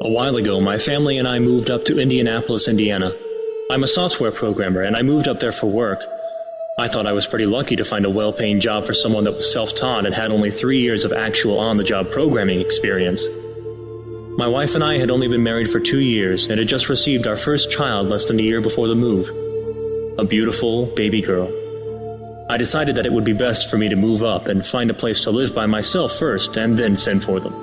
A while ago, my family and I moved up to Indianapolis, Indiana. I'm a software programmer, and I moved up there for work. I thought I was pretty lucky to find a well-paying job for someone that was self-taught and had only 3 years of actual on-the-job programming experience. My wife and I had only been married for 2 years and had just received our first child less than a year before the move. A beautiful baby girl. I decided that it would be best for me to move up and find a place to live by myself first and then send for them.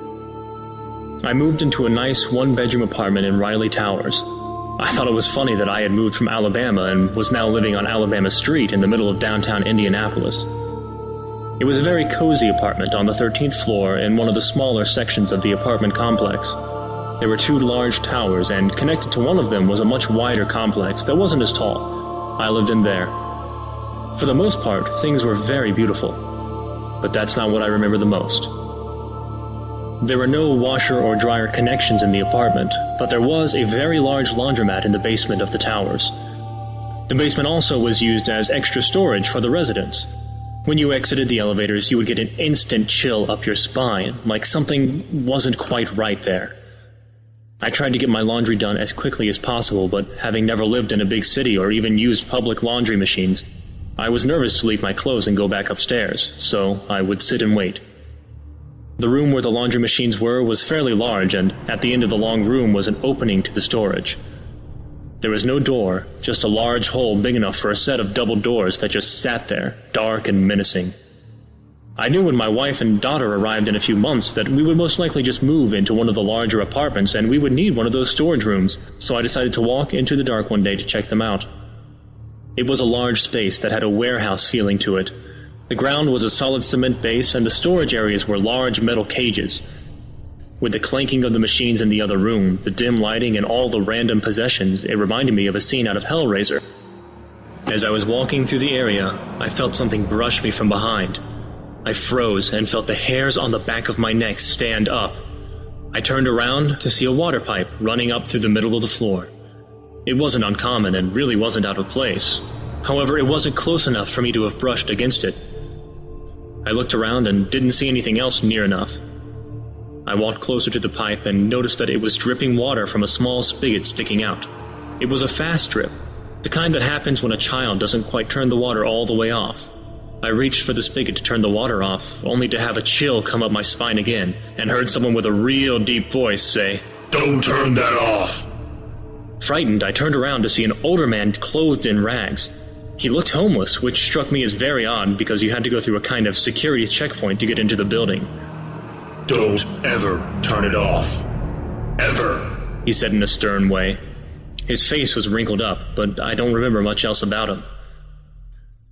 I moved into a nice one-bedroom apartment in Riley Towers. I thought it was funny that I had moved from Alabama and was now living on Alabama Street in the middle of downtown Indianapolis. It was a very cozy apartment on the 13th floor in one of the smaller sections of the apartment complex. There were 2 large towers, and connected to one of them was a much wider complex that wasn't as tall. I lived in there. For the most part, things were very beautiful, but that's not what I remember the most. There were no washer or dryer connections in the apartment, but there was a very large laundromat in the basement of the towers. The basement also was used as extra storage for the residents. When you exited the elevators, you would get an instant chill up your spine, like something wasn't quite right there. I tried to get my laundry done as quickly as possible, but having never lived in a big city or even used public laundry machines, I was nervous to leave my clothes and go back upstairs, so I would sit and wait. The room where the laundry machines were was fairly large, and at the end of the long room was an opening to the storage. There was no door, just a large hole big enough for a set of double doors that just sat there, dark and menacing. I knew when my wife and daughter arrived in a few months that we would most likely just move into one of the larger apartments and we would need one of those storage rooms, so I decided to walk into the dark one day to check them out. It was a large space that had a warehouse feeling to it. The ground was a solid cement base, and the storage areas were large metal cages. With the clanking of the machines in the other room, the dim lighting, and all the random possessions, it reminded me of a scene out of Hellraiser. As I was walking through the area, I felt something brush me from behind. I froze and felt the hairs on the back of my neck stand up. I turned around to see a water pipe running up through the middle of the floor. It wasn't uncommon and really wasn't out of place. However, it wasn't close enough for me to have brushed against it. I looked around and didn't see anything else near enough. I walked closer to the pipe and noticed that it was dripping water from a small spigot sticking out. It was a fast drip, the kind that happens when a child doesn't quite turn the water all the way off. I reached for the spigot to turn the water off, only to have a chill come up my spine again, and heard someone with a real deep voice say, "Don't turn that off!" Frightened, I turned around to see an older man clothed in rags. He looked homeless, which struck me as very odd because you had to go through a kind of security checkpoint to get into the building. "Don't ever turn it off. Ever," he said in a stern way. His face was wrinkled up, but I don't remember much else about him.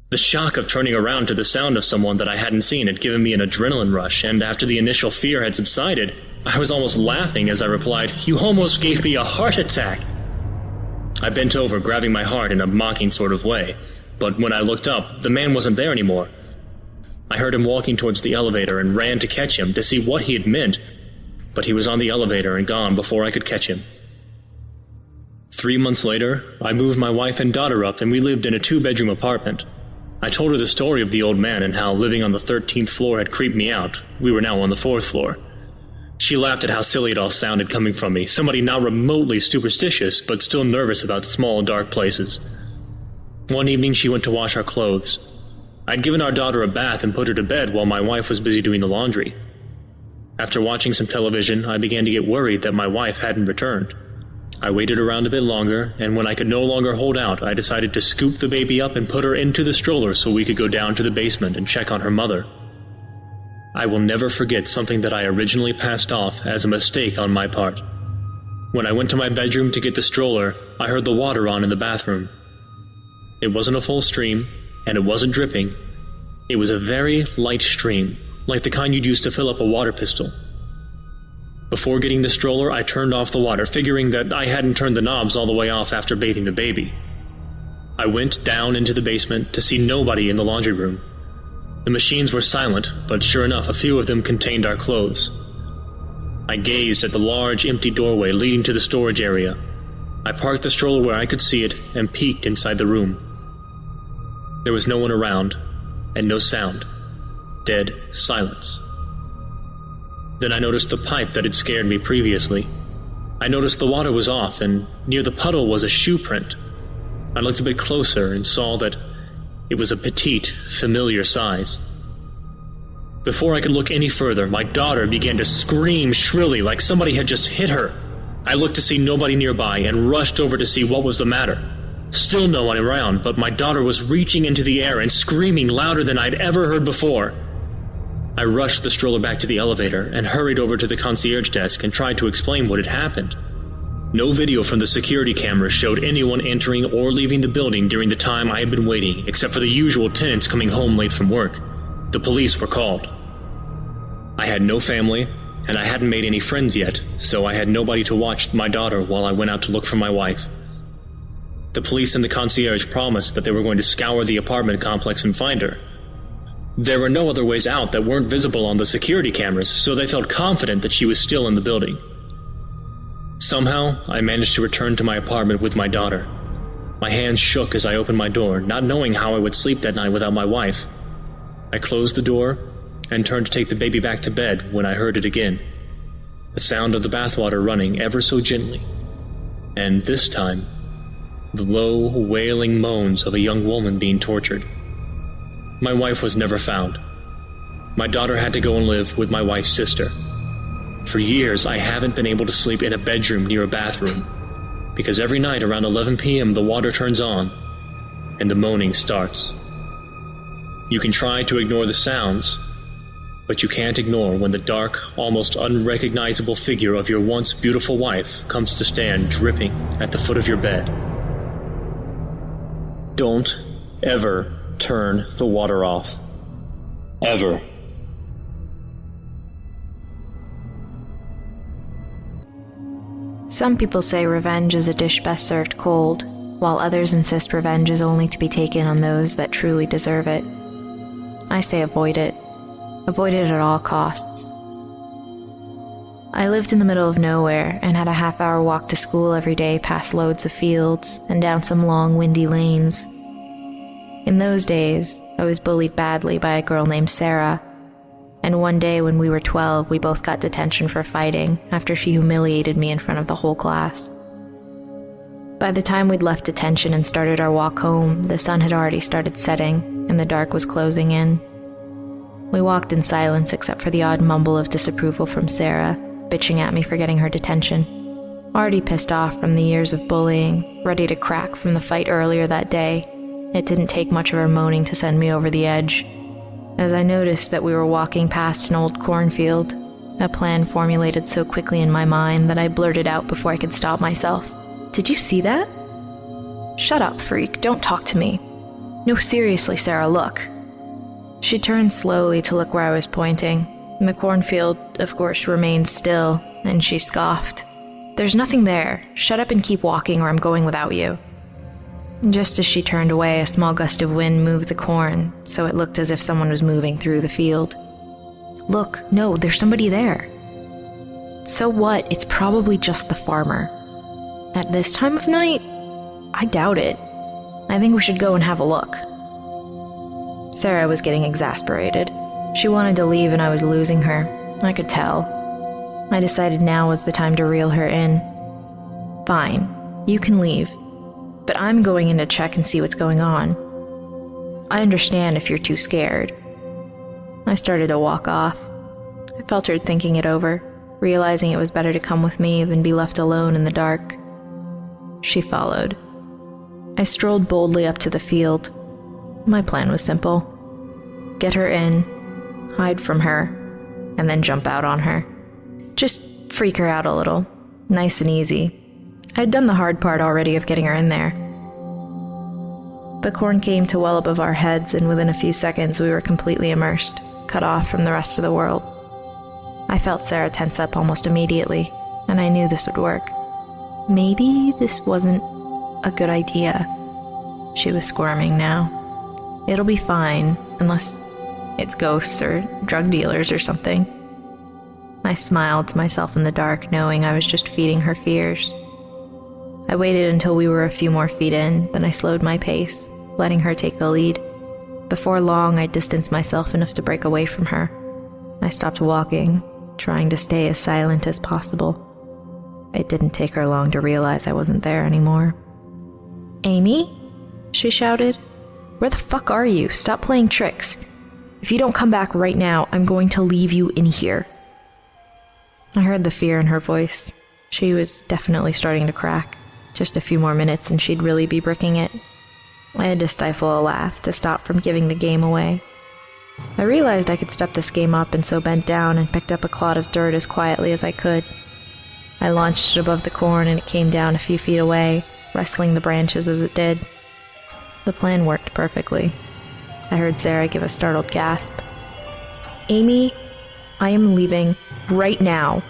The shock of turning around to the sound of someone that I hadn't seen had given me an adrenaline rush, and after the initial fear had subsided, I was almost laughing as I replied, "You almost gave me a heart attack." I bent over, grabbing my heart in a mocking sort of way, but when I looked up, the man wasn't there anymore. I heard him walking towards the elevator and ran to catch him to see what he had meant, but he was on the elevator and gone before I could catch him. 3 months later, I moved my wife and daughter up and we lived in a 2-bedroom apartment. I told her the story of the old man and how living on the 13th floor had creeped me out. We were now on the 4th floor. She laughed at how silly it all sounded coming from me, somebody not remotely superstitious, but still nervous about small, dark places. One evening she went to wash our clothes. I'd given our daughter a bath and put her to bed while my wife was busy doing the laundry. After watching some television, I began to get worried that my wife hadn't returned. I waited around a bit longer, and when I could no longer hold out, I decided to scoop the baby up and put her into the stroller so we could go down to the basement and check on her mother. I will never forget something that I originally passed off as a mistake on my part. When I went to my bedroom to get the stroller, I heard the water on in the bathroom. It wasn't a full stream, and it wasn't dripping. It was a very light stream, like the kind you'd use to fill up a water pistol. Before getting the stroller, I turned off the water, figuring that I hadn't turned the knobs all the way off after bathing the baby. I went down into the basement to see nobody in the laundry room. The machines were silent, but sure enough, a few of them contained our clothes. I gazed at the large, empty doorway leading to the storage area. I parked the stroller where I could see it and peeked inside the room. There was no one around, and no sound. Dead silence. Then I noticed the pipe that had scared me previously. I noticed the water was off, and near the puddle was a shoe print. I looked a bit closer and saw that it was a petite, familiar size. Before I could look any further, my daughter began to scream shrilly like somebody had just hit her. I looked to see nobody nearby and rushed over to see what was the matter. Still no one around, but my daughter was reaching into the air and screaming louder than I'd ever heard before. I rushed the stroller back to the elevator and hurried over to the concierge desk and tried to explain what had happened. No video from the security cameras showed anyone entering or leaving the building during the time I had been waiting, except for the usual tenants coming home late from work. The police were called. I had no family, and I hadn't made any friends yet, so I had nobody to watch my daughter while I went out to look for my wife. The police and the concierge promised that they were going to scour the apartment complex and find her. There were no other ways out that weren't visible on the security cameras, so they felt confident that she was still in the building. Somehow, I managed to return to my apartment with my daughter. My hands shook as I opened my door, not knowing how I would sleep that night without my wife. I closed the door and turned to take the baby back to bed when I heard it again. The sound of the bathwater running ever so gently. And this time, the low, wailing moans of a young woman being tortured. My wife was never found. My daughter had to go and live with my wife's sister. For years, I haven't been able to sleep in a bedroom near a bathroom, because every night around 11 p.m. the water turns on, and the moaning starts. You can try to ignore the sounds, but you can't ignore when the dark, almost unrecognizable figure of your once beautiful wife comes to stand dripping at the foot of your bed. Don't ever turn the water off. Ever. Some people say revenge is a dish best served cold, while others insist revenge is only to be taken on those that truly deserve it. I say avoid it. Avoid it at all costs. I lived in the middle of nowhere and had a half-hour walk to school every day past loads of fields and down some long, windy lanes. In those days, I was bullied badly by a girl named Sarah, and one day when we were 12, we both got detention for fighting after she humiliated me in front of the whole class. By the time we'd left detention and started our walk home, the sun had already started setting, and the dark was closing in. We walked in silence except for the odd mumble of disapproval from Sarah, bitching at me for getting her detention. Already pissed off from the years of bullying, ready to crack from the fight earlier that day, it didn't take much of her moaning to send me over the edge. As I noticed that we were walking past an old cornfield, a plan formulated so quickly in my mind that I blurted out before I could stop myself. "Did you see that?" "Shut up, freak, don't talk to me." "No, seriously, Sarah, look." She turned slowly to look where I was pointing, and the cornfield, of course, remained still, and she scoffed. "There's nothing there. Shut up and keep walking or I'm going without you." Just as she turned away, a small gust of wind moved the corn, so it looked as if someone was moving through the field. "Look, no, there's somebody there." "So what? It's probably just the farmer." "At this time of night? I doubt it. I think we should go and have a look." Sarah was getting exasperated. She wanted to leave and I was losing her. I could tell. I decided now was the time to reel her in. "Fine, you can leave. But I'm going in to check and see what's going on. I understand if you're too scared." I started to walk off. I felt her thinking it over, realizing it was better to come with me than be left alone in the dark. She followed. I strolled boldly up to the field. My plan was simple. Get her in, hide from her, and then jump out on her. Just freak her out a little. Nice and easy. I'd done the hard part already of getting her in there. The corn came to well above our heads, and within a few seconds we were completely immersed, cut off from the rest of the world. I felt Sarah tense up almost immediately, and I knew this would work. Maybe this wasn't a good idea. She was squirming now. It'll be fine, unless it's ghosts or drug dealers or something. I smiled to myself in the dark, knowing I was just feeding her fears. I waited until we were a few more feet in, then I slowed my pace, letting her take the lead. Before long, I distanced myself enough to break away from her. I stopped walking, trying to stay as silent as possible. It didn't take her long to realize I wasn't there anymore. "Amy?" she shouted. "Where the fuck are you? Stop playing tricks. If you don't come back right now, I'm going to leave you in here." I heard the fear in her voice. She was definitely starting to crack. Just a few more minutes and she'd really be bricking it. I had to stifle a laugh to stop from giving the game away. I realized I could step this game up and so bent down and picked up a clod of dirt as quietly as I could. I launched it above the corn and it came down a few feet away, wrestling the branches as it did. The plan worked perfectly. I heard Sarah give a startled gasp. "Amy, I am leaving right now."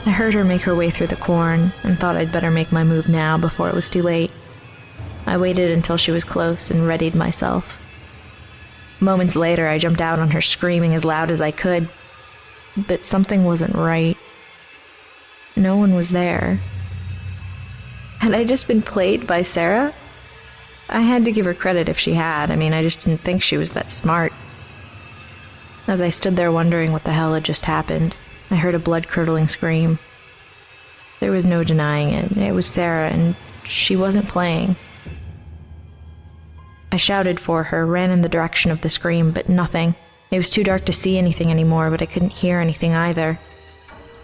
I heard her make her way through the corn and thought I'd better make my move now before it was too late. I waited until she was close and readied myself. Moments later, I jumped out on her screaming as loud as I could, but something wasn't right. No one was there. Had I just been played by Sarah? I had to give her credit if she had. I just didn't think she was that smart. As I stood there wondering what the hell had just happened, I heard a blood-curdling scream. There was no denying it. It was Sarah, and she wasn't playing. I shouted for her, ran in the direction of the scream, but nothing. It was too dark to see anything anymore, but I couldn't hear anything either.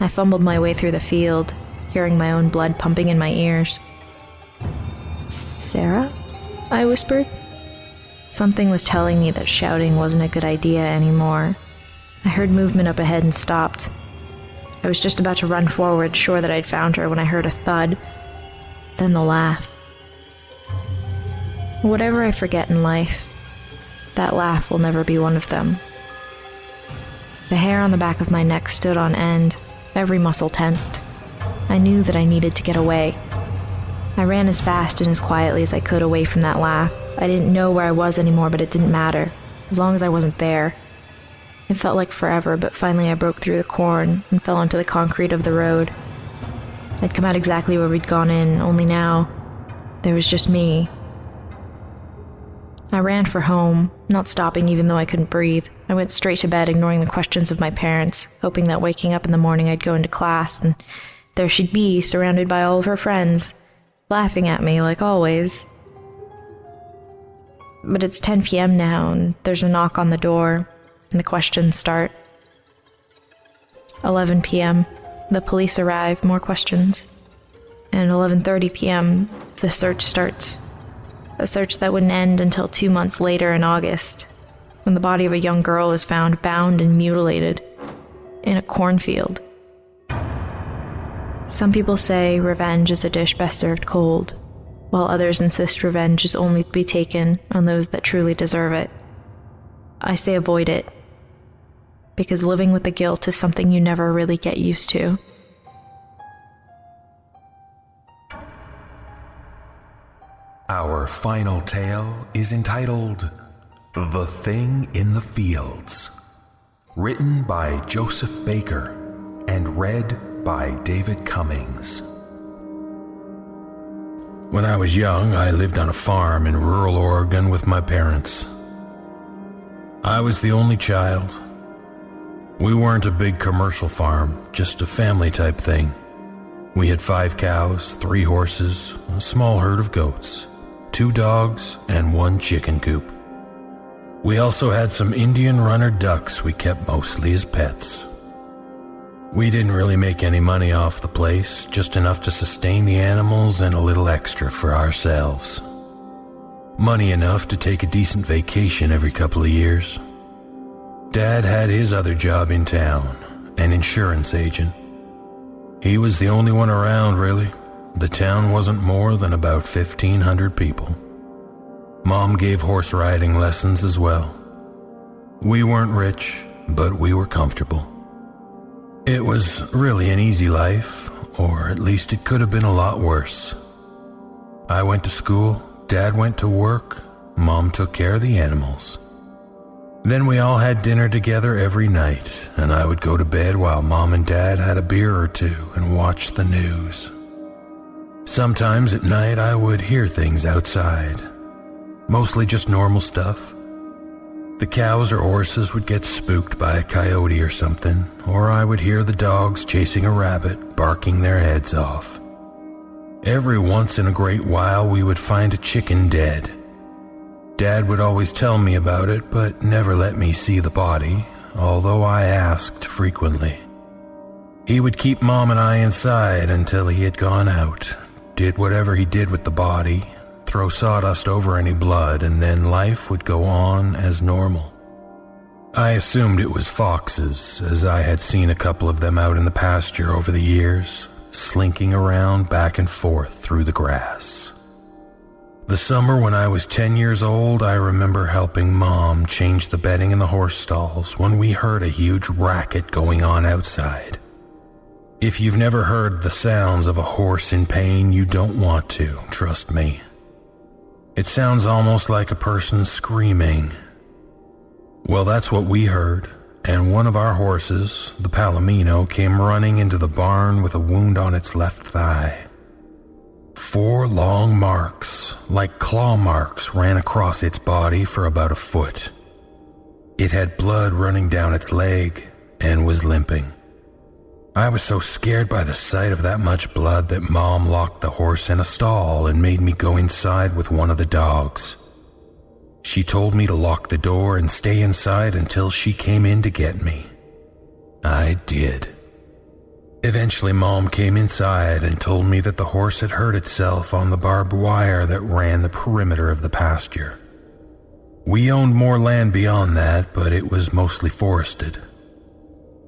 I fumbled my way through the field, hearing my own blood pumping in my ears. "Sarah?" I whispered. Something was telling me that shouting wasn't a good idea anymore. I heard movement up ahead and stopped. I was just about to run forward, sure that I'd found her, when I heard a thud, then the laugh. Whatever I forget in life, that laugh will never be one of them. The hair on the back of my neck stood on end, every muscle tensed. I knew that I needed to get away. I ran as fast and as quietly as I could away from that laugh. I didn't know where I was anymore, but it didn't matter, as long as I wasn't there. It felt like forever, but finally I broke through the corn and fell onto the concrete of the road. I'd come out exactly where we'd gone in, only now there was just me. I ran for home, not stopping even though I couldn't breathe. I went straight to bed, ignoring the questions of my parents, hoping that waking up in the morning I'd go into class, and there she'd be, surrounded by all of her friends, laughing at me like always. But it's 10 p.m. now, and there's a knock on the door, and the questions start. 11 p.m., the police arrive, more questions. And 11:30 p.m., the search starts. A search that wouldn't end until 2 months later in August, when the body of a young girl is found bound and mutilated in a cornfield. Some people say revenge is a dish best served cold, while others insist revenge is only to be taken on those that truly deserve it. I say avoid it, because living with the guilt is something you never really get used to. Our final tale is entitled The Thing in the Fields, written by Joseph Baker and read by David Cummings. When I was young, I lived on a farm in rural Oregon with my parents. I was the only child. We weren't a big commercial farm, just a family type thing. We had 5 cows, 3 horses, a small herd of goats, 2 dogs, and 1 chicken coop. We also had some Indian runner ducks we kept mostly as pets. We didn't really make any money off the place, just enough to sustain the animals and a little extra for ourselves. Money enough to take a decent vacation every couple of years. Dad had his other job in town, an insurance agent. He was the only one around, really. The town wasn't more than about 1,500 people. Mom gave horse riding lessons as well. We weren't rich, but we were comfortable. It was really an easy life, or at least it could have been a lot worse. I went to school, Dad went to work, Mom took care of the animals. Then we all had dinner together every night, and I would go to bed while Mom and Dad had a beer or two and watched the news. Sometimes at night I would hear things outside, mostly just normal stuff. The cows or horses would get spooked by a coyote or something, or I would hear the dogs chasing a rabbit, barking their heads off. Every once in a great while, we would find a chicken dead. Dad would always tell me about it, but never let me see the body, although I asked frequently. He would keep Mom and I inside until he had gone out, did whatever he did with the body, throw sawdust over any blood, and then life would go on as normal. I assumed it was foxes, as I had seen a couple of them out in the pasture over the years, slinking around back and forth through the grass. The summer when I was 10 years old, I remember helping Mom change the bedding in the horse stalls when we heard a huge racket going on outside. If you've never heard the sounds of a horse in pain, you don't want to, trust me. It sounds almost like a person screaming. Well, that's what we heard, and one of our horses, the Palomino, came running into the barn with a wound on its left thigh. 4 long marks, like claw marks, ran across its body for about a foot. It had blood running down its leg and was limping. I was so scared by the sight of that much blood that Mom locked the horse in a stall and made me go inside with one of the dogs. She told me to lock the door and stay inside until she came in to get me. I did. Eventually, Mom came inside and told me that the horse had hurt itself on the barbed wire that ran the perimeter of the pasture. We owned more land beyond that, but it was mostly forested.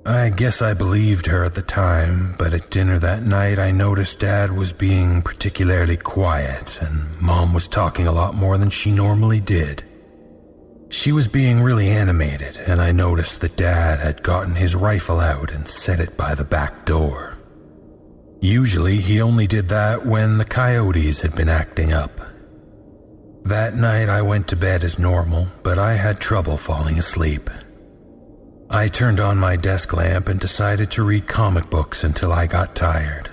I guess I believed her at the time, but at dinner that night I noticed Dad was being particularly quiet and Mom was talking a lot more than she normally did. She was being really animated, and I noticed that Dad had gotten his rifle out and set it by the back door. Usually he only did that when the coyotes had been acting up. That night I went to bed as normal, but I had trouble falling asleep. I turned on my desk lamp and decided to read comic books until I got tired.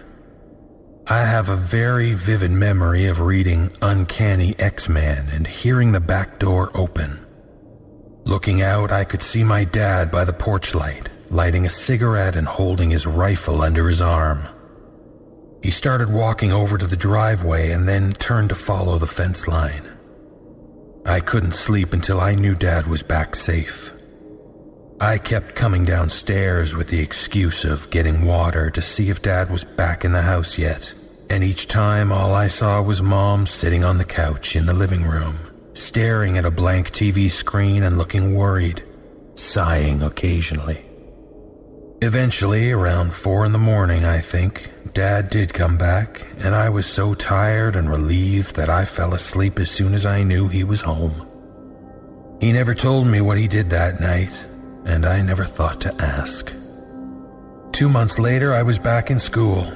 I have a very vivid memory of reading Uncanny X-Men and hearing the back door open. Looking out, I could see my dad by the porch light, lighting a cigarette and holding his rifle under his arm. He started walking over to the driveway and then turned to follow the fence line. I couldn't sleep until I knew Dad was back safe. I kept coming downstairs with the excuse of getting water to see if Dad was back in the house yet, and each time all I saw was Mom sitting on the couch in the living room, staring at a blank TV screen and looking worried, sighing occasionally. Eventually, around 4 a.m, I think, Dad did come back, and I was so tired and relieved that I fell asleep as soon as I knew he was home. He never told me what he did that night, and I never thought to ask. 2 months later, I was back in school.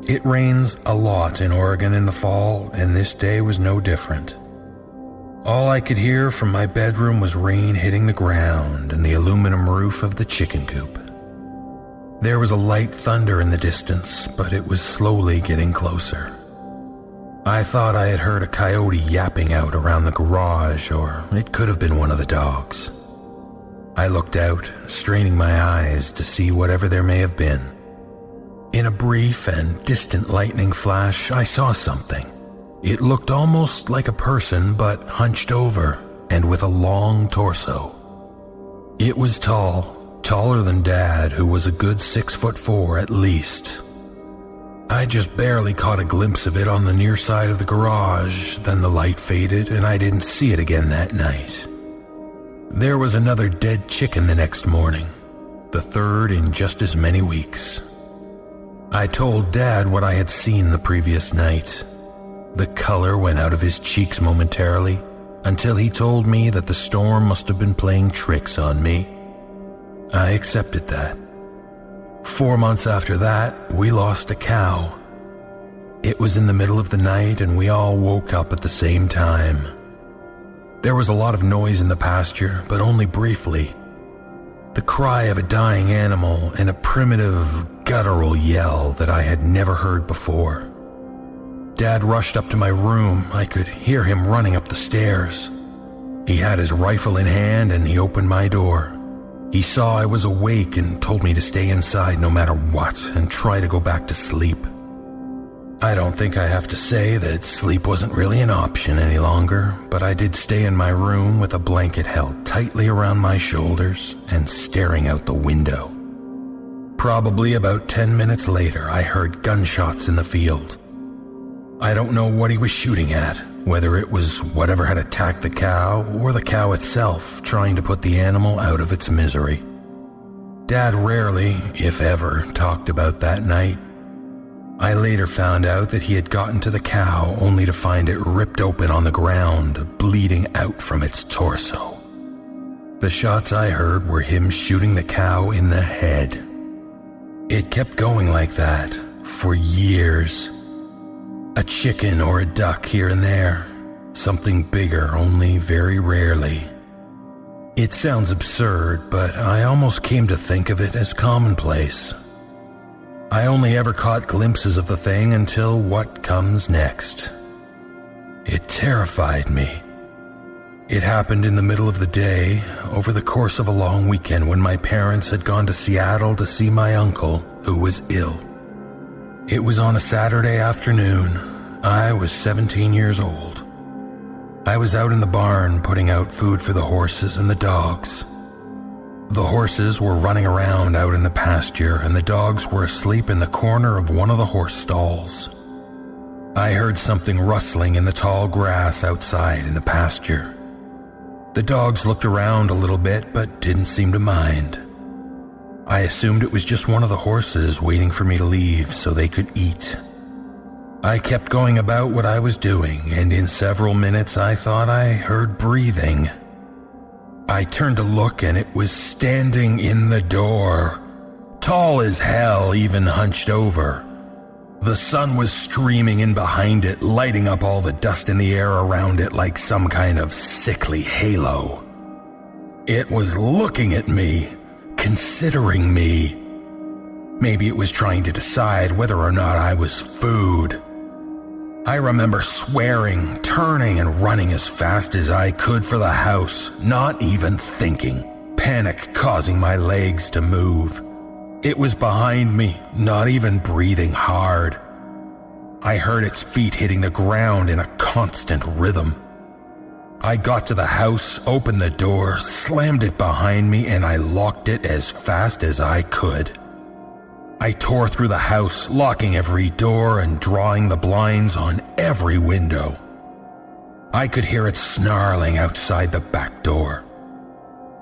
It rains a lot in Oregon in the fall, and this day was no different. All I could hear from my bedroom was rain hitting the ground and the aluminum roof of the chicken coop. There was a light thunder in the distance, but it was slowly getting closer. I thought I had heard a coyote yapping out around the garage, or it could have been one of the dogs. I looked out, straining my eyes to see whatever there may have been. In a brief and distant lightning flash, I saw something. It looked almost like a person, but hunched over and with a long torso. It was tall, taller than Dad, who was a good 6'4" at least. I just barely caught a glimpse of it on the near side of the garage, then the light faded and I didn't see it again that night. There was another dead chicken the next morning, the third in just as many weeks. I told Dad what I had seen the previous night. The color went out of his cheeks momentarily, until he told me that the storm must have been playing tricks on me. I accepted that. 4 months after that, we lost a cow. It was in the middle of the night and we all woke up at the same time. There was a lot of noise in the pasture, but only briefly. The cry of a dying animal and a primitive, guttural yell that I had never heard before. Dad rushed up to my room. I could hear him running up the stairs. He had his rifle in hand and he opened my door. He saw I was awake and told me to stay inside no matter what and try to go back to sleep. I don't think I have to say that sleep wasn't really an option any longer, but I did stay in my room with a blanket held tightly around my shoulders and staring out the window. Probably about 10 minutes later, I heard gunshots in the field. I don't know what he was shooting at, whether it was whatever had attacked the cow or the cow itself trying to put the animal out of its misery. Dad rarely, if ever, talked about that night. I later found out that he had gotten to the cow only to find it ripped open on the ground, bleeding out from its torso. The shots I heard were him shooting the cow in the head. It kept going like that for years. A chicken or a duck here and there, something bigger only very rarely. It sounds absurd, but I almost came to think of it as commonplace. I only ever caught glimpses of the thing until what comes next. It terrified me. It happened in the middle of the day, over the course of a long weekend when my parents had gone to Seattle to see my uncle, who was ill. It was on a Saturday afternoon. I was 17 years old. I was out in the barn putting out food for the horses and the dogs. The horses were running around out in the pasture, and the dogs were asleep in the corner of one of the horse stalls. I heard something rustling in the tall grass outside in the pasture. The dogs looked around a little bit, but didn't seem to mind. I assumed it was just one of the horses waiting for me to leave so they could eat. I kept going about what I was doing, and in several minutes I thought I heard breathing. I turned to look and it was standing in the door, tall as hell, even hunched over. The sun was streaming in behind it, lighting up all the dust in the air around it like some kind of sickly halo. It was looking at me, considering me. Maybe it was trying to decide whether or not I was food. I remember swearing, turning and running as fast as I could for the house, not even thinking, panic causing my legs to move. It was behind me, not even breathing hard. I heard its feet hitting the ground in a constant rhythm. I got to the house, opened the door, slammed it behind me, and I locked it as fast as I could. I tore through the house, locking every door and drawing the blinds on every window. I could hear it snarling outside the back door.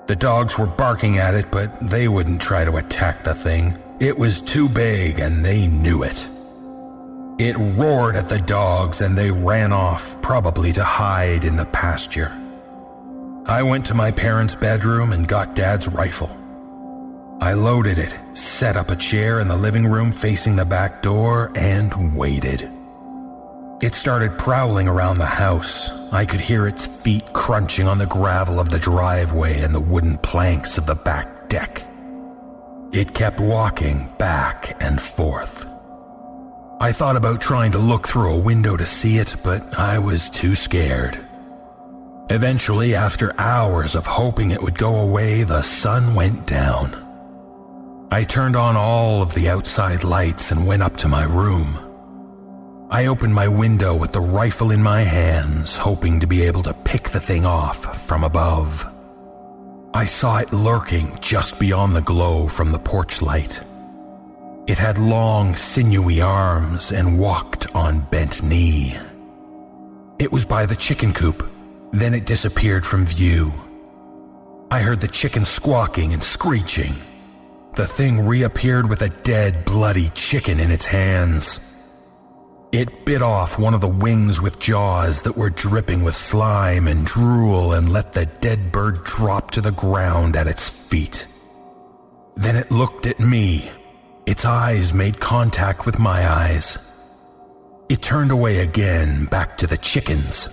The dogs were barking at it, but they wouldn't try to attack the thing. It was too big and they knew it. It roared at the dogs and they ran off, probably to hide in the pasture. I went to my parents' bedroom and got Dad's rifle. I loaded it, set up a chair in the living room facing the back door, and waited. It started prowling around the house. I could hear its feet crunching on the gravel of the driveway and the wooden planks of the back deck. It kept walking back and forth. I thought about trying to look through a window to see it, but I was too scared. Eventually, after hours of hoping it would go away, the sun went down. I turned on all of the outside lights and went up to my room. I opened my window with the rifle in my hands, hoping to be able to pick the thing off from above. I saw it lurking just beyond the glow from the porch light. It had long, sinewy arms and walked on bent knee. It was by the chicken coop. Then it disappeared from view. I heard the chicken squawking and screeching. The thing reappeared with a dead, bloody chicken in its hands. It bit off one of the wings with jaws that were dripping with slime and drool and let the dead bird drop to the ground at its feet. Then it looked at me. Its eyes made contact with my eyes. It turned away again, back to the chickens.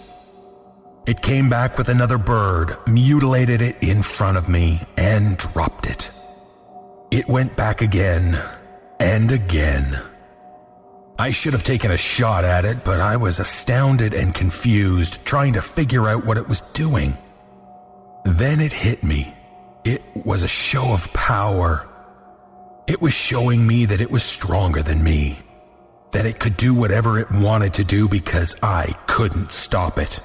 It came back with another bird, mutilated it in front of me, and dropped it. It went back again, and again. I should have taken a shot at it, but I was astounded and confused, trying to figure out what it was doing. Then it hit me. It was a show of power. It was showing me that it was stronger than me, that it could do whatever it wanted to do because I couldn't stop it.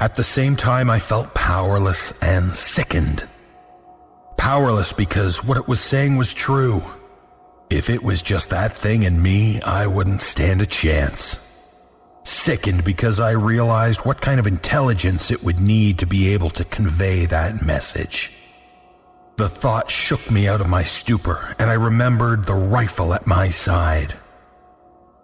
At the same time, I felt powerless and sickened. Powerless because what it was saying was true. If it was just that thing in me, I wouldn't stand a chance. Sickened because I realized what kind of intelligence it would need to be able to convey that message. The thought shook me out of my stupor, and I remembered the rifle at my side.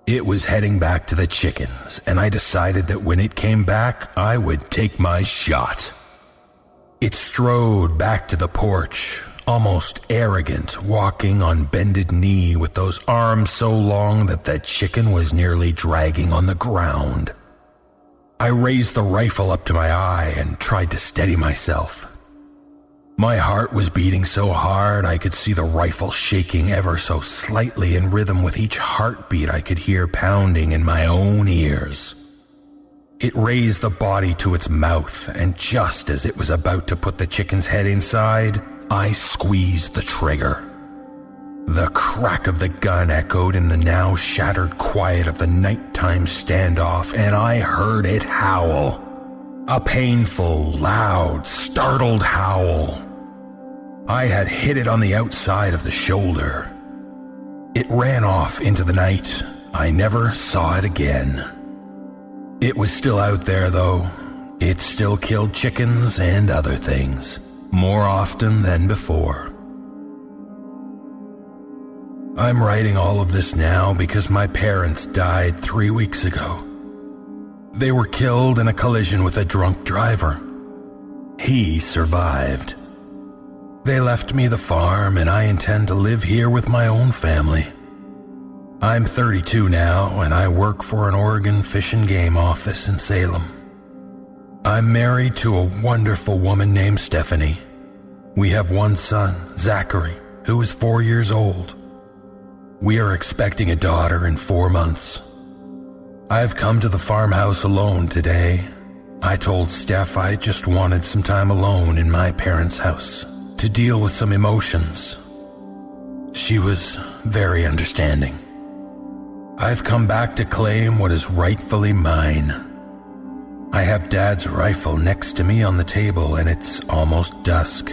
It was heading back to the chickens, and I decided that when it came back, I would take my shot. It strode back to the porch, almost arrogant, walking on bended knee with those arms so long that the chicken was nearly dragging on the ground. I raised the rifle up to my eye and tried to steady myself. My heart was beating so hard I could see the rifle shaking ever so slightly in rhythm with each heartbeat I could hear pounding in my own ears. It raised the body to its mouth, and just as it was about to put the chicken's head inside, I squeezed the trigger. The crack of the gun echoed in the now shattered quiet of the nighttime standoff, and I heard it howl. A painful, loud, startled howl. I had hit it on the outside of the shoulder. It ran off into the night. I never saw it again. It was still out there, though. It still killed chickens and other things, more often than before. I'm writing all of this now because my parents died 3 weeks ago. They were killed in a collision with a drunk driver. He survived. They left me the farm, and I intend to live here with my own family. I'm 32 now, and I work for an Oregon Fish and Game office in Salem. I'm married to a wonderful woman named Stephanie. We have one son, Zachary, who is 4 years old. We are expecting a daughter in 4 months. I've come to the farmhouse alone today. I told Steph I just wanted some time alone in my parents' house to deal with some emotions. She was very understanding. I've come back to claim what is rightfully mine. I have Dad's rifle next to me on the table, and it's almost dusk.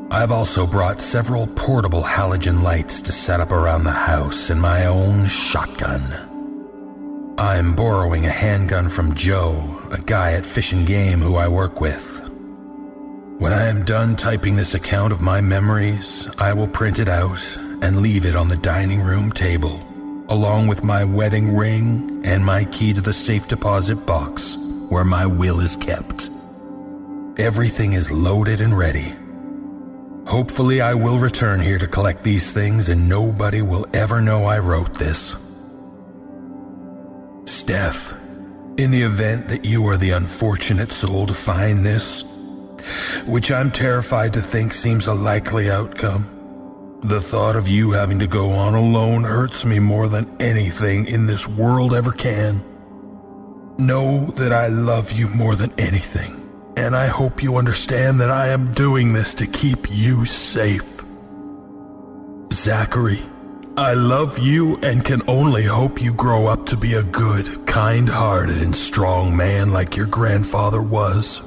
I've also brought several portable halogen lights to set up around the house and my own shotgun. I'm borrowing a handgun from Joe, a guy at Fish and Game who I work with. When I am done typing this account of my memories, I will print it out and leave it on the dining room table, along with my wedding ring and my key to the safe deposit box where my will is kept. Everything is loaded and ready. Hopefully I will return here to collect these things and nobody will ever know I wrote this. Steph, in the event that you are the unfortunate soul to find this, which I'm terrified to think seems a likely outcome, the thought of you having to go on alone hurts me more than anything in this world ever can. Know that I love you more than anything, and I hope you understand that I am doing this to keep you safe. Zachary, I love you and can only hope you grow up to be a good, kind-hearted, and strong man like your grandfather was.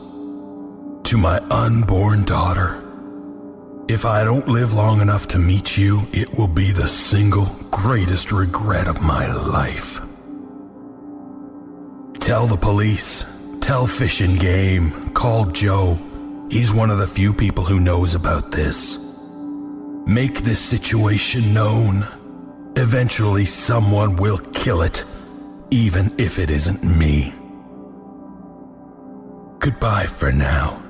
To my unborn daughter, if I don't live long enough to meet you, it will be the single greatest regret of my life. Tell the police, tell Fish and Game, call Joe. He's one of the few people who knows about this. Make this situation known. Eventually someone will kill it, even if it isn't me. Goodbye for now.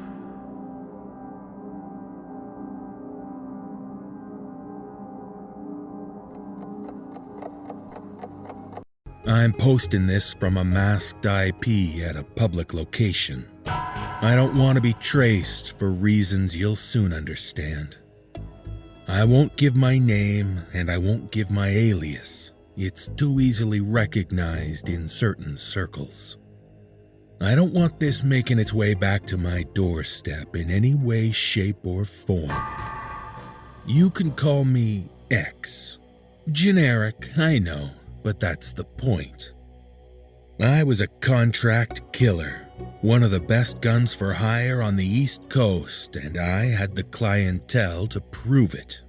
I'm posting this from a masked IP at a public location. I don't want to be traced for reasons you'll soon understand. I won't give my name and I won't give my alias. It's too easily recognized in certain circles. I don't want this making its way back to my doorstep in any way, shape, or form. You can call me X. Generic, I know, but that's the point. I was a contract killer, one of the best guns for hire on the East Coast, and I had the clientele to prove it.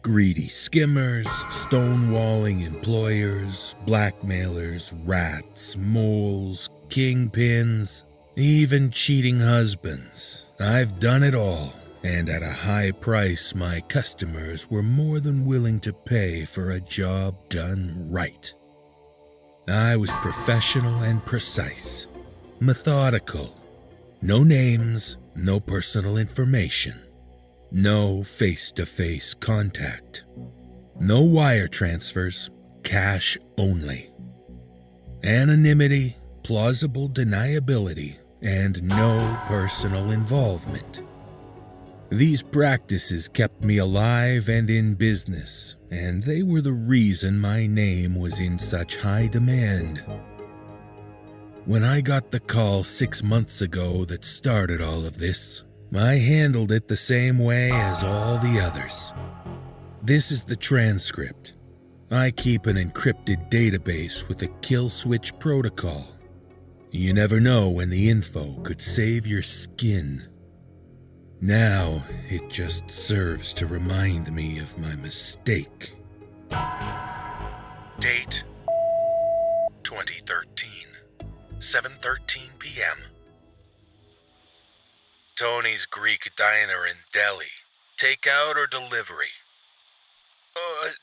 Greedy skimmers, stonewalling employers, blackmailers, rats, moles, kingpins, even cheating husbands. I've done it all, and at a high price my customers were more than willing to pay for a job done right. I was professional and precise, methodical. No names, no personal information. No face-to-face contact. No wire transfers, cash only. Anonymity, plausible deniability, and no personal involvement. These practices kept me alive and in business, and they were the reason my name was in such high demand. When I got the call 6 months ago that started all of this, I handled it the same way as all the others. This is the transcript. I keep an encrypted database with a kill switch protocol. You never know when the info could save your skin. Now, it just serves to remind me of my mistake. Date 2013, 7:13 p.m. Tony's Greek Diner in Delhi. Takeout or delivery?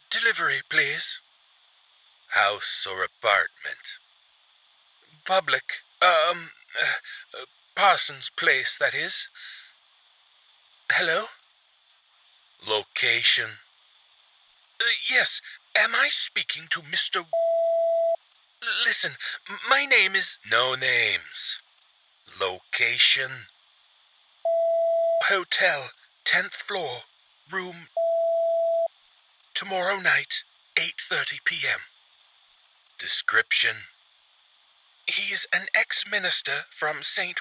Delivery, please. House or apartment? Public. Parsons Place, that is. Hello? Location? Yes, am I speaking to Mr. Listen, my name is... No names. Location? Hotel, 10th floor, room... Tomorrow night, 8:30 p.m. Description? He's an ex-minister from St.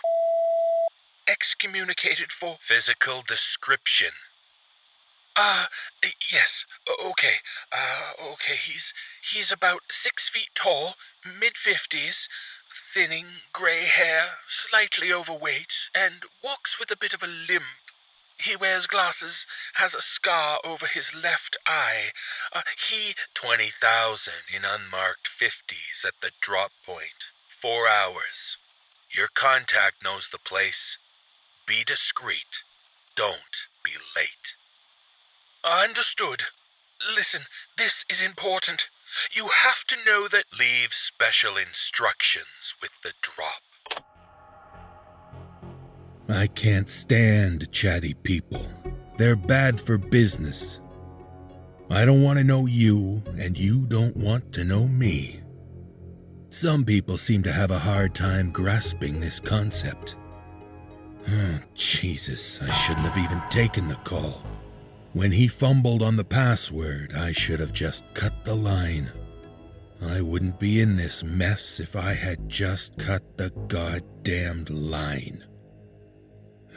Excommunicated for... Physical description? Yes, okay. He's about 6 feet tall, mid-50s, thinning, grey hair, slightly overweight, and walks with a bit of a limp. He wears glasses, has a scar over his left eye. 20,000 in unmarked 50s at the drop point. 4 hours. Your contact knows the place. Be discreet. Don't be late. Understood. Listen, this is important. You have to know that... Leave special instructions with the drop. I can't stand chatty people. They're bad for business. I don't want to know you, and you don't want to know me. Some people seem to have a hard time grasping this concept. Jesus, I shouldn't have even taken the call. When he fumbled on the password, I should have just cut the line. I wouldn't be in this mess if I had just cut the goddamned line.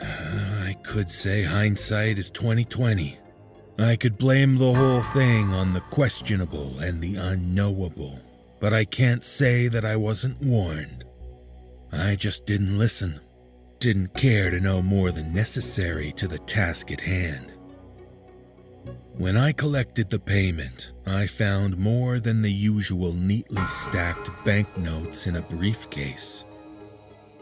I could say hindsight is 20/20. I could blame the whole thing on the questionable and the unknowable, but I can't say that I wasn't warned. I just didn't listen, didn't care to know more than necessary to the task at hand. When I collected the payment, I found more than the usual neatly stacked banknotes in a briefcase.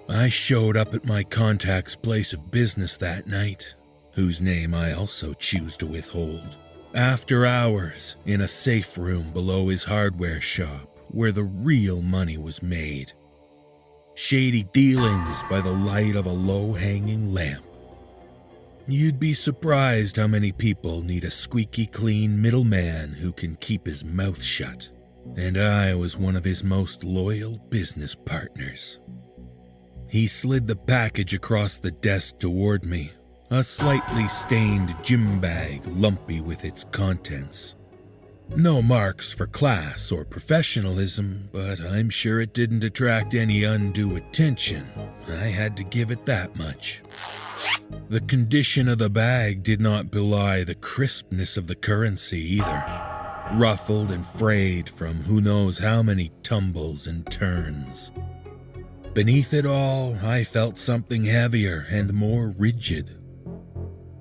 I showed up at my contact's place of business that night, whose name I also choose to withhold, after hours in a safe room below his hardware shop where the real money was made. Shady dealings by the light of a low-hanging lamp. You'd be surprised how many people need a squeaky clean middleman who can keep his mouth shut, and I was one of his most loyal business partners. He slid the package across the desk toward me, a slightly stained gym bag lumpy with its contents. No marks for class or professionalism, but I'm sure it didn't attract any undue attention. I had to give it that much. The condition of the bag did not belie the crispness of the currency either. Ruffled and frayed from who knows how many tumbles and turns. Beneath it all, I felt something heavier and more rigid.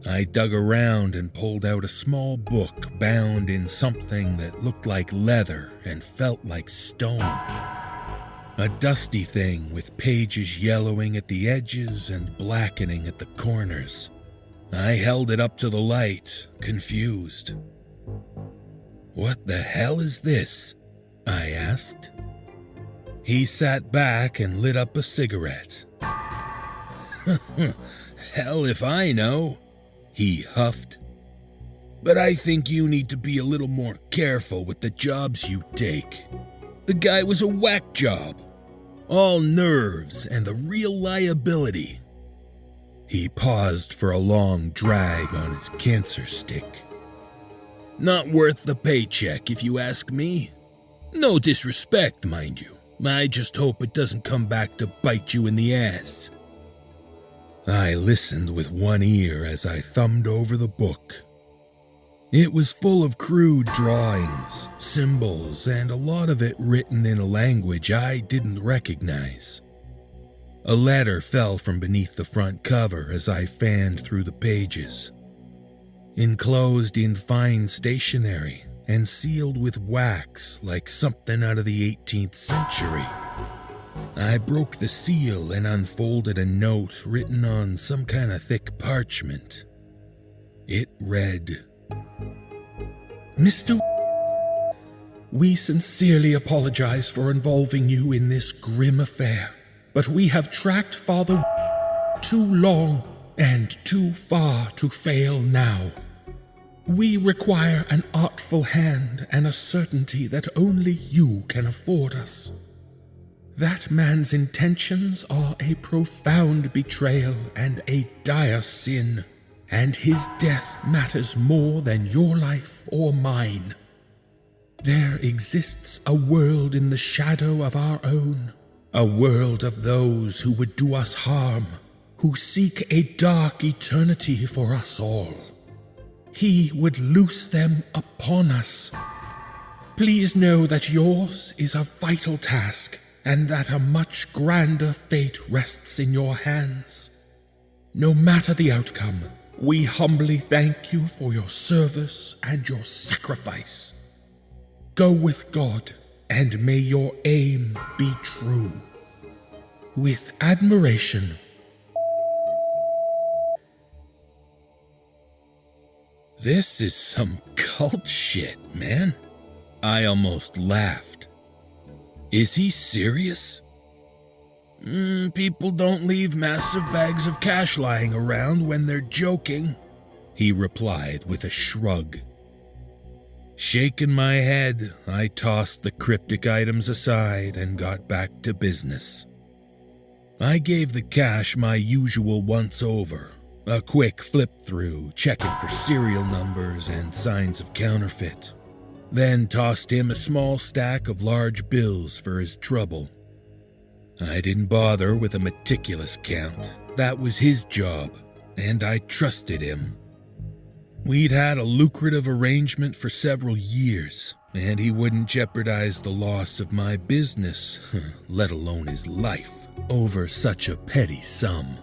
I dug around and pulled out a small book bound in something that looked like leather and felt like stone. A dusty thing with pages yellowing at the edges and blackening at the corners. I held it up to the light, confused. "What the hell is this?" I asked. He sat back and lit up a cigarette. "Hell if I know," he huffed. "But I think you need to be a little more careful with the jobs you take. The guy was a whack job. All nerves and a real liability." He paused for a long drag on his cancer stick. "Not worth the paycheck, if you ask me. No disrespect, mind you. I just hope it doesn't come back to bite you in the ass." I listened with one ear as I thumbed over the book. It was full of crude drawings, symbols, and a lot of it written in a language I didn't recognize. A letter fell from beneath the front cover as I fanned through the pages. Enclosed in fine stationery and sealed with wax like something out of the 18th century. I broke the seal and unfolded a note written on some kind of thick parchment. It read, "Mr. We sincerely apologize for involving you in this grim affair, but we have tracked Father too long and too far to fail now. We require an artful hand and a certainty that only you can afford us. That man's intentions are a profound betrayal and a dire sin, and his death matters more than your life or mine. There exists a world in the shadow of our own, a world of those who would do us harm, who seek a dark eternity for us all. He would loose them upon us. Please know that yours is a vital task, and that a much grander fate rests in your hands. No matter the outcome, we humbly thank you for your service and your sacrifice. Go with God, and may your aim be true. With admiration." This is some cult shit, man. I almost laughed. Is he serious? People don't leave massive bags of cash lying around when they're joking, he replied with a shrug. Shaking my head, I tossed the cryptic items aside and got back to business. I gave the cash my usual once-over, a quick flip-through, checking for serial numbers and signs of counterfeit, then tossed him a small stack of large bills for his trouble. I didn't bother with a meticulous count. That was his job, and I trusted him. We'd had a lucrative arrangement for several years, and he wouldn't jeopardize the loss of my business, let alone his life, over such a petty sum.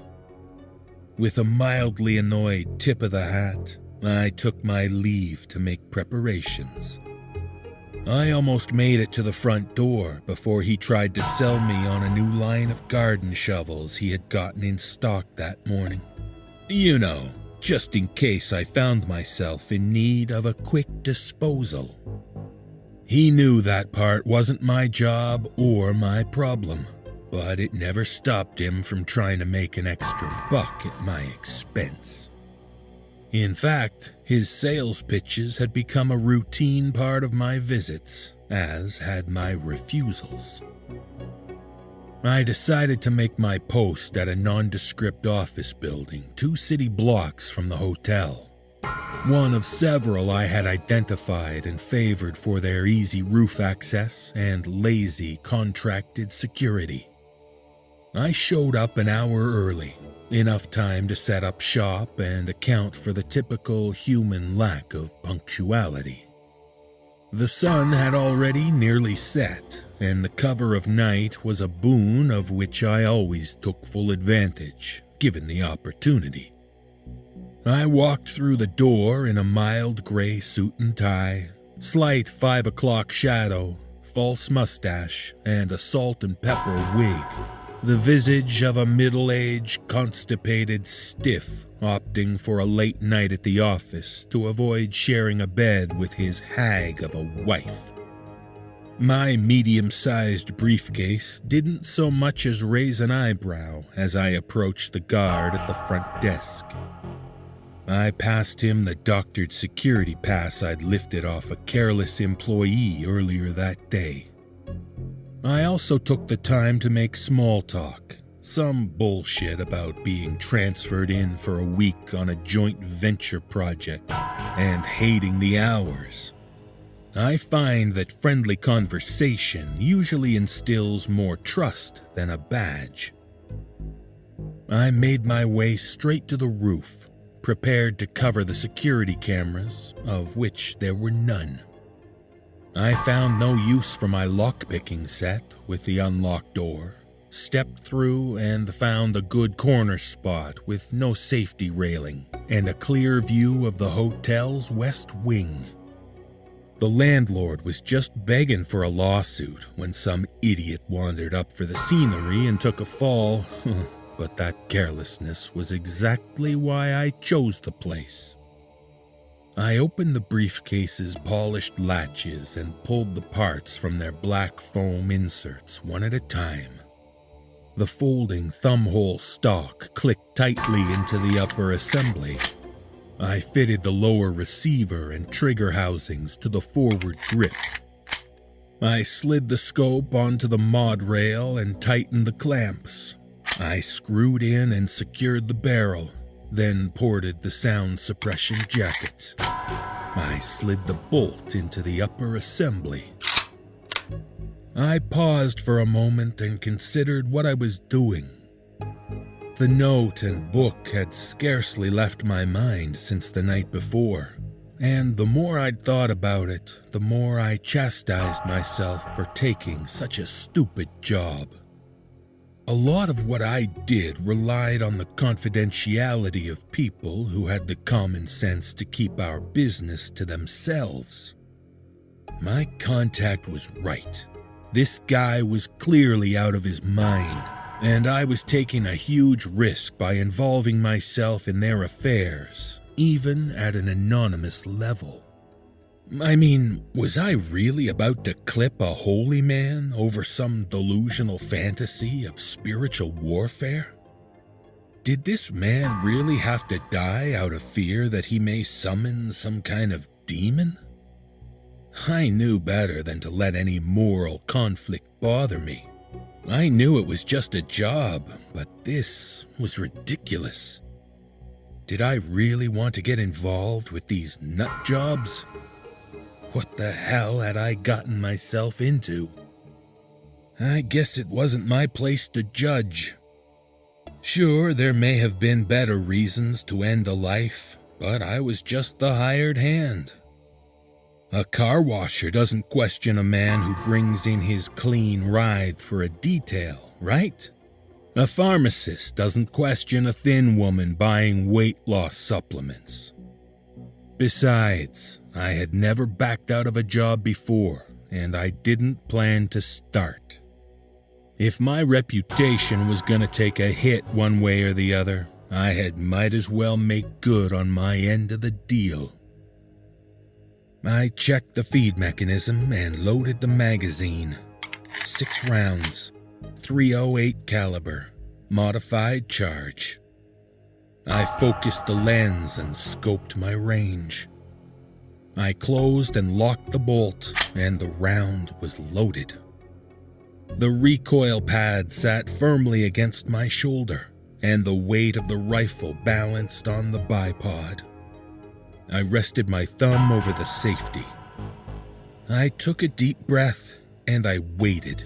With a mildly annoyed tip of the hat, I took my leave to make preparations. I almost made it to the front door before he tried to sell me on a new line of garden shovels he had gotten in stock that morning. You know, just in case I found myself in need of a quick disposal. He knew that part wasn't my job or my problem, but it never stopped him from trying to make an extra buck at my expense. In fact, his sales pitches had become a routine part of my visits, as had my refusals. I decided to make my post at a nondescript office building 2 city blocks from the hotel. one of several I had identified and favored for their easy roof access and lazy contracted security. I showed up an hour early, enough time to set up shop and account for the typical human lack of punctuality. The sun had already nearly set, and the cover of night was a boon of which I always took full advantage, given the opportunity. I walked through the door in a mild gray suit and tie, slight 5 o'clock shadow, false mustache, and a salt and pepper wig, the visage of a middle-aged, constipated stiff opting for a late night at the office to avoid sharing a bed with his hag of a wife. My medium-sized briefcase didn't so much as raise an eyebrow as I approached the guard at the front desk. I passed him the doctored security pass I'd lifted off a careless employee earlier that day. I also took the time to make small talk, some bullshit about being transferred in for a week on a joint venture project and hating the hours. I find that friendly conversation usually instills more trust than a badge. I made my way straight to the roof, prepared to cover the security cameras, of which there were none. I found no use for my lockpicking set with the unlocked door, stepped through and found a good corner spot with no safety railing and a clear view of the hotel's west wing. The landlord was just begging for a lawsuit when some idiot wandered up for the scenery and took a fall, but that carelessness was exactly why I chose the place. I opened the briefcase's polished latches and pulled the parts from their black foam inserts one at a time. The folding thumbhole stock clicked tightly into the upper assembly. I fitted the lower receiver and trigger housings to the forward grip. I slid the scope onto the mod rail and tightened the clamps. I screwed in and secured the barrel, then ported the sound suppression jacket. I slid the bolt into the upper assembly. I paused for a moment and considered what I was doing. The note and book had scarcely left my mind since the night before, and the more I'd thought about it, the more I chastised myself for taking such a stupid job. A lot of what I did relied on the confidentiality of people who had the common sense to keep our business to themselves. My contact was right. This guy was clearly out of his mind, and I was taking a huge risk by involving myself in their affairs, even at an anonymous level. I mean, was I really about to clip a holy man over some delusional fantasy of spiritual warfare? Did this man really have to die out of fear that he may summon some kind of demon? I knew better than to let any moral conflict bother me. I knew it was just a job, but this was ridiculous. Did I really want to get involved with these nut jobs? What the hell had I gotten myself into? I guess it wasn't my place to judge. Sure, there may have been better reasons to end a life, but I was just the hired hand. A car washer doesn't question a man who brings in his clean ride for a detail, right? A pharmacist doesn't question a thin woman buying weight loss supplements. Besides, I had never backed out of a job before, and I didn't plan to start. If my reputation was going to take a hit one way or the other, I had might as well make good on my end of the deal. I checked the feed mechanism and loaded the magazine. 6 rounds, .308 caliber, modified charge. I focused the lens and scoped my range. I closed and locked the bolt, and the round was loaded. The recoil pad sat firmly against my shoulder, and the weight of the rifle balanced on the bipod. I rested my thumb over the safety. I took a deep breath and I waited.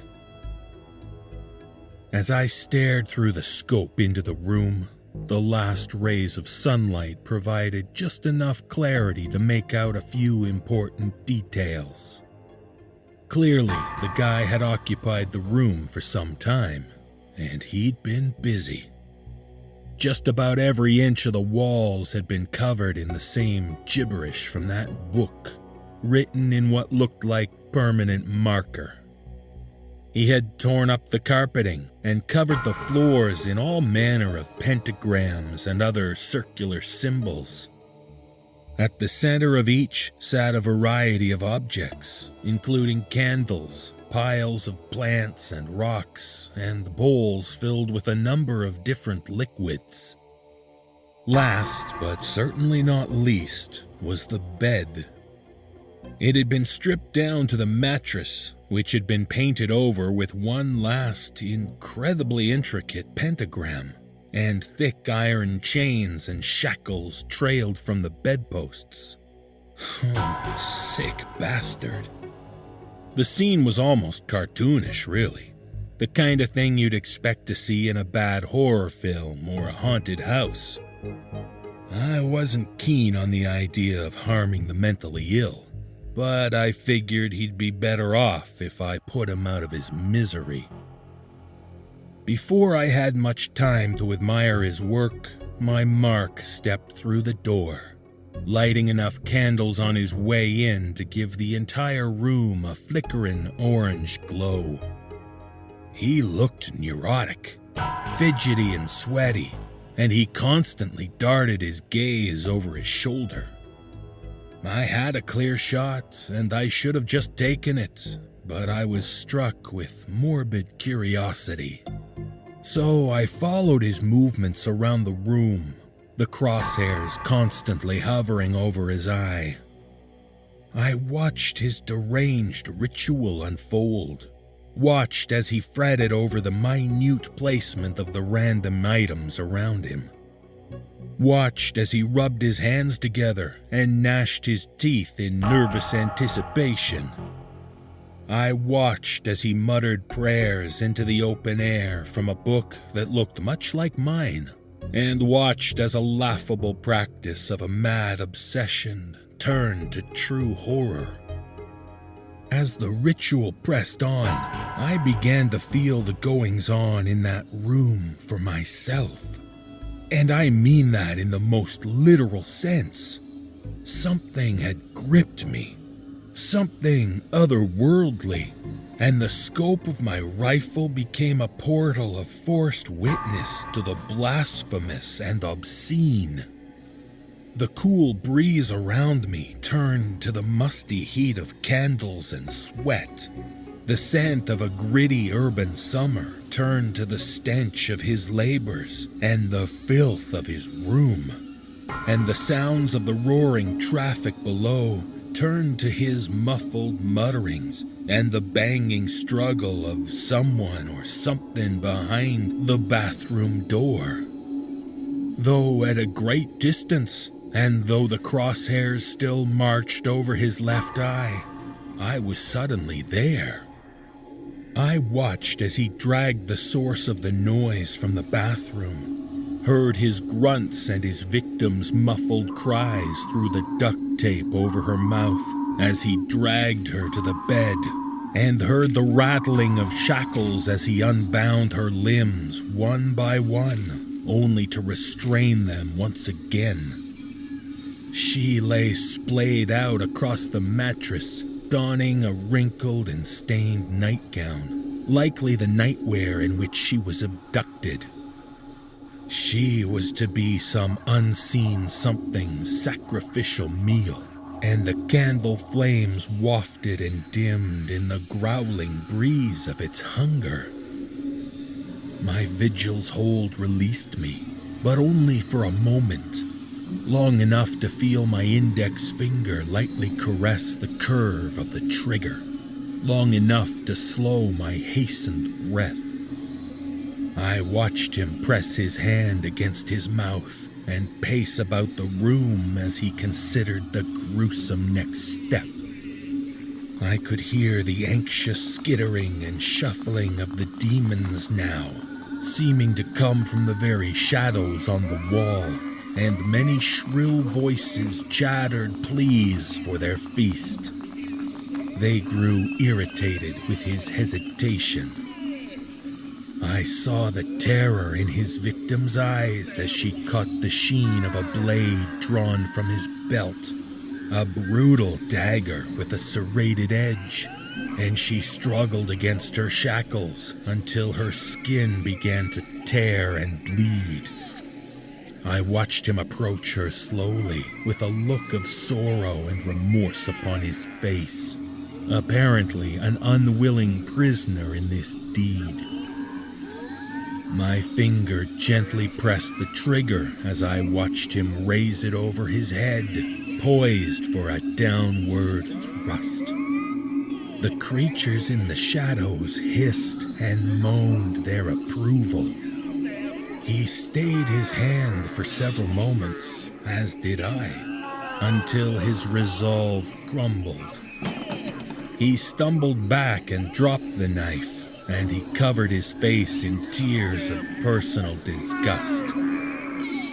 As I stared through the scope into the room, the last rays of sunlight provided just enough clarity to make out a few important details. Clearly, the guy had occupied the room for some time, and he'd been busy. Just about every inch of the walls had been covered in the same gibberish from that book, written in what looked like permanent marker. He had torn up the carpeting and covered the floors in all manner of pentagrams and other circular symbols. At the center of each sat a variety of objects, including candles, piles of plants and rocks, and bowls filled with a number of different liquids. Last, but certainly not least, was the bed. It had been stripped down to the mattress, which had been painted over with one last, incredibly intricate pentagram, and thick iron chains and shackles trailed from the bedposts. Oh, sick bastard. The scene was almost cartoonish, really. The kind of thing you'd expect to see in a bad horror film or a haunted house. I wasn't keen on the idea of harming the mentally ill, but I figured he'd be better off if I put him out of his misery. Before I had much time to admire his work, my mark stepped through the door, lighting enough candles on his way in to give the entire room a flickering orange glow. He looked neurotic, fidgety and sweaty, and he constantly darted his gaze over his shoulder. I had a clear shot, and I should have just taken it, but I was struck with morbid curiosity. So I followed his movements around the room, the crosshairs constantly hovering over his eye. I watched his deranged ritual unfold, watched as he fretted over the minute placement of the random items around him. Watched as he rubbed his hands together and gnashed his teeth in nervous anticipation. I watched as he muttered prayers into the open air from a book that looked much like mine, and watched as a laughable practice of a mad obsession turned to true horror. As the ritual pressed on, I began to feel the goings-on in that room for myself. And I mean that in the most literal sense. Something had gripped me, something otherworldly, and the scope of my rifle became a portal of forced witness to the blasphemous and obscene. The cool breeze around me turned to the musty heat of candles and sweat. The scent of a gritty urban summer turned to the stench of his labors and the filth of his room. And the sounds of the roaring traffic below turned to his muffled mutterings and the banging struggle of someone or something behind the bathroom door. Though at a great distance, and though the crosshairs still marched over his left eye, I was suddenly there. I watched as he dragged the source of the noise from the bathroom, heard his grunts and his victim's muffled cries through the duct tape over her mouth as he dragged her to the bed, and heard the rattling of shackles as he unbound her limbs one by one, only to restrain them once again. She lay splayed out across the mattress, donning a wrinkled and stained nightgown, likely the nightwear in which she was abducted. She was to be some unseen something's sacrificial meal, and the candle flames wafted and dimmed in the growling breeze of its hunger. My vigil's hold released me, but only for a moment. Long enough to feel my index finger lightly caress the curve of the trigger, long enough to slow my hastened breath. I watched him press his hand against his mouth, and pace about the room as he considered the gruesome next step. I could hear the anxious skittering and shuffling of the demons now, seeming to come from the very shadows on the wall, and many shrill voices chattered pleas for their feast. They grew irritated with his hesitation. I saw the terror in his victim's eyes as she caught the sheen of a blade drawn from his belt, a brutal dagger with a serrated edge, and she struggled against her shackles until her skin began to tear and bleed. I watched him approach her slowly, with a look of sorrow and remorse upon his face, apparently an unwilling prisoner in this deed. My finger gently pressed the trigger as I watched him raise it over his head, poised for a downward thrust. The creatures in the shadows hissed and moaned their approval. He stayed his hand for several moments, as did I, until his resolve crumbled. He stumbled back and dropped the knife, and he covered his face in tears of personal disgust.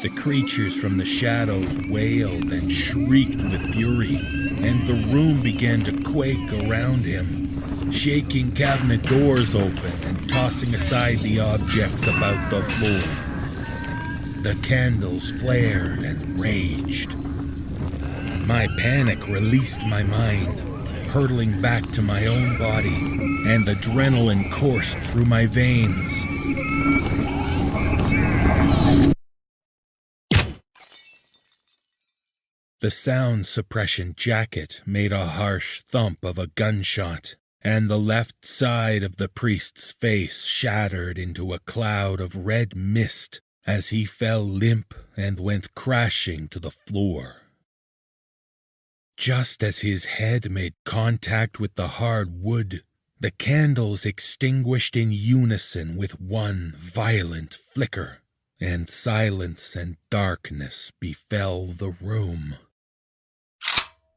The creatures from the shadows wailed and shrieked with fury, and the room began to quake around him, shaking cabinet doors open and tossing aside the objects about the floor. The candles flared and raged. My panic released my mind, hurtling back to my own body, and adrenaline coursed through my veins. The sound suppression jacket made a harsh thump of a gunshot, and the left side of the priest's face shattered into a cloud of red mist as he fell limp and went crashing to the floor. Just as his head made contact with the hard wood, the candles extinguished in unison with one violent flicker, and silence and darkness befell the room.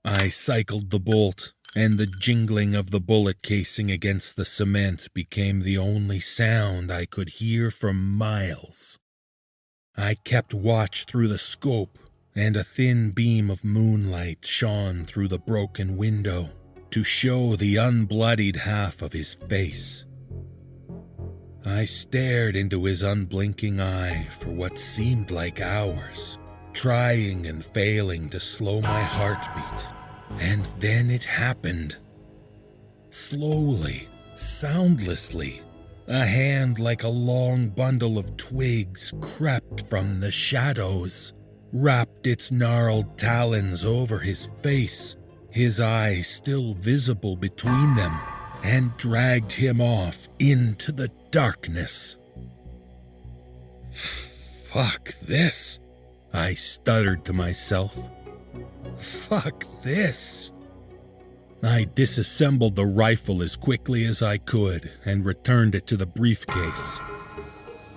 I cycled the bolt, and the jingling of the bullet casing against the cement became the only sound I could hear for miles. I kept watch through the scope, and a thin beam of moonlight shone through the broken window to show the unbloodied half of his face. I stared into his unblinking eye for what seemed like hours, trying and failing to slow my heartbeat, and then it happened. Slowly, soundlessly, a hand like a long bundle of twigs crept from the shadows, wrapped its gnarled talons over his face, his eyes still visible between them, and dragged him off into the darkness. Fuck this, I stuttered to myself. Fuck this. I disassembled the rifle as quickly as I could and returned it to the briefcase.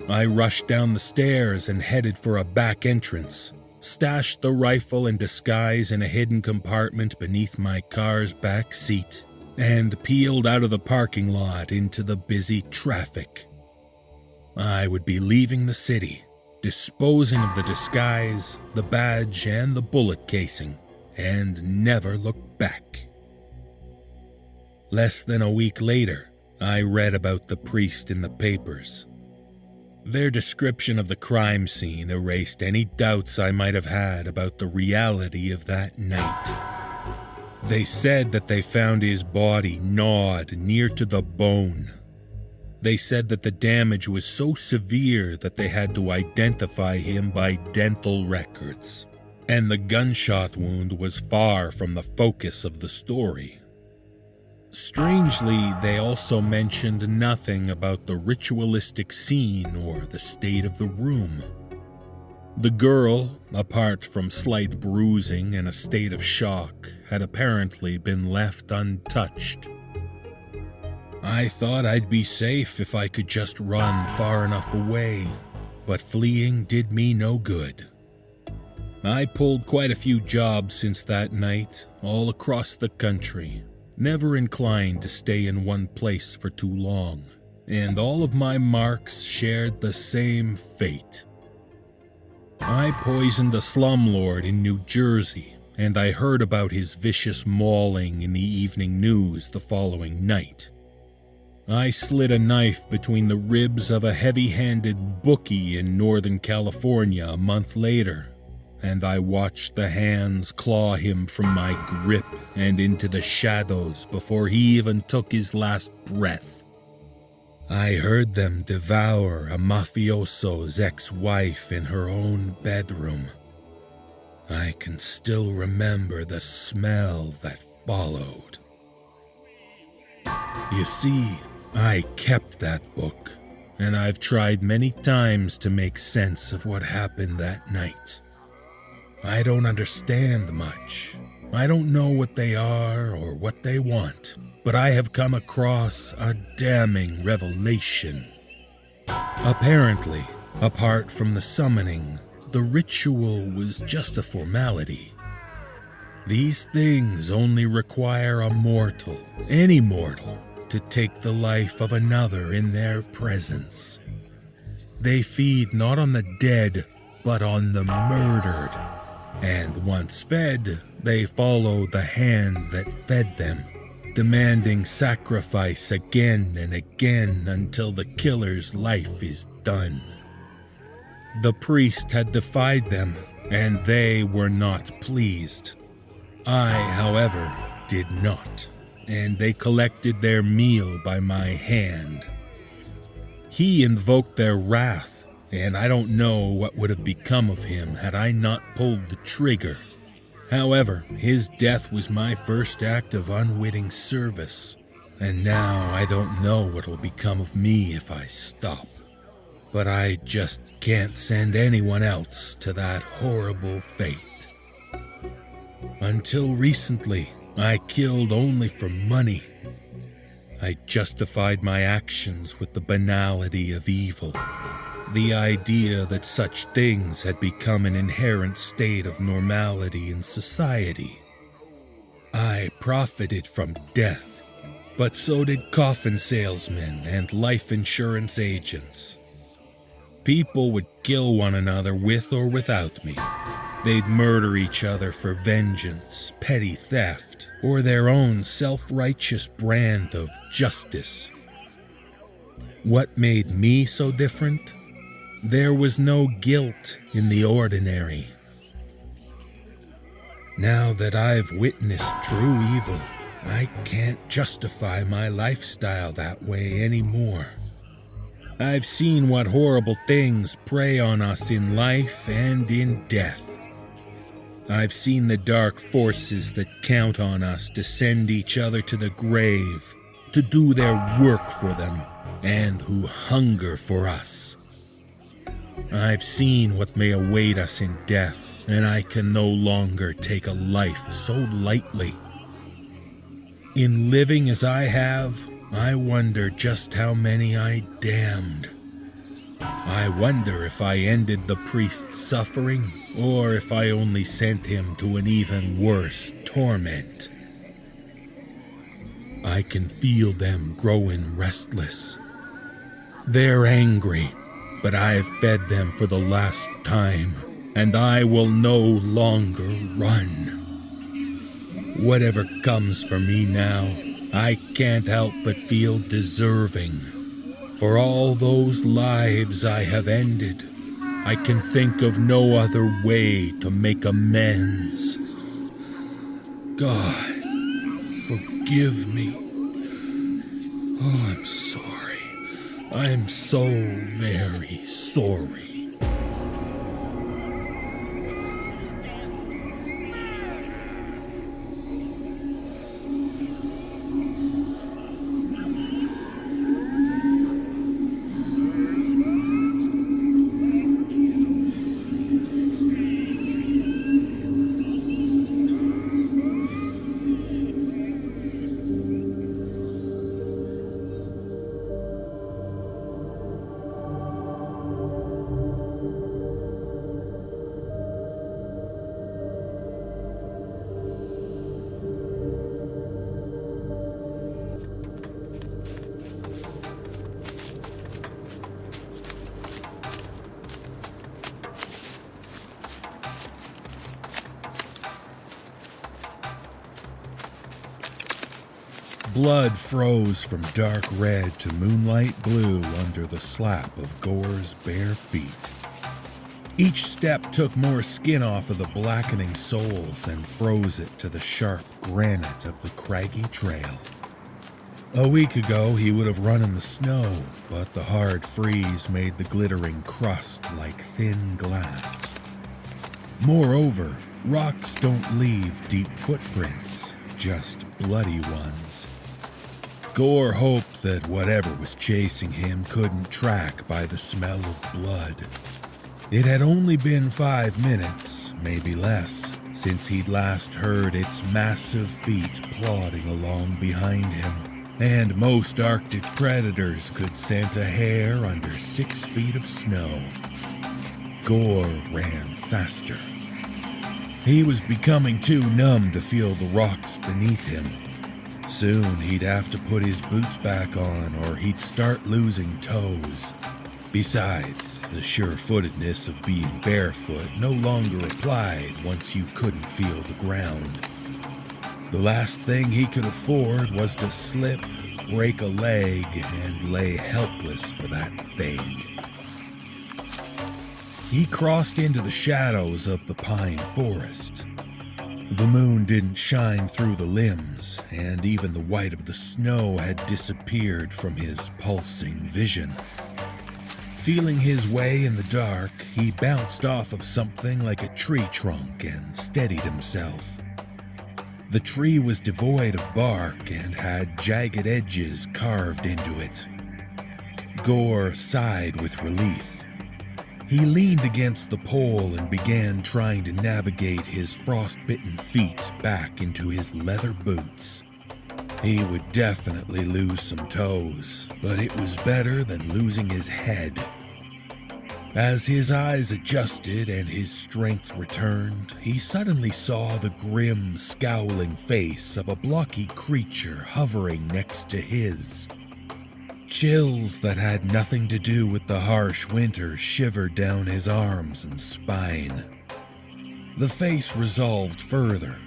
I rushed down the stairs and headed for a back entrance, stashed the rifle in disguise in a hidden compartment beneath my car's back seat, and peeled out of the parking lot into the busy traffic. I would be leaving the city, disposing of the disguise, the badge, and the bullet casing, and never look back. Less than a week later, I read about the priest in the papers. Their description of the crime scene erased any doubts I might have had about the reality of that night. They said that they found his body gnawed near to the bone. They said that the damage was so severe that they had to identify him by dental records, and the gunshot wound was far from the focus of the story. Strangely, they also mentioned nothing about the ritualistic scene or the state of the room. The girl, apart from slight bruising and a state of shock, had apparently been left untouched. I thought I'd be safe if I could just run far enough away, but fleeing did me no good. I pulled quite a few jobs since that night, all across the country, never inclined to stay in one place for too long, and all of my marks shared the same fate. I poisoned a slumlord in New Jersey, and I heard about his vicious mauling in the evening news the following night. I slid a knife between the ribs of a heavy-handed bookie in Northern California a month later, and I watched the hands claw him from my grip and into the shadows before he even took his last breath. I heard them devour a mafioso's ex-wife in her own bedroom. I can still remember the smell that followed. You see, I kept that book, and I've tried many times to make sense of what happened that night. I don't understand much. I don't know what they are or what they want, but I have come across a damning revelation. Apparently, apart from the summoning, the ritual was just a formality. These things only require a mortal, any mortal, to take the life of another in their presence. They feed not on the dead, but on the murdered. And once fed, they follow the hand that fed them, demanding sacrifice again and again until the killer's life is done. The priest had defied them, and they were not pleased. I, however, did not, and they collected their meal by my hand. He invoked their wrath, and I don't know what would have become of him had I not pulled the trigger. However, his death was my first act of unwitting service, and now I don't know what will become of me if I stop. But I just can't send anyone else to that horrible fate. Until recently, I killed only for money. I justified my actions with the banality of evil. The idea that such things had become an inherent state of normality in society. I profited from death, but so did coffin salesmen and life insurance agents. People would kill one another with or without me. They'd murder each other for vengeance, petty theft, or their own self-righteous brand of justice. What made me so different? There was no guilt in the ordinary. Now that I've witnessed true evil, I can't justify my lifestyle that way anymore. I've seen what horrible things prey on us in life and in death. I've seen the dark forces that count on us to send each other to the grave, to do their work for them, and who hunger for us. I've seen what may await us in death, and I can no longer take a life so lightly. In living as I have, I wonder just how many I damned. I wonder if I ended the priest's suffering, or if I only sent him to an even worse torment. I can feel them growing restless. They're angry, but I've fed them for the last time, and I will no longer run. Whatever comes for me now, I can't help but feel deserving. For all those lives I have ended, I can think of no other way to make amends. God, forgive me. Oh, I'm sorry. I'm so very sorry. blood froze from dark red to moonlight blue under the slap of Gore's bare feet. Each step took more skin off of the blackening soles and froze it to the sharp granite of the craggy trail. A week ago, he would have run in the snow, but the hard freeze made the glittering crust like thin glass. Moreover, rocks don't leave deep footprints, just bloody ones. Gore hoped that whatever was chasing him couldn't track by the smell of blood. It had only been 5 minutes, maybe less, since he'd last heard its massive feet plodding along behind him, and most Arctic predators could scent a hair under 6 feet of snow. Gore ran faster. He was becoming too numb to feel the rocks beneath him. Soon he'd have to put his boots back on or he'd start losing toes. Besides, the sure-footedness of being barefoot no longer applied once you couldn't feel the ground. The last thing he could afford was to slip, break a leg, and lay helpless for that thing. He crossed into the shadows of the pine forest. The moon didn't shine through the limbs, and even the white of the snow had disappeared from his pulsing vision. Feeling his way in the dark, he bounced off of something like a tree trunk and steadied himself. The tree was devoid of bark and had jagged edges carved into it. Gore sighed with relief. He leaned against the pole and began trying to navigate his frostbitten feet back into his leather boots. He would definitely lose some toes, but it was better than losing his head. As his eyes adjusted and his strength returned, he suddenly saw the grim, scowling face of a blocky creature hovering next to his. Chills that had nothing to do with the harsh winter shivered down his arms and spine. The face resolved further,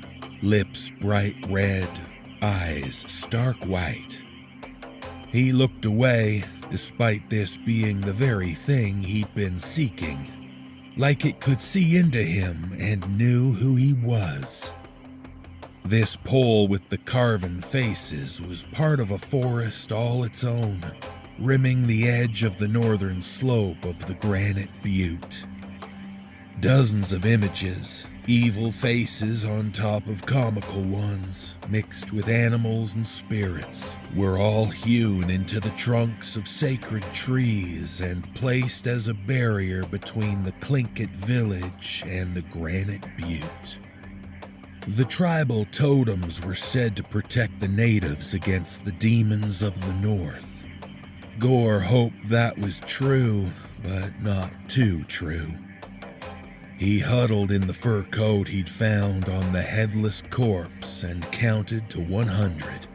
lips bright red, eyes stark white. He looked away, despite this being the very thing he'd been seeking, like it could see into him and knew who he was. This pole with the carven faces was part of a forest all its own, rimming the edge of the northern slope of the granite butte. Dozens of images, evil faces on top of comical ones, mixed with animals and spirits, were all hewn into the trunks of sacred trees and placed as a barrier between the Tlingit village and the granite butte. The tribal totems were said to protect the natives against the demons of the north. Gore hoped that was true, but not too true. He huddled in the fur coat he'd found on the headless corpse and counted to 100.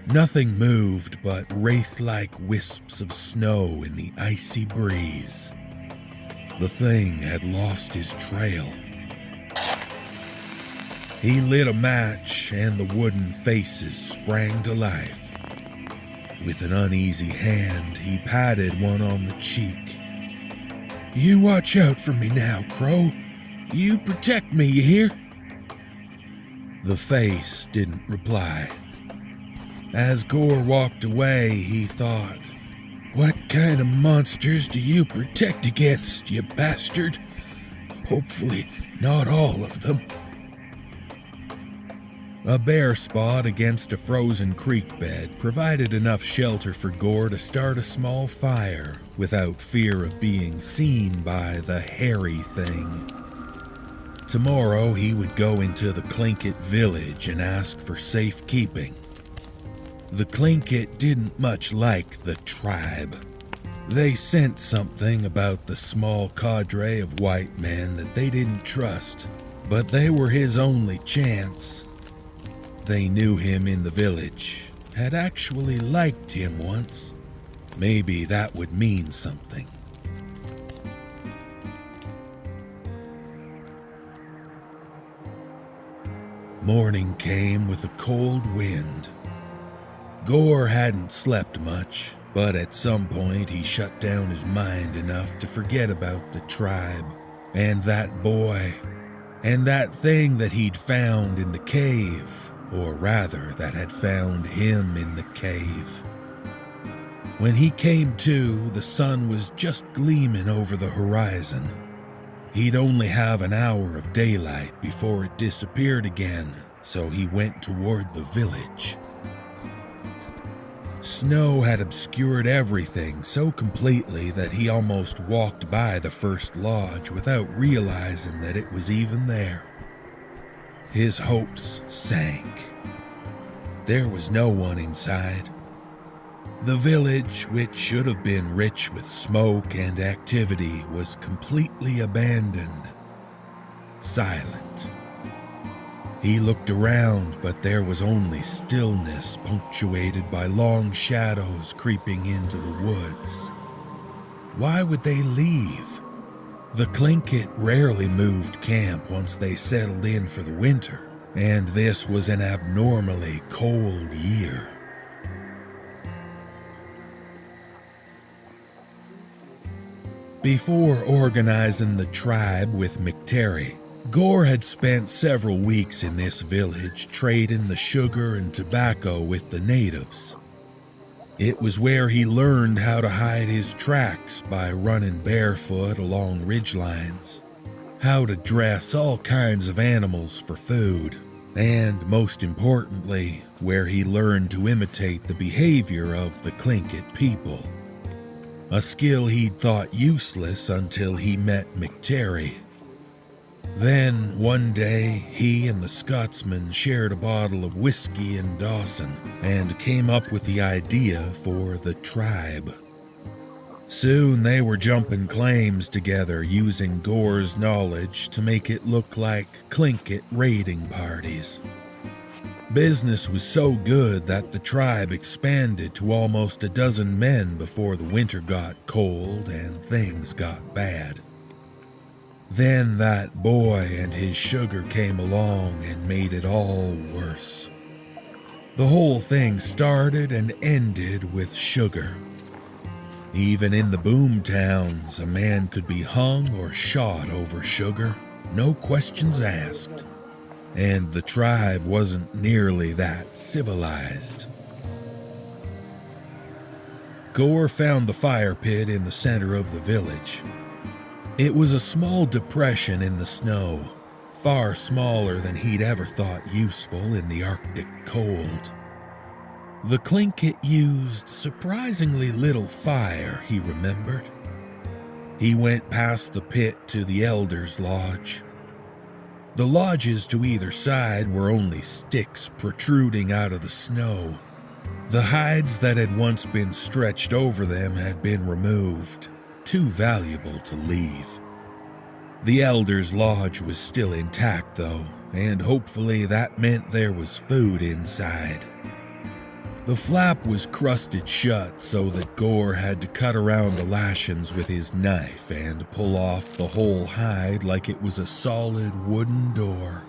Nothing moved but wraith-like wisps of snow in the icy breeze. The thing had lost his trail. He lit a match and the wooden faces sprang to life. With an uneasy hand, he patted one on the cheek. "You watch out for me now, Crow. You protect me, you hear?" The face didn't reply. As Gore walked away, he thought, "What kind of monsters do you protect against, you bastard? Hopefully not all of them." A bare spot against a frozen creek bed provided enough shelter for Gore to start a small fire without fear of being seen by the hairy thing. Tomorrow he would go into the Tlingit village and ask for safekeeping. The Tlingit didn't much like the tribe. They sensed something about the small cadre of white men that they didn't trust, but they were his only chance. They knew him in the village, had actually liked him once. Maybe that would mean something. Morning came with a cold wind. Gore hadn't slept much, but at some point he shut down his mind enough to forget about the tribe, and that boy, and that thing that he'd found in the cave, or rather that had found him in the cave. When he came to, the sun was just gleaming over the horizon. He'd only have an hour of daylight before it disappeared again, so he went toward the village. Snow had obscured everything so completely that he almost walked by the first lodge without realizing that it was even there. His hopes sank. There was no one inside. The village, which should have been rich with smoke and activity, was completely abandoned. Silent. He looked around, but there was only stillness, punctuated by long shadows creeping into the woods. Why would they leave? The Tlingit rarely moved camp once they settled in for the winter, and this was an abnormally cold year. Before organizing the tribe with McTerry, Gore had spent several weeks in this village trading the sugar and tobacco with the natives. It was where he learned how to hide his tracks by running barefoot along ridgelines, how to dress all kinds of animals for food, and most importantly, where he learned to imitate the behavior of the Tlingit people. A skill he'd thought useless until he met McTerry. Then, one day, he and the Scotsman shared a bottle of whiskey in Dawson and came up with the idea for the tribe. Soon they were jumping claims together using Gore's knowledge to make it look like Tlingit raiding parties. Business was so good that the tribe expanded to almost a dozen men before the winter got cold and things got bad. Then that boy and his sugar came along and made it all worse. The whole thing started and ended with sugar. Even in the boom towns, a man could be hung or shot over sugar, no questions asked. And the tribe wasn't nearly that civilized. Gore found the fire pit in the center of the village. It was a small depression in the snow, far smaller than he'd ever thought useful in the Arctic cold. The Tlingit used surprisingly little fire, he remembered. He went past the pit to the Elders' Lodge. The lodges to either side were only sticks protruding out of the snow. The hides that had once been stretched over them had been removed, too valuable to leave. The Elders' Lodge was still intact, though, and hopefully that meant there was food inside. The flap was crusted shut so that Gore had to cut around the lashings with his knife and pull off the whole hide like it was a solid wooden door.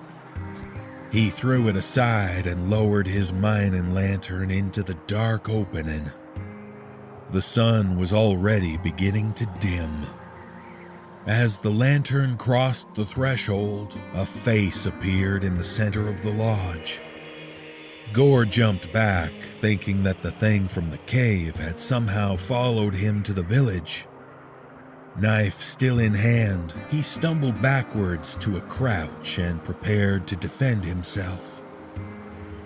He threw it aside and lowered his mining lantern into the dark opening. The sun was already beginning to dim. As the lantern crossed the threshold, a face appeared in the center of the lodge. Gore jumped back, thinking that the thing from the cave had somehow followed him to the village. Knife still in hand, he stumbled backwards to a crouch and prepared to defend himself.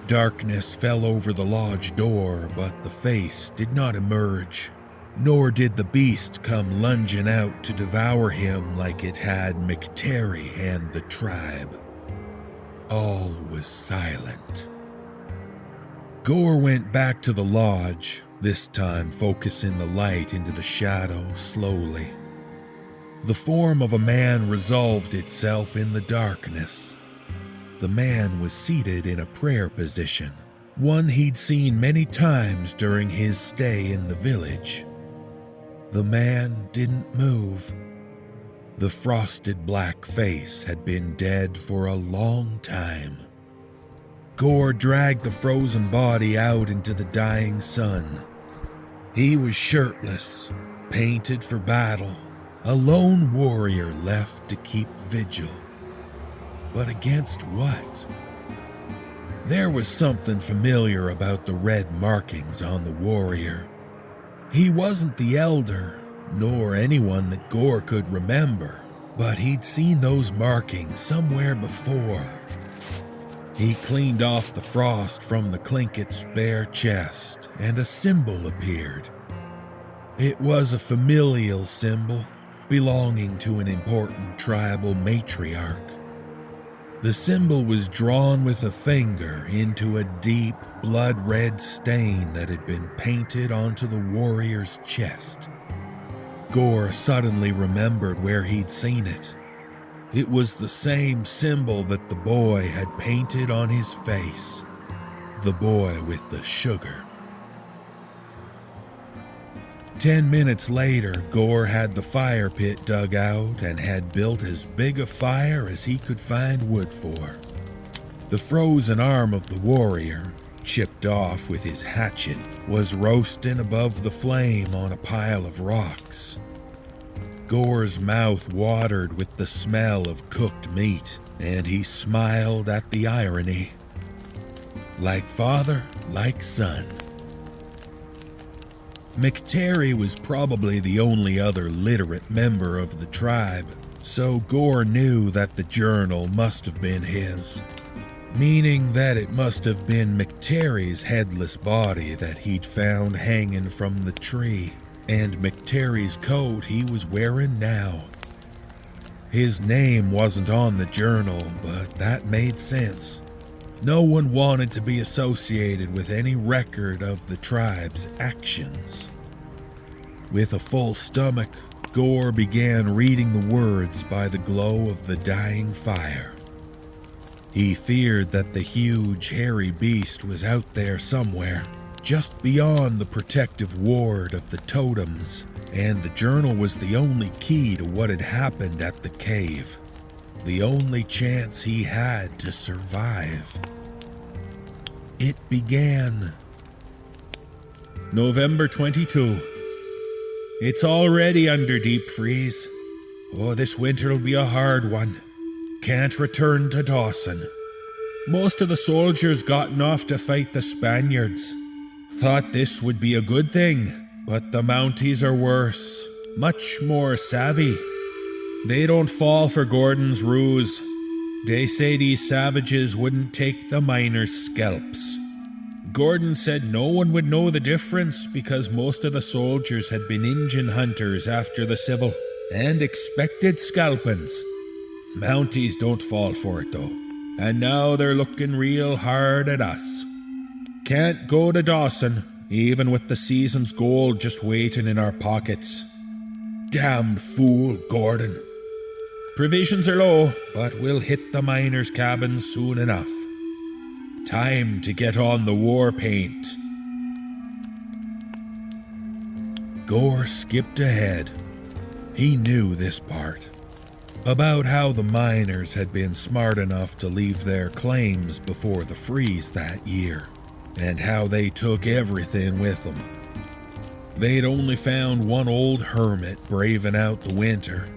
Darkness fell over the lodge door, but the face did not emerge, nor did the beast come lunging out to devour him like it had McTerry and the tribe. All was silent. Gore went back to the lodge, this time focusing the light into the shadow slowly. The form of a man resolved itself in the darkness. The man was seated in a prayer position, one he'd seen many times during his stay in the village. The man didn't move. The frosted black face had been dead for a long time. Gore dragged the frozen body out into the dying sun. He was shirtless, painted for battle, a lone warrior left to keep vigil. But against what? There was something familiar about the red markings on the warrior. He wasn't the elder, nor anyone that Gore could remember, but he'd seen those markings somewhere before. He cleaned off the frost from the Clinket's bare chest, and a symbol appeared. It was a familial symbol belonging to an important tribal matriarch. The symbol was drawn with a finger into a deep, blood-red stain that had been painted onto the warrior's chest. Gore suddenly remembered where he'd seen it. It was the same symbol that the boy had painted on his face. The boy with the sugar. 10 minutes later, Gore had the fire pit dug out and had built as big a fire as he could find wood for. The frozen arm of the warrior, chipped off with his hatchet, was roasting above the flame on a pile of rocks. Gore's mouth watered with the smell of cooked meat, and he smiled at the irony. Like father, like son. McTerry was probably the only other literate member of the tribe, so Gore knew that the journal must have been his, meaning that it must have been McTerry's headless body that he'd found hanging from the tree, and McTerry's coat he was wearing now. His name wasn't on the journal, but that made sense. No one wanted to be associated with any record of the tribe's actions. With a full stomach, Gore began reading the words by the glow of the dying fire. He feared that the huge, hairy beast was out there somewhere, just beyond the protective ward of the totems, and the journal was the only key to what had happened at the cave. The only chance he had to survive. It began. November 22. It's already under deep freeze. Oh, this winter'll be a hard one. Can't return to Dawson. Most of the soldiers gotten off to fight the Spaniards. Thought this would be a good thing, but the Mounties are worse. Much more savvy. They don't fall for Gordon's ruse. They say these savages wouldn't take the miners' scalps. Gordon said no one would know the difference because most of the soldiers had been Injun hunters after the Civil and expected scalpings. Mounties don't fall for it though, and now they're looking real hard at us. Can't go to Dawson, even with the season's gold just waiting in our pockets. Damned fool, Gordon. Provisions are low, but we'll hit the miners' cabins soon enough. Time to get on the war paint. Gore skipped ahead. He knew this part. About how the miners had been smart enough to leave their claims before the freeze that year, and how they took everything with them. They'd only found one old hermit braving out the winter,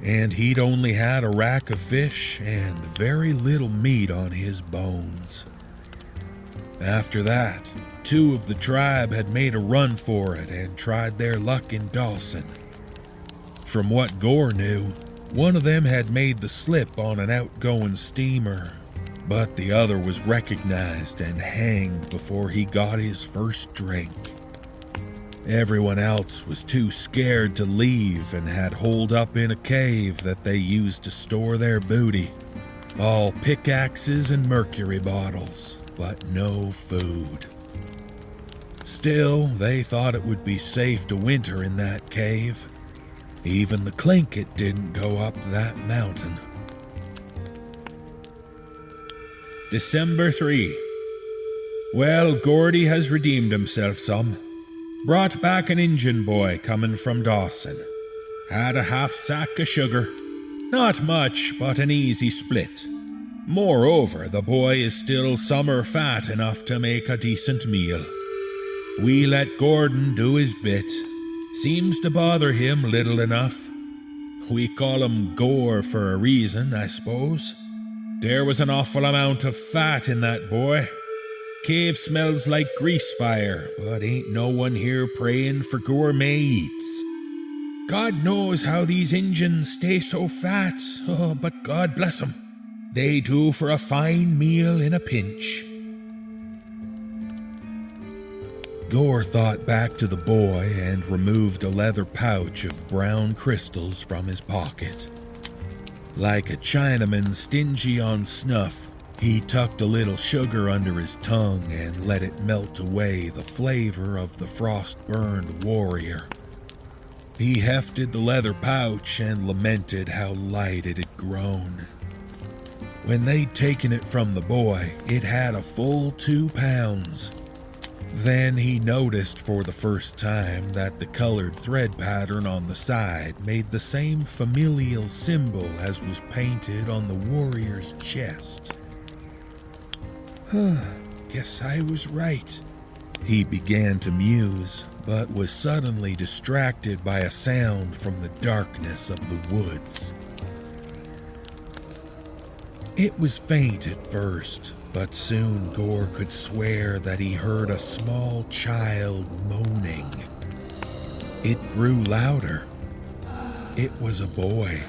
and he'd only had a rack of fish and very little meat on his bones. After that, 2 of the tribe had made a run for it and tried their luck in Dawson. From what Gore knew, one of them had made the slip on an outgoing steamer, but the other was recognized and hanged before he got his first drink. Everyone else was too scared to leave and had holed up in a cave that they used to store their booty. All pickaxes and mercury bottles, but no food. Still, they thought it would be safe to winter in that cave. Even the Clinket didn't go up that mountain. December 3. Well, Gordy has redeemed himself some. Brought back an Injun boy coming from Dawson. Had a half sack of sugar. Not much, but an easy split. Moreover, the boy is still summer fat enough to make a decent meal. We let Gordon do his bit. Seems to bother him little enough. We call him Gore for a reason, I suppose. There was an awful amount of fat in that boy. Cave smells like grease fire, but ain't no one here praying for gourmet eats. God knows how these Injuns stay so fat, but God bless 'em. They do for a fine meal in a pinch. Gore thought back to the boy and removed a leather pouch of brown crystals from his pocket. Like a Chinaman stingy on snuff, he tucked a little sugar under his tongue and let it melt away the flavor of the frost-burned warrior. He hefted the leather pouch and lamented how light it had grown. When they'd taken it from the boy, it had a full 2 pounds. Then he noticed for the first time that the colored thread pattern on the side made the same familial symbol as was painted on the warrior's chest. Guess I was right, he began to muse, but was suddenly distracted by a sound from the darkness of the woods. It was faint at first, but soon Gore could swear that he heard a small child moaning. It grew louder. It was a boy.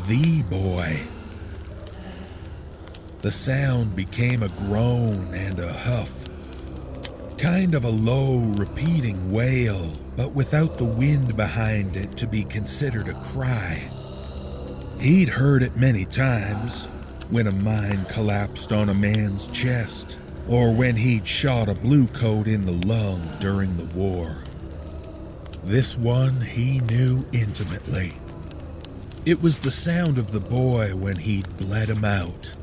The boy. The sound became a groan and a huff. Kind of a low, repeating wail, but without the wind behind it to be considered a cry. He'd heard it many times, when a mine collapsed on a man's chest, or when he'd shot a bluecoat in the lung during the war. This one he knew intimately. It was the sound of the boy when he'd bled him out,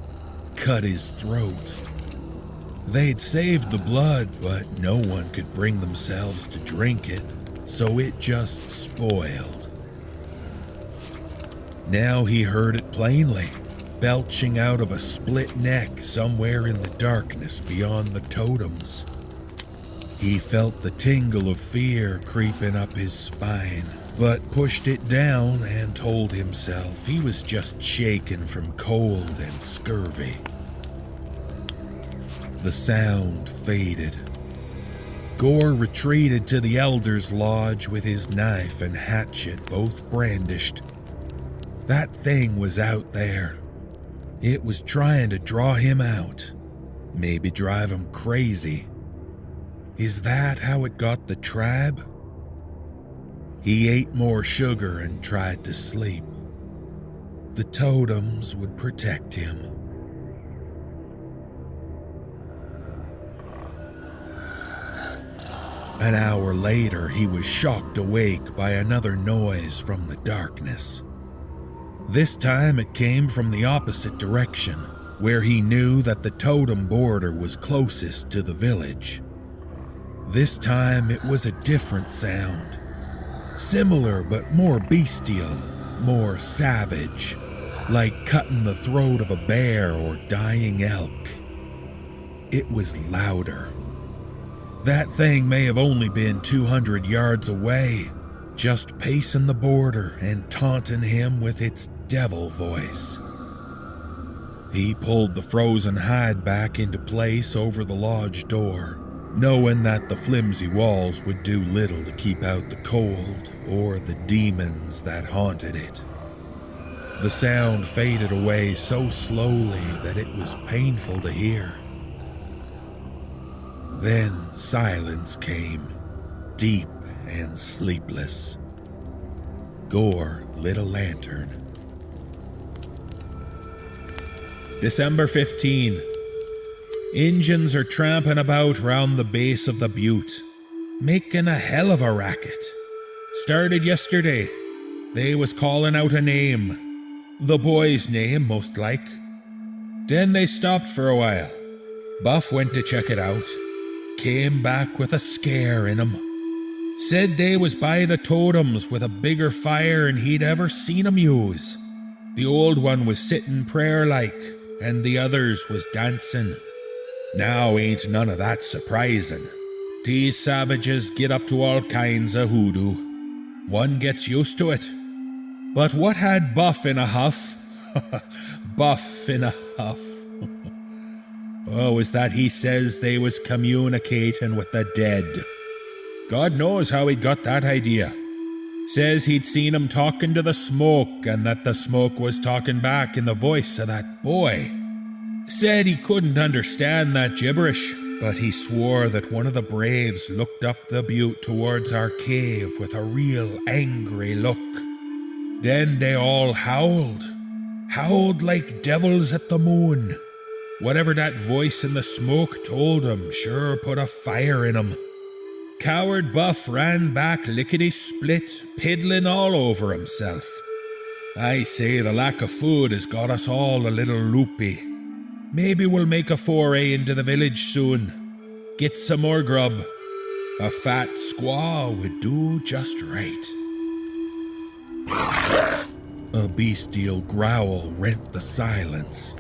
cut his throat. They'd saved the blood, but no one could bring themselves to drink it, so it just spoiled. Now he heard it plainly, belching out of a split neck somewhere in the darkness beyond the totems. He felt the tingle of fear creeping up his spine, but pushed it down and told himself he was just shaken from cold and scurvy. The sound faded. Gore retreated to the Elder's Lodge with his knife and hatchet both brandished. That thing was out there. It was trying to draw him out, maybe drive him crazy. Is that how it got the tribe? He ate more sugar and tried to sleep. The totems would protect him. An hour later, he was shocked awake by another noise from the darkness. This time it came from the opposite direction, where he knew that the totem border was closest to the village. This time it was a different sound. Similar but more bestial, more savage, like cutting the throat of a bear or dying elk. It was louder. That thing may have only been 200 yards away, just pacing the border and taunting him with its devil voice. He pulled the frozen hide back into place over the lodge door, knowing that the flimsy walls would do little to keep out the cold or the demons that haunted it. The sound faded away so slowly that it was painful to hear. Then silence came, deep and sleepless. Gore lit a lantern. December 15. Injuns are tramping about round the base of the butte, making a hell of a racket. Started yesterday. They was calling out a name. The boy's name, most like. Then they stopped for a while. Buff went to check it out. Came back with a scare in 'em. Said they was by the totems with a bigger fire than he'd ever seen 'em use. The old one was sitting prayer-like, and the others was dancing. Now ain't none of that surprising. These savages get up to all kinds of hoodoo. One gets used to it. But what had Buff in a huff? Buff in a huff. Oh, is that he says they was communicating with the dead. God knows how he'd got that idea. Says he'd seen him talking to the smoke and that the smoke was talking back in the voice of that boy. Said he couldn't understand that gibberish, but he swore that one of the braves looked up the butte towards our cave with a real angry look. Then they all howled like devils at the moon. Whatever that voice in the smoke told him sure put a fire in him. Coward Buff ran back lickety-split, piddling all over himself. I say the lack of food has got us all a little loopy. Maybe we'll make a foray into the village soon. Get some more grub. A fat squaw would do just right. A bestial growl rent the silence.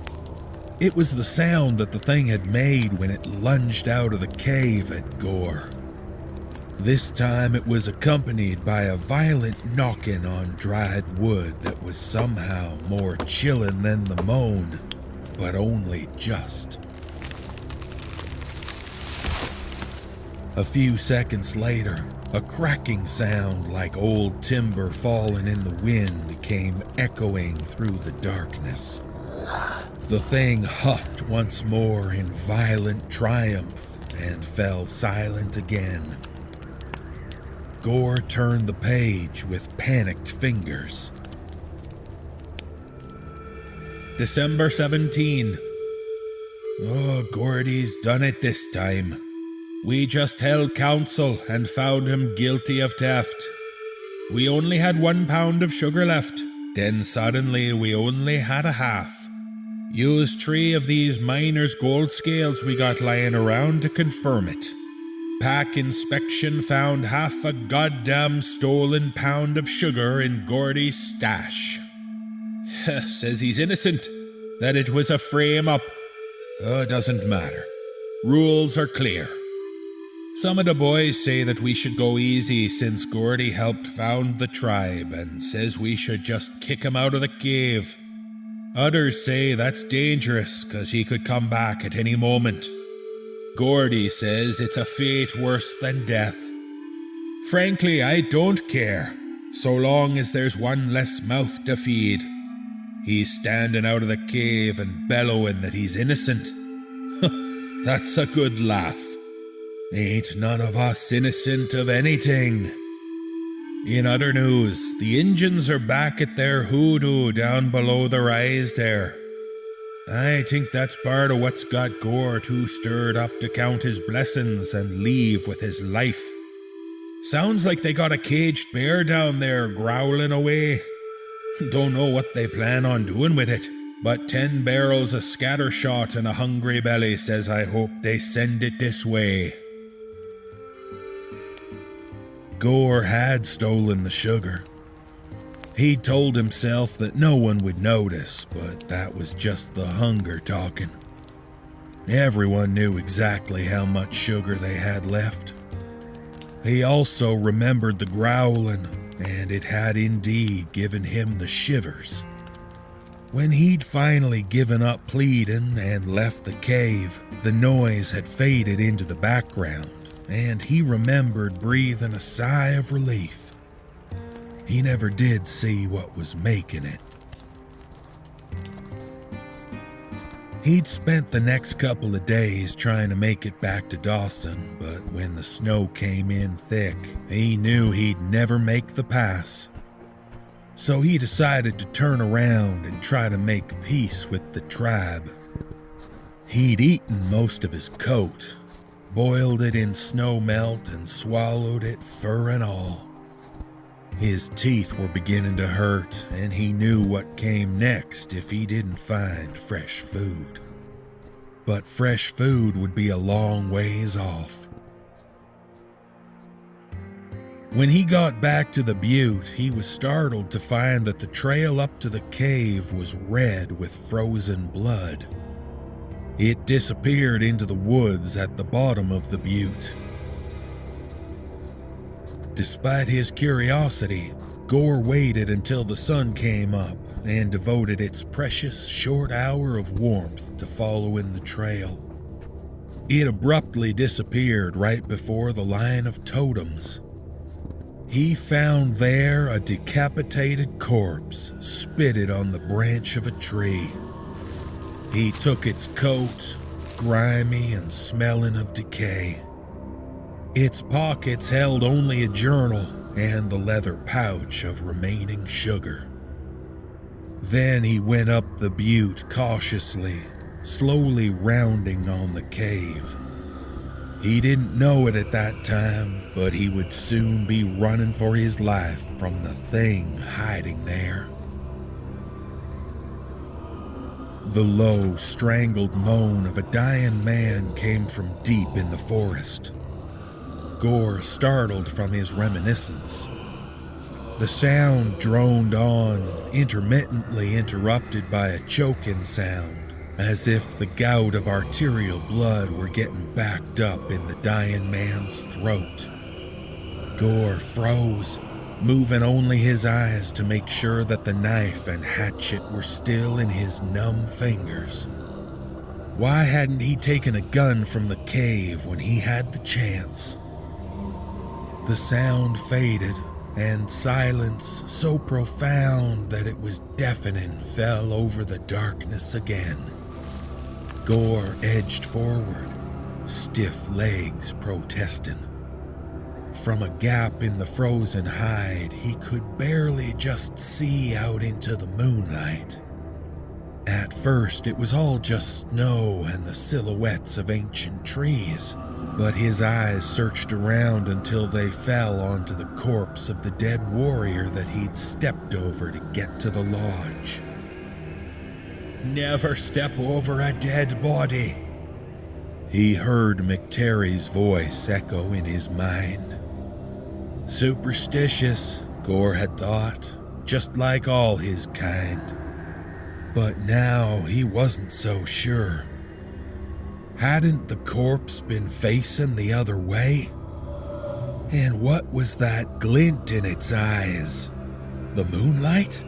It was the sound that the thing had made when it lunged out of the cave at Gore. This time it was accompanied by a violent knocking on dried wood that was somehow more chilling than the moan, but only just. A few seconds later, a cracking sound like old timber falling in the wind came echoing through the darkness. The thing huffed once more in violent triumph and fell silent again. Gore turned the page with panicked fingers. December 17. Oh, Gordy's done it this time. We just held counsel and found him guilty of theft. We only had 1 pound of sugar left. Then suddenly we only had a half. Used 3 of these miner's gold scales we got lying around to confirm it. Pack inspection found half a goddamn stolen pound of sugar in Gordy's stash. Says he's innocent, that it was a frame-up. Oh, doesn't matter. Rules are clear. Some of the boys say that we should go easy since Gordy helped found the tribe and says we should just kick him out of the cave. Others say that's dangerous cause he could come back at any moment. Gordy says it's a fate worse than death. Frankly, I don't care, so long as there's one less mouth to feed. He's standing out of the cave and bellowing that he's innocent. That's a good laugh. Ain't none of us innocent of anything. In other news, the Injuns are back at their hoodoo down below the rise there. I think that's part of what's got Gore too stirred up to count his blessings and leave with his life. Sounds like they got a caged bear down there growling away. Don't know what they plan on doing with it, but 10 barrels of scattershot and a hungry belly says I hope they send it this way. Gore had stolen the sugar. He'd told himself that no one would notice, but that was just the hunger talking. Everyone knew exactly how much sugar they had left. He also remembered the growling, and it had indeed given him the shivers. When he'd finally given up pleading and left the cave, the noise had faded into the background, and he remembered breathing a sigh of relief. He never did see what was making it. He'd spent the next couple of days trying to make it back to Dawson, but when the snow came in thick, he knew he'd never make the pass. So he decided to turn around and try to make peace with the tribe. He'd eaten most of his coat, boiled it in snow melt and swallowed it fur and all. His teeth were beginning to hurt, and he knew what came next if he didn't find fresh food. But fresh food would be a long ways off. When he got back to the butte, he was startled to find that the trail up to the cave was red with frozen blood. It disappeared into the woods at the bottom of the butte. Despite his curiosity, Gore waited until the sun came up and devoted its precious short hour of warmth to following the trail. It abruptly disappeared right before the line of totems. He found there a decapitated corpse spitted on the branch of a tree. He took its coat, grimy and smelling of decay. Its pockets held only a journal and the leather pouch of remaining sugar. Then he went up the butte cautiously, slowly rounding on the cave. He didn't know it at that time, but he would soon be running for his life from the thing hiding there. The low, strangled moan of a dying man came from deep in the forest. Gore startled from his reminiscence. The sound droned on, intermittently interrupted by a choking sound, as if the gout of arterial blood were getting backed up in the dying man's throat. Gore froze, moving only his eyes to make sure that the knife and hatchet were still in his numb fingers. Why hadn't he taken a gun from the cave when he had the chance? The sound faded, and silence so profound that it was deafening fell over the darkness again. Gore edged forward, stiff legs protesting. From a gap in the frozen hide, he could barely just see out into the moonlight. At first, it was all just snow and the silhouettes of ancient trees, but his eyes searched around until they fell onto the corpse of the dead warrior that he'd stepped over to get to the lodge. "Never step over a dead body," he heard McTerry's voice echo in his mind. Superstitious, Gore had thought, just like all his kind. But now he wasn't so sure. Hadn't the corpse been facing the other way? And what was that glint in its eyes? The moonlight?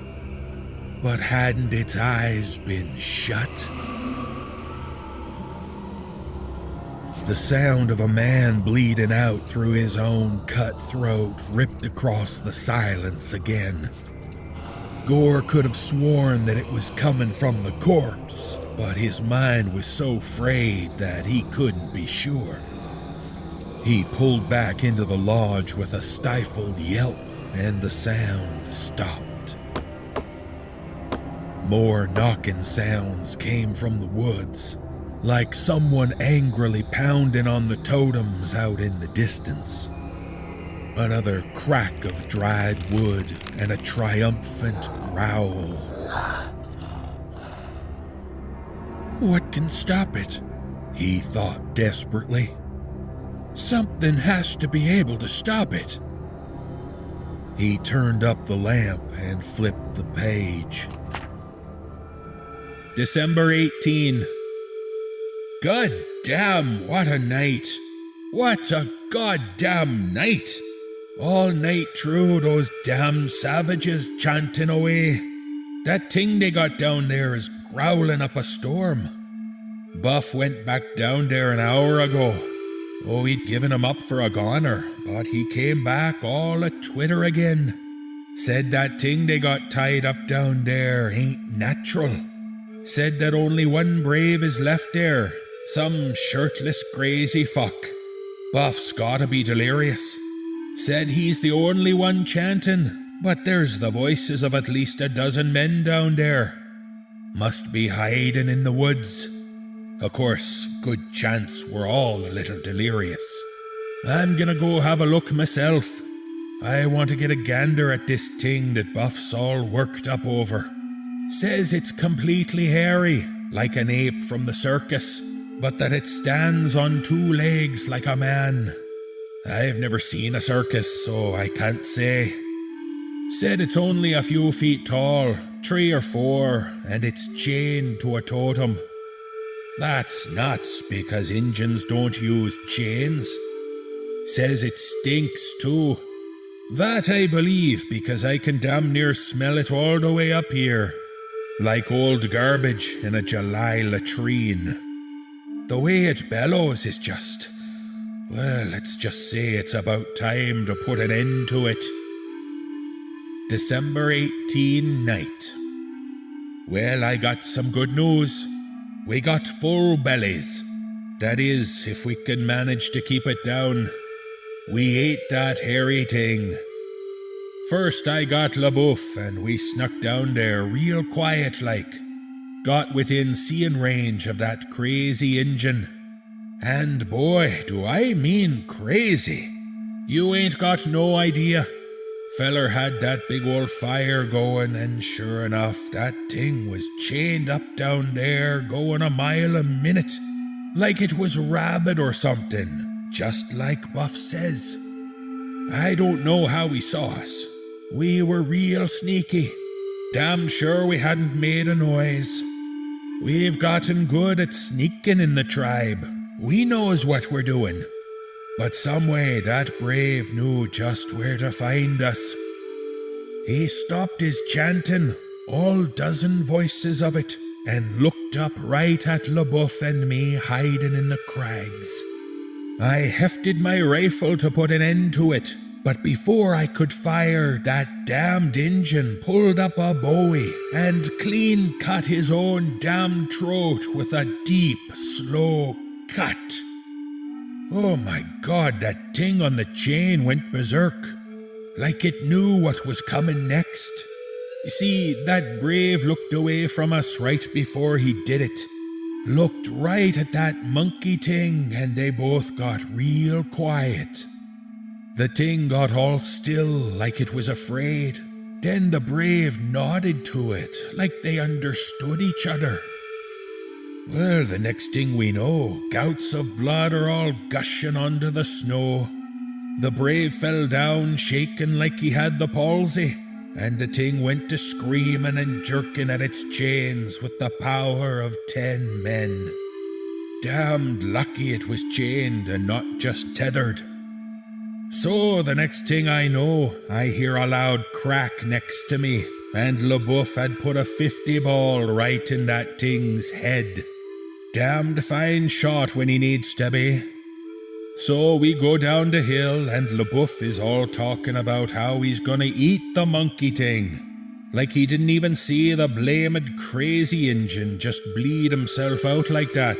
But hadn't its eyes been shut? The sound of a man bleeding out through his own cut throat ripped across the silence again. Gore could have sworn that it was coming from the corpse, but his mind was so frayed that he couldn't be sure. He pulled back into the lodge with a stifled yelp, and the sound stopped. More knocking sounds came from the woods, like someone angrily pounding on the totems out in the distance. Another crack of dried wood and a triumphant growl. What can stop it? He thought desperately. Something has to be able to stop it. He turned up the lamp and flipped the page. December 18. God damn, what a night. What a goddamn night. All night through, those damn savages chanting away. That thing they got down there is growling up a storm. Buff went back down there an hour ago. Oh, he'd given him up for a goner, but he came back all a-twitter again. Said that thing they got tied up down there ain't natural. Said that only one brave is left there, some shirtless crazy fuck. Buff's gotta be delirious. Said he's the only one chanting, but there's the voices of at least a dozen men down there. Must be hiding in the woods. Of course, good chance we're all a little delirious. I'm gonna go have a look myself. I want to get a gander at this thing that Buff's all worked up over. Says it's completely hairy, like an ape from the circus, but that it stands on two legs like a man. I've never seen a circus, so I can't say. Said it's only a few feet tall, 3 or 4, and it's chained to a totem. That's nuts because Injuns don't use chains. Says it stinks too. That I believe because I can damn near smell it all the way up here. Like old garbage in a July latrine. The way it bellows is just... well, let's just say it's about time to put an end to it. December 18 night. Well, I got some good news. We got full bellies. That is, if we can manage to keep it down. We ate that hairy thing. First I got LaBeouf and we snuck down there real quiet like. Got within seeing range of that crazy Injun. And boy, do I mean crazy. You ain't got no idea. Feller had that big old fire going, and sure enough, that thing was chained up down there going a mile a minute. Like it was rabid or something, just like Buff says. I don't know how he saw us. We were real sneaky. Damn sure we hadn't made a noise. We've gotten good at sneaking in the tribe. We knows what we're doing. But some way that brave knew just where to find us. He stopped his chanting, all dozen voices of it, and looked up right at LaBeouf and me hiding in the crags. I hefted my rifle to put an end to it, but before I could fire, that damned Injun pulled up a bowie and clean cut his own damn throat with a deep, slow cut. Oh my God, that thing on the chain went berserk, like it knew what was coming next. You see, that brave looked away from us right before he did it. Looked right at that monkey thing, and they both got real quiet. The thing got all still, like it was afraid. Then the brave nodded to it, like they understood each other. Well, the next thing we know, gouts of blood are all gushing onto the snow. The brave fell down, shaking like he had the palsy, and the thing went to screaming and jerking at its chains with the power of 10 men. Damned lucky it was chained and not just tethered. So the next thing I know, I hear a loud crack next to me, and LaBeouf had put a 50 ball right in that thing's head. Damned fine shot when he needs to be. So we go down the hill and LaBeouf is all talking about how he's gonna eat the monkey thing. Like he didn't even see the blamed crazy Injun just bleed himself out like that.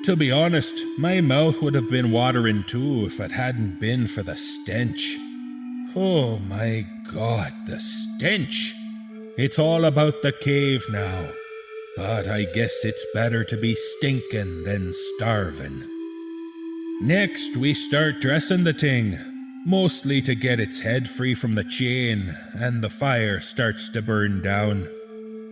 To be honest, my mouth would have been watering too if it hadn't been for the stench. Oh my God, the stench. It's all about the cave now. But I guess it's better to be stinking than starving. Next, we start dressing the thing, mostly to get its head free from the chain, and the fire starts to burn down.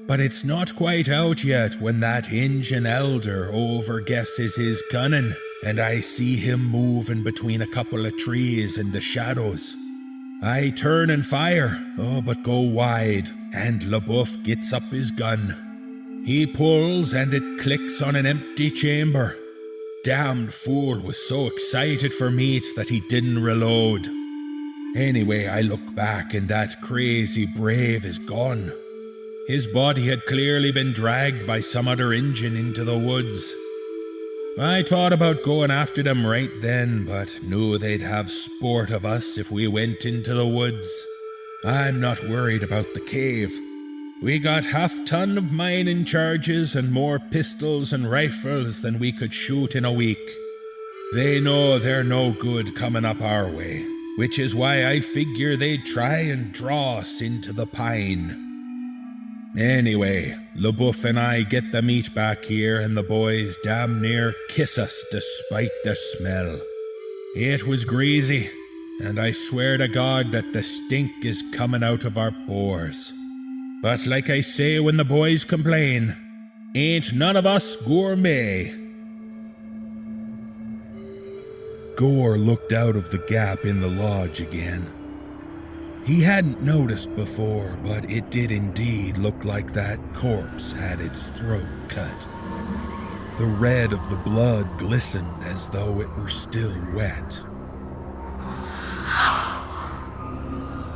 But it's not quite out yet when that Injun elder overguesses his gunning, and I see him moving between a couple of trees in the shadows. I turn and fire, but go wide, and LaBeouf gets up his gun. He pulls and it clicks on an empty chamber. Damned fool was so excited for meat that he didn't reload. Anyway, I look back and that crazy brave is gone. His body had clearly been dragged by some other Injun into the woods. I thought about going after them right then, but knew they'd have sport of us if we went into the woods. I'm not worried about the cave. We got half-ton of mining charges and more pistols and rifles than we could shoot in a week. They know they're no good coming up our way, which is why I figure they'd try and draw us into the pine. Anyway, LaBeouf and I get the meat back here and the boys damn near kiss us despite the smell. It was greasy, and I swear to God that the stink is coming out of our pores. But like I say when the boys complain, ain't none of us gourmet. Gore looked out of the gap in the lodge again. He hadn't noticed before, but it did indeed look like that corpse had its throat cut. The red of the blood glistened as though it were still wet.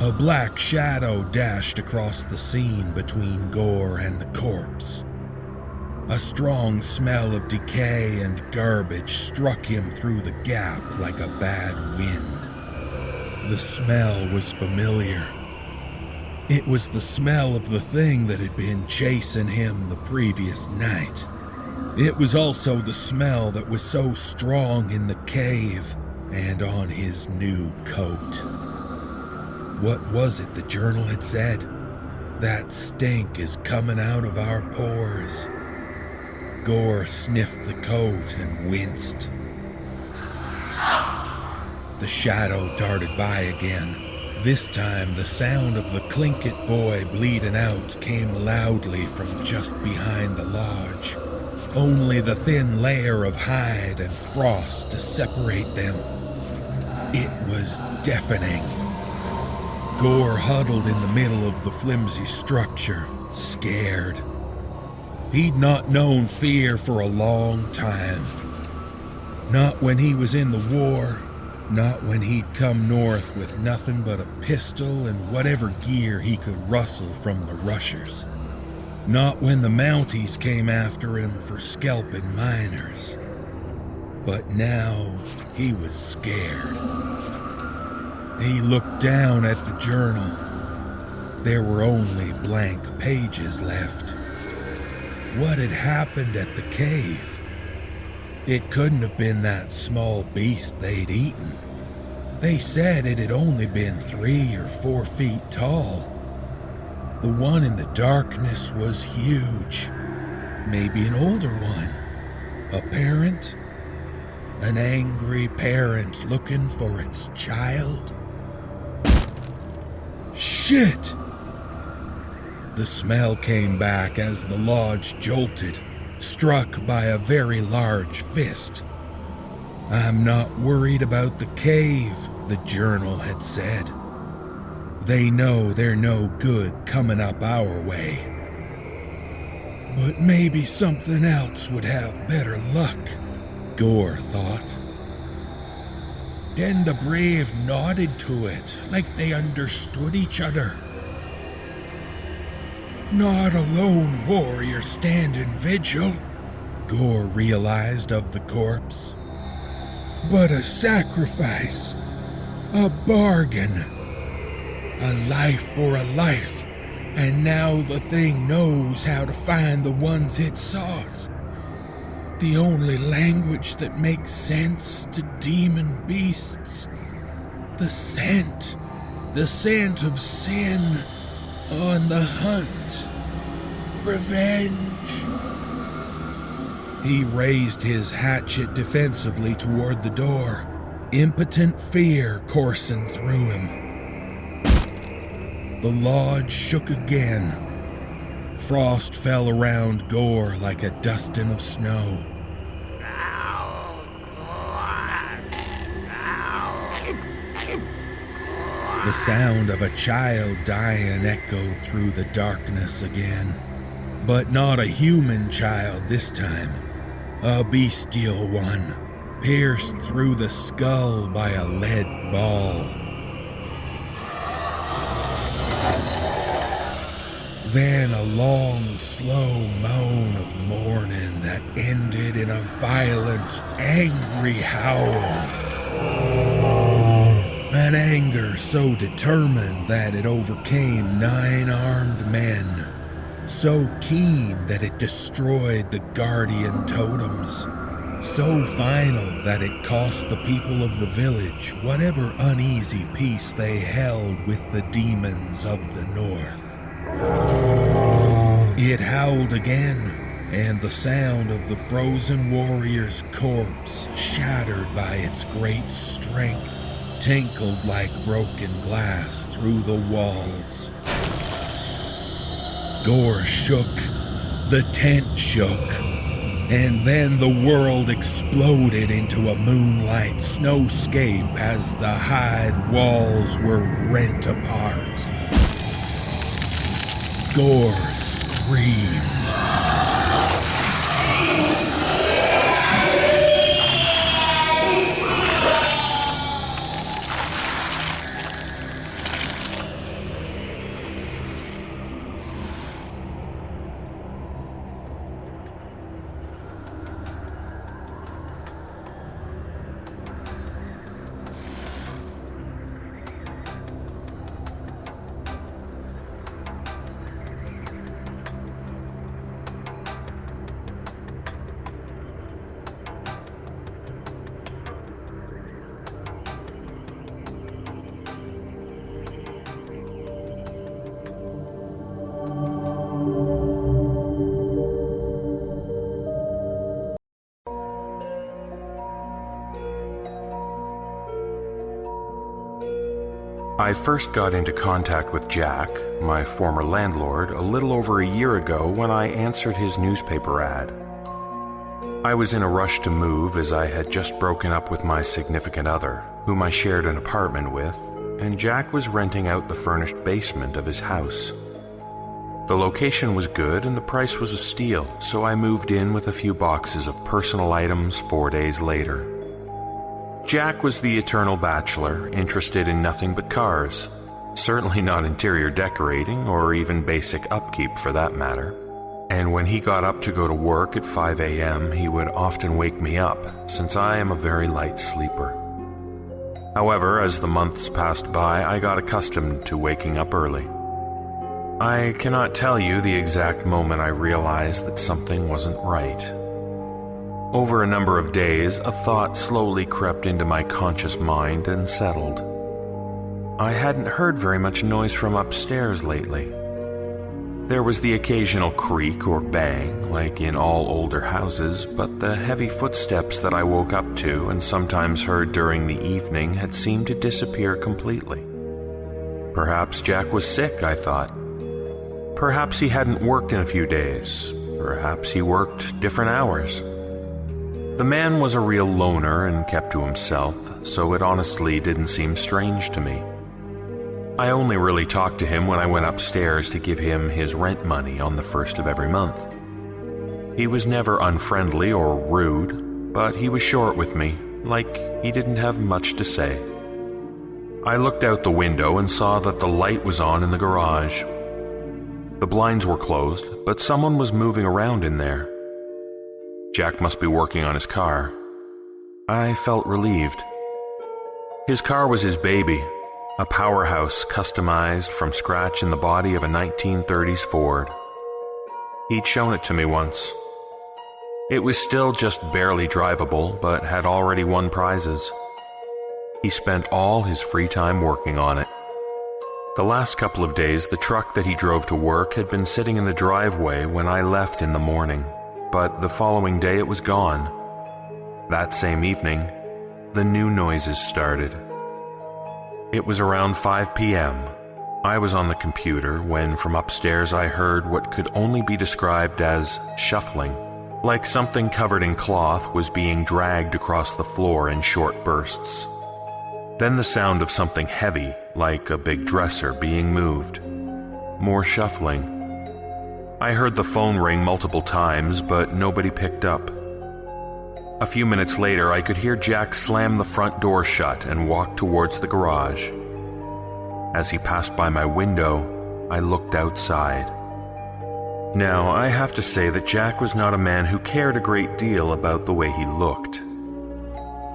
A black shadow dashed across the scene between Gore and the corpse. A strong smell of decay and garbage struck him through the gap like a bad wind. The smell was familiar. It was the smell of the thing that had been chasing him the previous night. It was also the smell that was so strong in the cave and on his new coat. What was it the journal had said? That stink is coming out of our pores. Gore sniffed the coat and winced. The shadow darted by again. This time, the sound of the Clinket boy bleeding out came loudly from just behind the lodge. Only the thin layer of hide and frost to separate them. It was deafening. Gore huddled in the middle of the flimsy structure, scared. He'd not known fear for a long time. Not when he was in the war. Not when he'd come north with nothing but a pistol and whatever gear he could rustle from the rushers. Not when the Mounties came after him for scalping miners. But now he was scared. He looked down at the journal. There were only blank pages left. What had happened at the cave? It couldn't have been that small beast they'd eaten. They said it had only been 3 or 4 feet tall. The one in the darkness was huge. Maybe an older one. A parent? An angry parent looking for its child? Shit! The smell came back as the lodge jolted, struck by a very large fist. I'm not worried about the cave, the journal had said. They know they're no good coming up our way. But maybe something else would have better luck, Gore thought. Then the brave nodded to it like they understood each other. Not a lone warrior standing vigil, Gore realized of the corpse, but a sacrifice, a bargain, a life for a life, and now the thing knows how to find the ones it sought. The only language that makes sense to demon beasts, the scent of sin. On the hunt. Revenge. He raised his hatchet defensively toward the door, impotent fear coursing through him. The lodge shook again. Frost fell around Gore like a dusting of snow. The sound of a child dying echoed through the darkness again. But not a human child this time. A bestial one, pierced through the skull by a lead ball. Then a long, slow moan of mourning that ended in a violent, angry howl. An anger so determined that it overcame 9 armed men, so keen that it destroyed the guardian totems, so final that it cost the people of the village whatever uneasy peace they held with the demons of the north. It howled again, and the sound of the frozen warrior's corpse, shattered by its great strength, tinkled like broken glass through the walls. Gore shook. The tent shook. And then the world exploded into a moonlight snowscape as the hide walls were rent apart. Gore screamed. I first got into contact with Jack, my former landlord, a little over a year ago when I answered his newspaper ad. I was in a rush to move as I had just broken up with my significant other, whom I shared an apartment with, and Jack was renting out the furnished basement of his house. The location was good and the price was a steal, so I moved in with a few boxes of personal items 4 days later. Jack was the eternal bachelor, interested in nothing but cars. Certainly not interior decorating or even basic upkeep for that matter. And when he got up to go to work at 5 a.m., he would often wake me up, since I am a very light sleeper. However, as the months passed by, I got accustomed to waking up early. I cannot tell you the exact moment I realized that something wasn't right. Over a number of days, a thought slowly crept into my conscious mind and settled. I hadn't heard very much noise from upstairs lately. There was the occasional creak or bang, like in all older houses, but the heavy footsteps that I woke up to and sometimes heard during the evening had seemed to disappear completely. Perhaps Jack was sick, I thought. Perhaps he hadn't worked in a few days. Perhaps he worked different hours. The man was a real loner and kept to himself, so it honestly didn't seem strange to me. I only really talked to him when I went upstairs to give him his rent money on the first of every month. He was never unfriendly or rude, but he was short with me, like he didn't have much to say. I looked out the window and saw that the light was on in the garage. The blinds were closed, but someone was moving around in there. Jack must be working on his car. I felt relieved. His car was his baby, a powerhouse customized from scratch in the body of a 1930s Ford. He'd shown it to me once. It was still just barely drivable, but had already won prizes. He spent all his free time working on it. The last couple of days, the truck that he drove to work had been sitting in the driveway when I left in the morning. But the following day it was gone. That same evening, the new noises started. It was around 5 p.m. I was on the computer when from upstairs I heard what could only be described as shuffling, like something covered in cloth was being dragged across the floor in short bursts. Then the sound of something heavy, like a big dresser, being moved. More shuffling. I heard the phone ring multiple times, but nobody picked up. A few minutes later, I could hear Jack slam the front door shut and walk towards the garage. As he passed by my window, I looked outside. Now, I have to say that Jack was not a man who cared a great deal about the way he looked.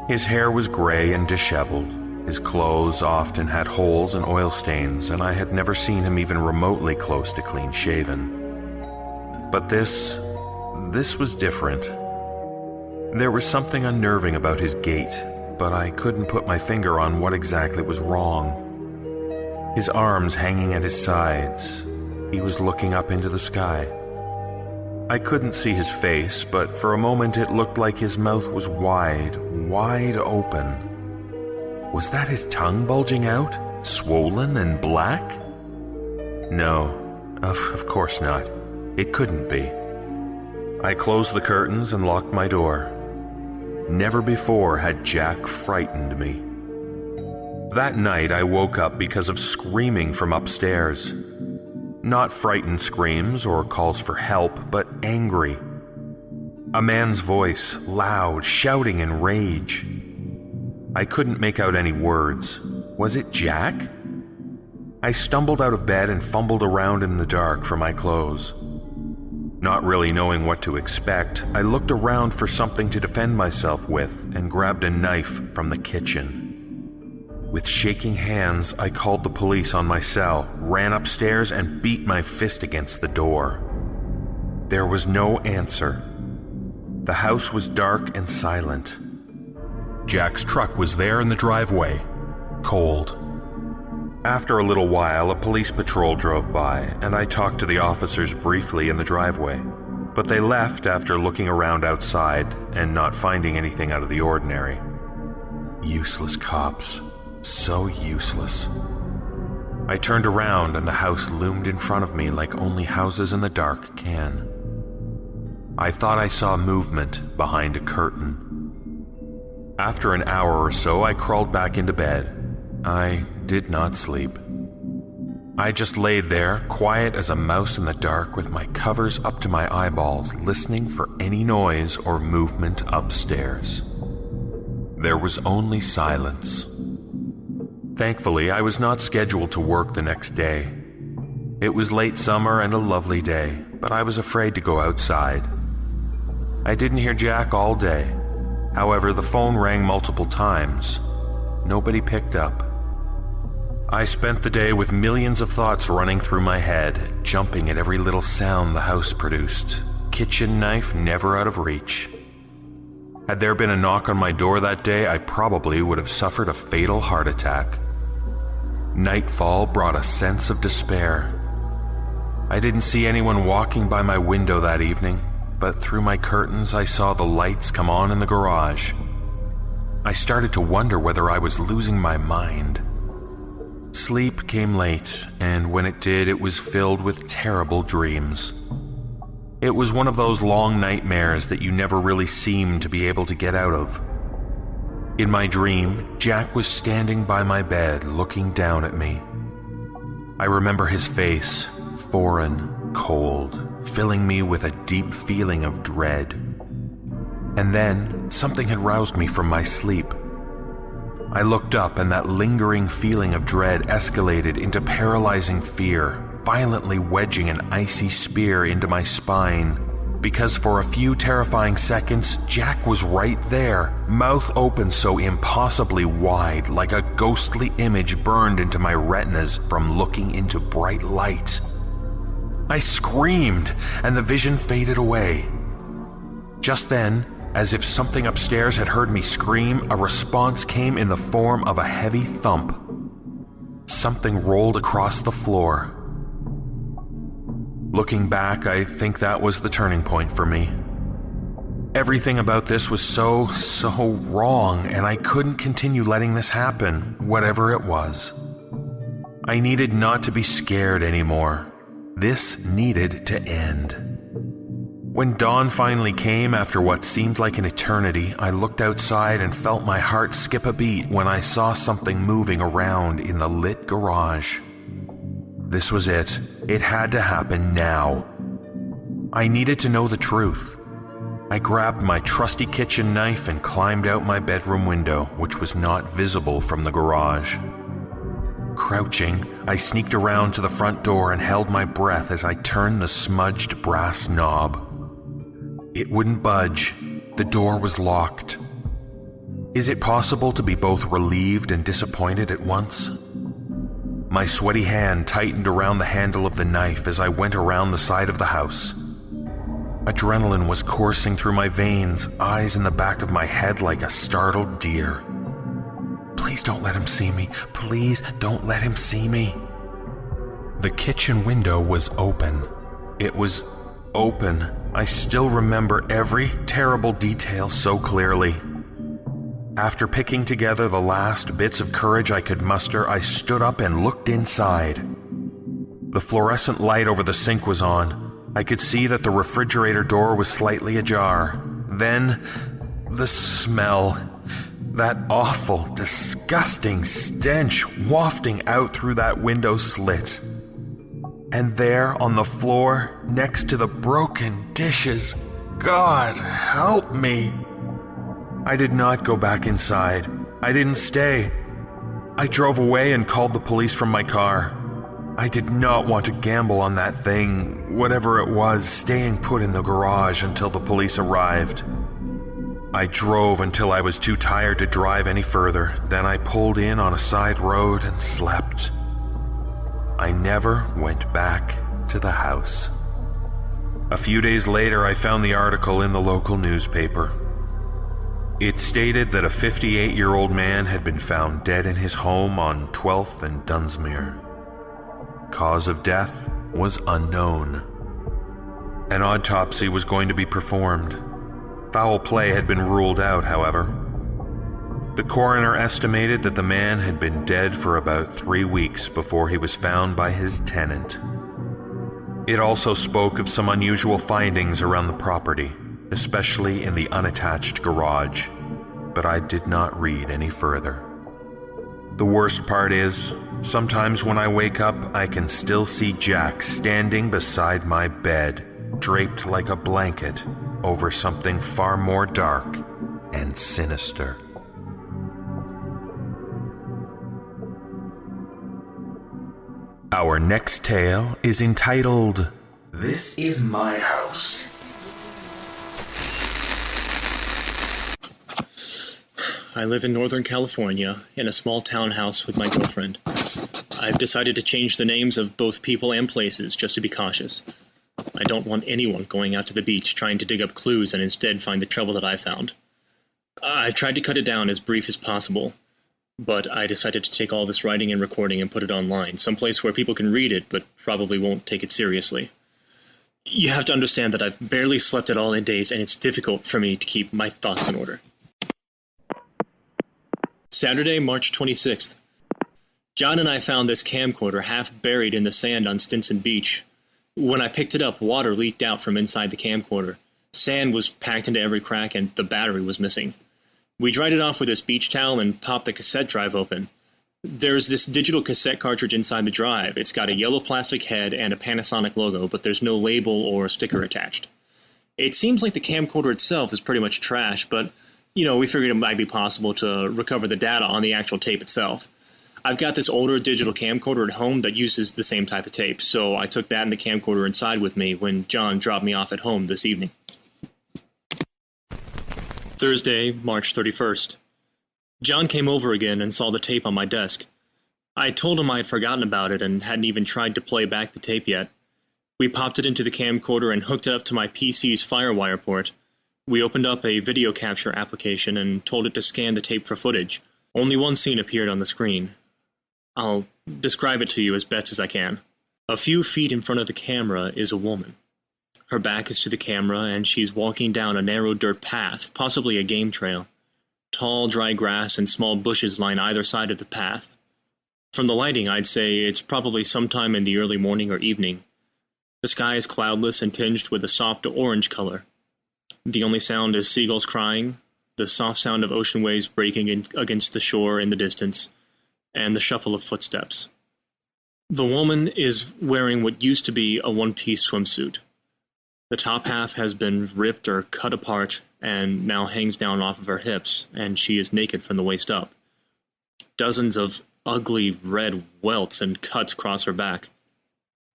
His hair was gray and disheveled. His clothes often had holes and oil stains, and I had never seen him even remotely close to clean-shaven. But this was different. There was something unnerving about his gait, but I couldn't put my finger on what exactly was wrong. His arms hanging at his sides, he was looking up into the sky. I couldn't see his face, but for a moment it looked like his mouth was wide open. Was that his tongue bulging out, swollen and black? No, of course not. It couldn't be. I closed the curtains and locked my door. Never before had Jack frightened me. That night I woke up because of screaming from upstairs. Not frightened screams or calls for help, but angry. A man's voice, loud, shouting in rage. I couldn't make out any words. Was it Jack? I stumbled out of bed and fumbled around in the dark for my clothes. Not really knowing what to expect, I looked around for something to defend myself with and grabbed a knife from the kitchen. With shaking hands, I called the police on my cell, ran upstairs, and beat my fist against the door. There was no answer. The house was dark and silent. Jack's truck was there in the driveway, cold. After a little while, a police patrol drove by, and I talked to the officers briefly in the driveway, but they left after looking around outside and not finding anything out of the ordinary. Useless cops. So useless. I turned around and the house loomed in front of me like only houses in the dark can. I thought I saw movement behind a curtain. After an hour or so, I crawled back into bed. I did not sleep. I just laid there, quiet as a mouse in the dark, with my covers up to my eyeballs, listening for any noise or movement upstairs. There was only silence. Thankfully, I was not scheduled to work the next day. It was late summer and a lovely day, but I was afraid to go outside. I didn't hear Jack all day. However, the phone rang multiple times. Nobody picked up. I spent the day with millions of thoughts running through my head, jumping at every little sound the house produced. Kitchen knife never out of reach. Had there been a knock on my door that day, I probably would have suffered a fatal heart attack. Nightfall brought a sense of despair. I didn't see anyone walking by my window that evening, but through my curtains I saw the lights come on in the garage. I started to wonder whether I was losing my mind. Sleep came late, and when it did, it was filled with terrible dreams. It was one of those long nightmares that you never really seem to be able to get out of. In my dream, Jack was standing by my bed, looking down at me. I remember his face, foreign, cold, filling me with a deep feeling of dread. And then, something had roused me from my sleep. I looked up, and that lingering feeling of dread escalated into paralyzing fear, violently wedging an icy spear into my spine. Because for a few terrifying seconds, Jack was right there, mouth open so impossibly wide, like a ghostly image burned into my retinas from looking into bright light. I screamed, and the vision faded away. Just then, as if something upstairs had heard me scream, a response came in the form of a heavy thump. Something rolled across the floor. Looking back, I think that was the turning point for me. Everything about this was so wrong, and I couldn't continue letting this happen, whatever it was. I needed not to be scared anymore. This needed to end. When dawn finally came after what seemed like an eternity, I looked outside and felt my heart skip a beat when I saw something moving around in the lit garage. This was it. It had to happen now. I needed to know the truth. I grabbed my trusty kitchen knife and climbed out my bedroom window, which was not visible from the garage. Crouching, I sneaked around to the front door and held my breath as I turned the smudged brass knob. It wouldn't budge. The door was locked. Is it possible to be both relieved and disappointed at once? My sweaty hand tightened around the handle of the knife as I went around the side of the house. Adrenaline was coursing through my veins, eyes in the back of my head like a startled deer. Please don't let him see me. Please don't let him see me. The kitchen window was open. It was open. I still remember every terrible detail so clearly. After picking together the last bits of courage I could muster, I stood up and looked inside. The fluorescent light over the sink was on. I could see that the refrigerator door was slightly ajar. Then, the smell. That awful, disgusting stench wafting out through that window slit. And there on the floor, next to the broken dishes, God help me. I did not go back inside. I didn't stay. I drove away and called the police from my car. I did not want to gamble on that thing, whatever it was, staying put in the garage until the police arrived. I drove until I was too tired to drive any further. Then I pulled in on a side road and slept. I never went back to the house. A few days later, I found the article in the local newspaper. It stated that a 58-year-old man had been found dead in his home on 12th and Dunsmuir. Cause of death was unknown. An autopsy was going to be performed. Foul play had been ruled out, however. The coroner estimated that the man had been dead for about 3 weeks before he was found by his tenant. It also spoke of some unusual findings around the property, especially in the unattached garage, but I did not read any further. The worst part is, sometimes when I wake up, I can still see Jack standing beside my bed, draped like a blanket over something far more dark and sinister. Our next tale is entitled, This Is My House. I live in Northern California in a small townhouse with my girlfriend. I've decided to change the names of both people and places just to be cautious. I don't want anyone going out to the beach trying to dig up clues and instead find the trouble that I found. I tried to cut it down as brief as possible, but I decided to take all this writing and recording and put it online, someplace where people can read it but probably won't take it seriously. You have to understand that I've barely slept at all in days, and it's difficult for me to keep my thoughts in order. Saturday, March 26th. John and I found this camcorder half buried in the sand on Stinson Beach. When I picked it up, water leaked out from inside the camcorder. Sand was packed into every crack, and the battery was missing. We dried it off with this beach towel and popped the cassette drive open. There's this digital cassette cartridge inside the drive. It's got a yellow plastic head and a Panasonic logo, but there's no label or sticker attached. It seems like the camcorder itself is pretty much trash, but, we figured it might be possible to recover the data on the actual tape itself. I've got this older digital camcorder at home that uses the same type of tape, so I took that and the camcorder inside with me when John dropped me off at home this evening. Thursday, March 31st. John came over again and saw the tape on my desk. I told him I had forgotten about it and hadn't even tried to play back the tape yet. We popped it into the camcorder and hooked it up to my PC's FireWire port. We opened up a video capture application and told it to scan the tape for footage. Only one scene appeared on the screen. I'll describe it to you as best as I can. A few feet in front of the camera is a woman. Her back is to the camera, and she's walking down a narrow dirt path, possibly a game trail. Tall, dry grass and small bushes line either side of the path. From the lighting, I'd say it's probably sometime in the early morning or evening. The sky is cloudless and tinged with a soft orange color. The only sound is seagulls crying, the soft sound of ocean waves breaking against the shore in the distance, and the shuffle of footsteps. The woman is wearing what used to be a one-piece swimsuit. The top half has been ripped or cut apart and now hangs down off of her hips, and she is naked from the waist up. Dozens of ugly red welts and cuts cross her back.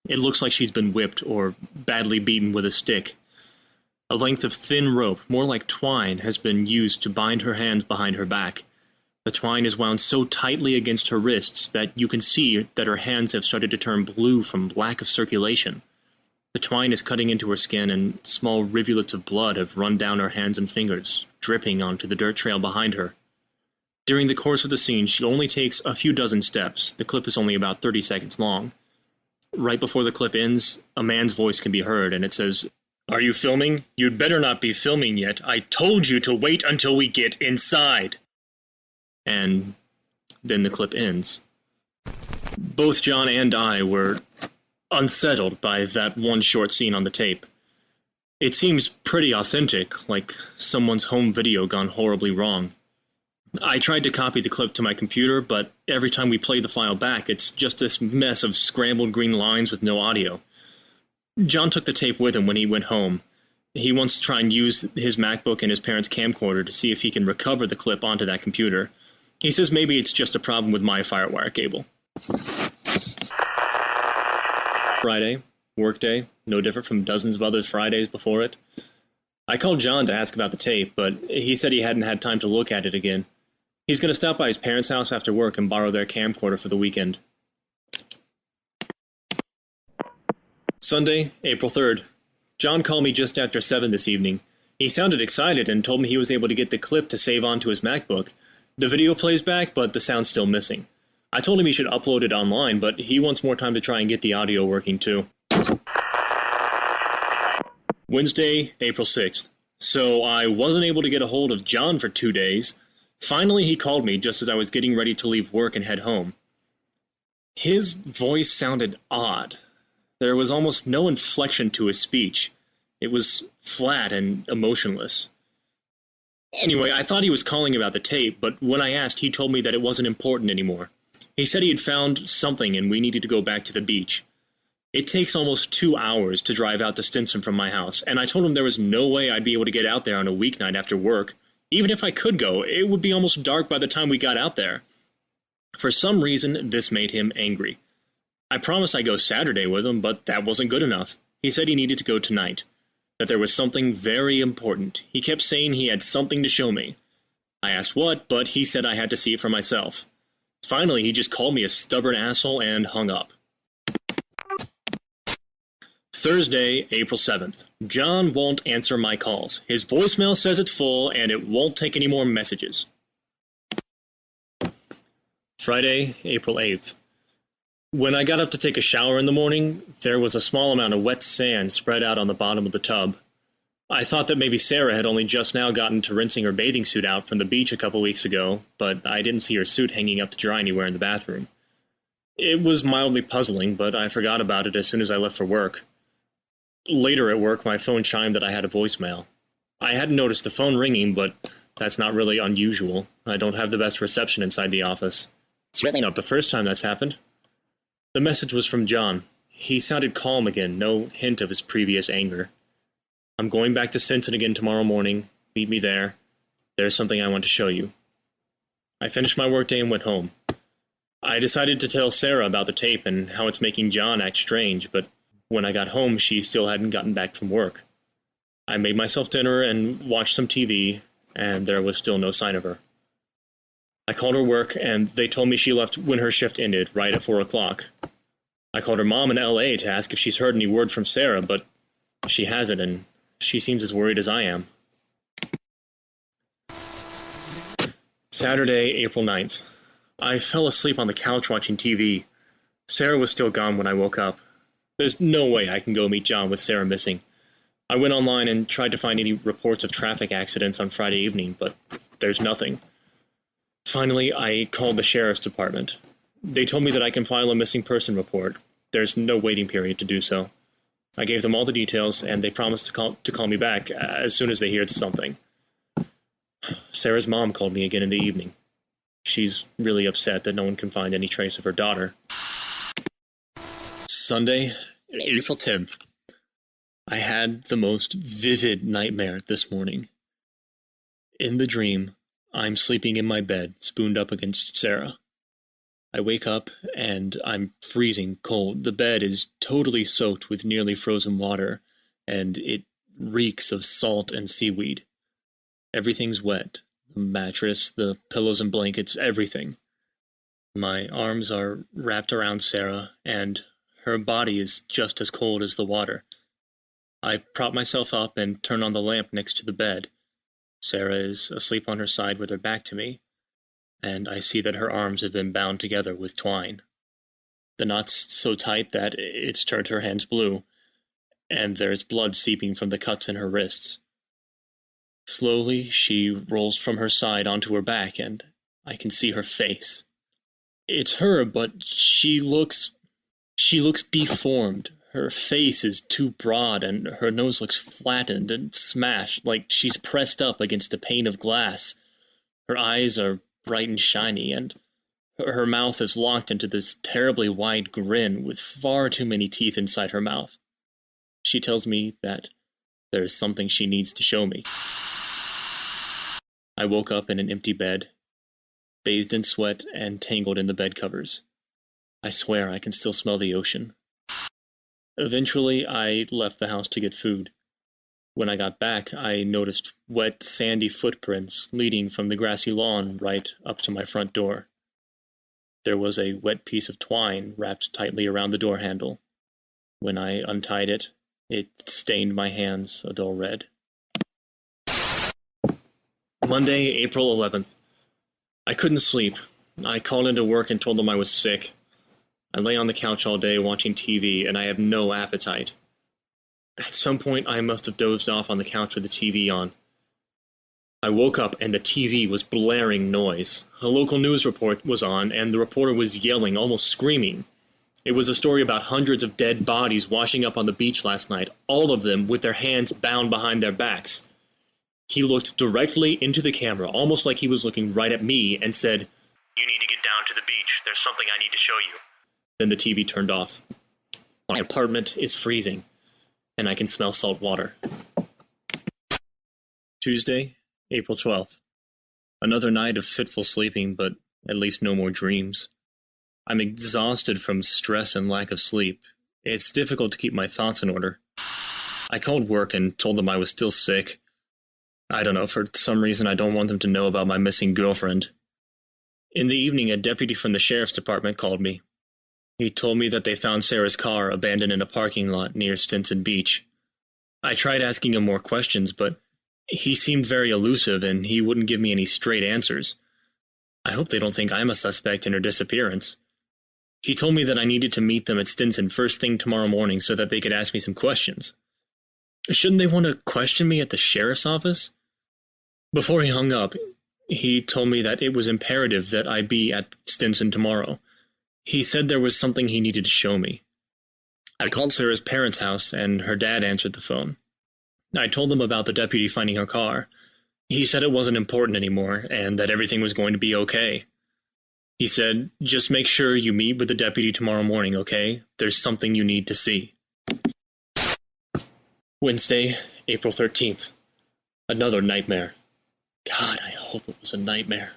It looks like she's been whipped or badly beaten with a stick. A length of thin rope, more like twine, has been used to bind her hands behind her back. The twine is wound so tightly against her wrists that you can see that her hands have started to turn blue from lack of circulation. The twine is cutting into her skin, and small rivulets of blood have run down her hands and fingers, dripping onto the dirt trail behind her. During the course of the scene, she only takes a few dozen steps. The clip is only about 30 seconds long. Right before the clip ends, a man's voice can be heard, and it says, "Are you filming? You'd better not be filming yet. I told you to wait until we get inside." And then the clip ends. Both John and I were unsettled by that one short scene on the tape. It seems pretty authentic, like someone's home video gone horribly wrong. I tried to copy the clip to my computer, but every time we play the file back, it's just this mess of scrambled green lines with no audio. John took the tape with him when he went home. He wants to try and use his MacBook and his parents' camcorder to see if he can recover the clip onto that computer. He says maybe it's just a problem with my FireWire cable. Friday, workday, no different from dozens of other Fridays before it. I called John to ask about the tape, but he said he hadn't had time to look at it again. He's going to stop by his parents' house after work and borrow their camcorder for the weekend. Sunday, April 3rd. John called me just after 7 this evening. He sounded excited and told me he was able to get the clip to save onto his MacBook. The video plays back, but the sound's still missing. I told him he should upload it online, but he wants more time to try and get the audio working too. Wednesday, April 6th. So I wasn't able to get a hold of John for 2 days. Finally, he called me just as I was getting ready to leave work and head home. His voice sounded odd. There was almost no inflection to his speech. It was flat and emotionless. Anyway, I thought he was calling about the tape, but when I asked, he told me that it wasn't important anymore. He said he had found something and we needed to go back to the beach. It takes almost 2 hours to drive out to Stinson from my house, and I told him there was no way I'd be able to get out there on a weeknight after work. Even if I could go, it would be almost dark by the time we got out there. For some reason, this made him angry. I promised I'd go Saturday with him, but that wasn't good enough. He said he needed to go tonight, that there was something very important. He kept saying he had something to show me. I asked what, but he said I had to see it for myself. Finally, he just called me a stubborn asshole and hung up. Thursday, April 7th. John won't answer my calls. His voicemail says it's full, and it won't take any more messages. Friday, April 8th. When I got up to take a shower in the morning, there was a small amount of wet sand spread out on the bottom of the tub. I thought that maybe Sarah had only just now gotten to rinsing her bathing suit out from the beach a couple weeks ago, but I didn't see her suit hanging up to dry anywhere in the bathroom. It was mildly puzzling, but I forgot about it as soon as I left for work. Later at work, my phone chimed that I had a voicemail. I hadn't noticed the phone ringing, but that's not really unusual. I don't have the best reception inside the office. It's really not the first time that's happened. The message was from John. He sounded calm again, no hint of his previous anger. I'm going back to Stinson again tomorrow morning. Meet me there. There's something I want to show you. I finished my workday and went home. I decided to tell Sarah about the tape and how it's making John act strange, but when I got home, she still hadn't gotten back from work. I made myself dinner and watched some TV, and there was still no sign of her. I called her work, and they told me she left when her shift ended, right at 4 o'clock. I called her mom in L.A. to ask if she's heard any word from Sarah, but she hasn't, and she seems as worried as I am. Saturday, April 9th. I fell asleep on the couch watching TV. Sarah was still gone when I woke up. There's no way I can go meet John with Sarah missing. I went online and tried to find any reports of traffic accidents on Friday evening, but there's nothing. Finally, I called the sheriff's department. They told me that I can file a missing person report. There's no waiting period to do so. I gave them all the details, and they promised to call me back as soon as they heard something. Sarah's mom called me again in the evening. She's really upset that no one can find any trace of her daughter. Sunday, April 10th. I had the most vivid nightmare this morning. In the dream, I'm sleeping in my bed, spooned up against Sarah. I wake up, and I'm freezing cold. The bed is totally soaked with nearly frozen water, and it reeks of salt and seaweed. Everything's wet. The mattress, the pillows and blankets, everything. My arms are wrapped around Sarah, and her body is just as cold as the water. I prop myself up and turn on the lamp next to the bed. Sarah is asleep on her side with her back to me, and I see that her arms have been bound together with twine. The knot's so tight that it's turned her hands blue, and there's blood seeping from the cuts in her wrists. Slowly, she rolls from her side onto her back, and I can see her face. It's her, but she looks She looks deformed. Her face is too broad, and her nose looks flattened and smashed, like she's pressed up against a pane of glass. Her eyes are bright and shiny, and her mouth is locked into this terribly wide grin with far too many teeth inside her mouth. She tells me that there's something she needs to show me. I woke up in an empty bed, bathed in sweat and tangled in the bed covers. I swear I can still smell the ocean. Eventually, I left the house to get food. When I got back, I noticed wet, sandy footprints leading from the grassy lawn right up to my front door. There was a wet piece of twine wrapped tightly around the door handle. When I untied it, it stained my hands a dull red. Monday, April 11th. I couldn't sleep. I called into work and told them I was sick. I lay on the couch all day watching TV, and I have no appetite. At some point, I must have dozed off on the couch with the TV on. I woke up, and the TV was blaring noise. A local news report was on, and the reporter was yelling, almost screaming. It was a story about hundreds of dead bodies washing up on the beach last night, all of them with their hands bound behind their backs. He looked directly into the camera, almost like he was looking right at me, and said, "You need to get down to the beach. There's something I need to show you." Then the TV turned off. My apartment is freezing, and I can smell salt water. Tuesday, April 12th. Another night of fitful sleeping, but at least no more dreams. I'm exhausted from stress and lack of sleep. It's difficult to keep my thoughts in order. I called work and told them I was still sick. I don't know, for some reason I don't want them to know about my missing girlfriend. In the evening, a deputy from the sheriff's department called me. He told me that they found Sarah's car abandoned in a parking lot near Stinson Beach. I tried asking him more questions, but he seemed very elusive and he wouldn't give me any straight answers. I hope they don't think I'm a suspect in her disappearance. He told me that I needed to meet them at Stinson first thing tomorrow morning so that they could ask me some questions. Shouldn't they want to question me at the sheriff's office? Before he hung up, he told me that it was imperative that I be at Stinson tomorrow. He said there was something he needed to show me. I called Sarah's parents' house, and her dad answered the phone. I told them about the deputy finding her car. He said it wasn't important anymore, and that everything was going to be okay. He said, "Just make sure you meet with the deputy tomorrow morning, okay? There's something you need to see." Wednesday, April 13th. Another nightmare. God, I hope it was a nightmare.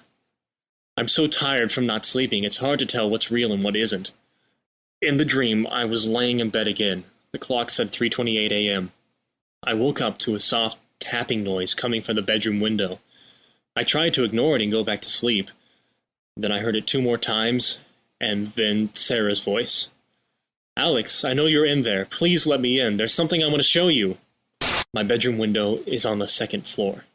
I'm so tired from not sleeping, it's hard to tell what's real and what isn't. In the dream, I was laying in bed again. The clock said 3:28 a.m. I woke up to a soft tapping noise coming from the bedroom window. I tried to ignore it and go back to sleep. Then I heard it 2 more times, and then Sarah's voice. "Alex, I know you're in there. Please let me in. There's something I want to show you." My bedroom window is on the 2nd floor.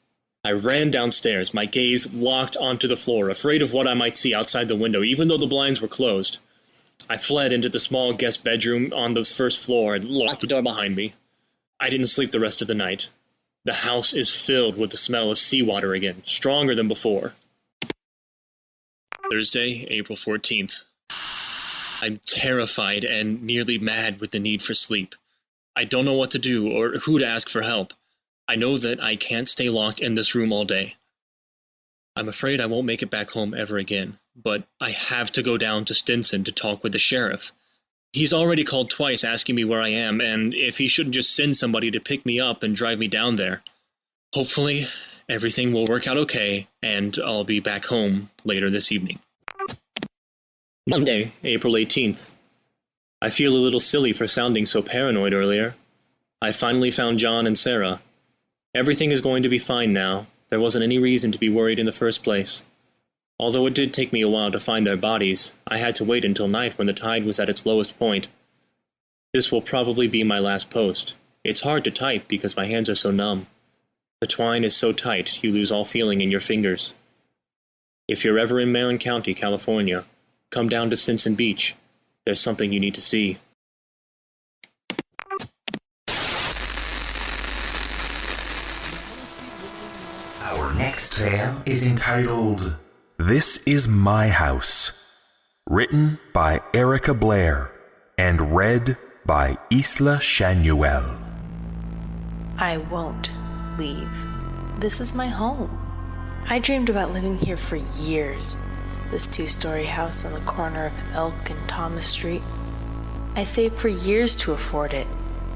I ran downstairs, my gaze locked onto the floor, afraid of what I might see outside the window, even though the blinds were closed. I fled into the small guest bedroom on the 1st floor and locked the door behind me. I didn't sleep the rest of the night. The house is filled with the smell of seawater again, stronger than before. Thursday, April 14th. I'm terrified and nearly mad with the need for sleep. I don't know what to do or who to ask for help. I know that I can't stay locked in this room all day. I'm afraid I won't make it back home ever again, but I have to go down to Stinson to talk with the sheriff. He's already called twice asking me where I am, and if he shouldn't just send somebody to pick me up and drive me down there. Hopefully, everything will work out okay, and I'll be back home later this evening. Monday, April 18th. I feel a little silly for sounding so paranoid earlier. I finally found John and Sarah. Everything is going to be fine now. There wasn't any reason to be worried in the first place. Although it did take me a while to find their bodies, I had to wait until night when the tide was at its lowest point. This will probably be my last post. It's hard to type because my hands are so numb. The twine is so tight, you lose all feeling in your fingers. If you're ever in Marin County, California, come down to Stinson Beach. There's something you need to see. Our next tale is entitled This Is My House. Written by Erica Blair. and read by Isla Shanuel. I won't leave. This is my home. I dreamed about living here for years. This 2-story house on the corner of Elk and Thomas Street. I saved for years to afford it,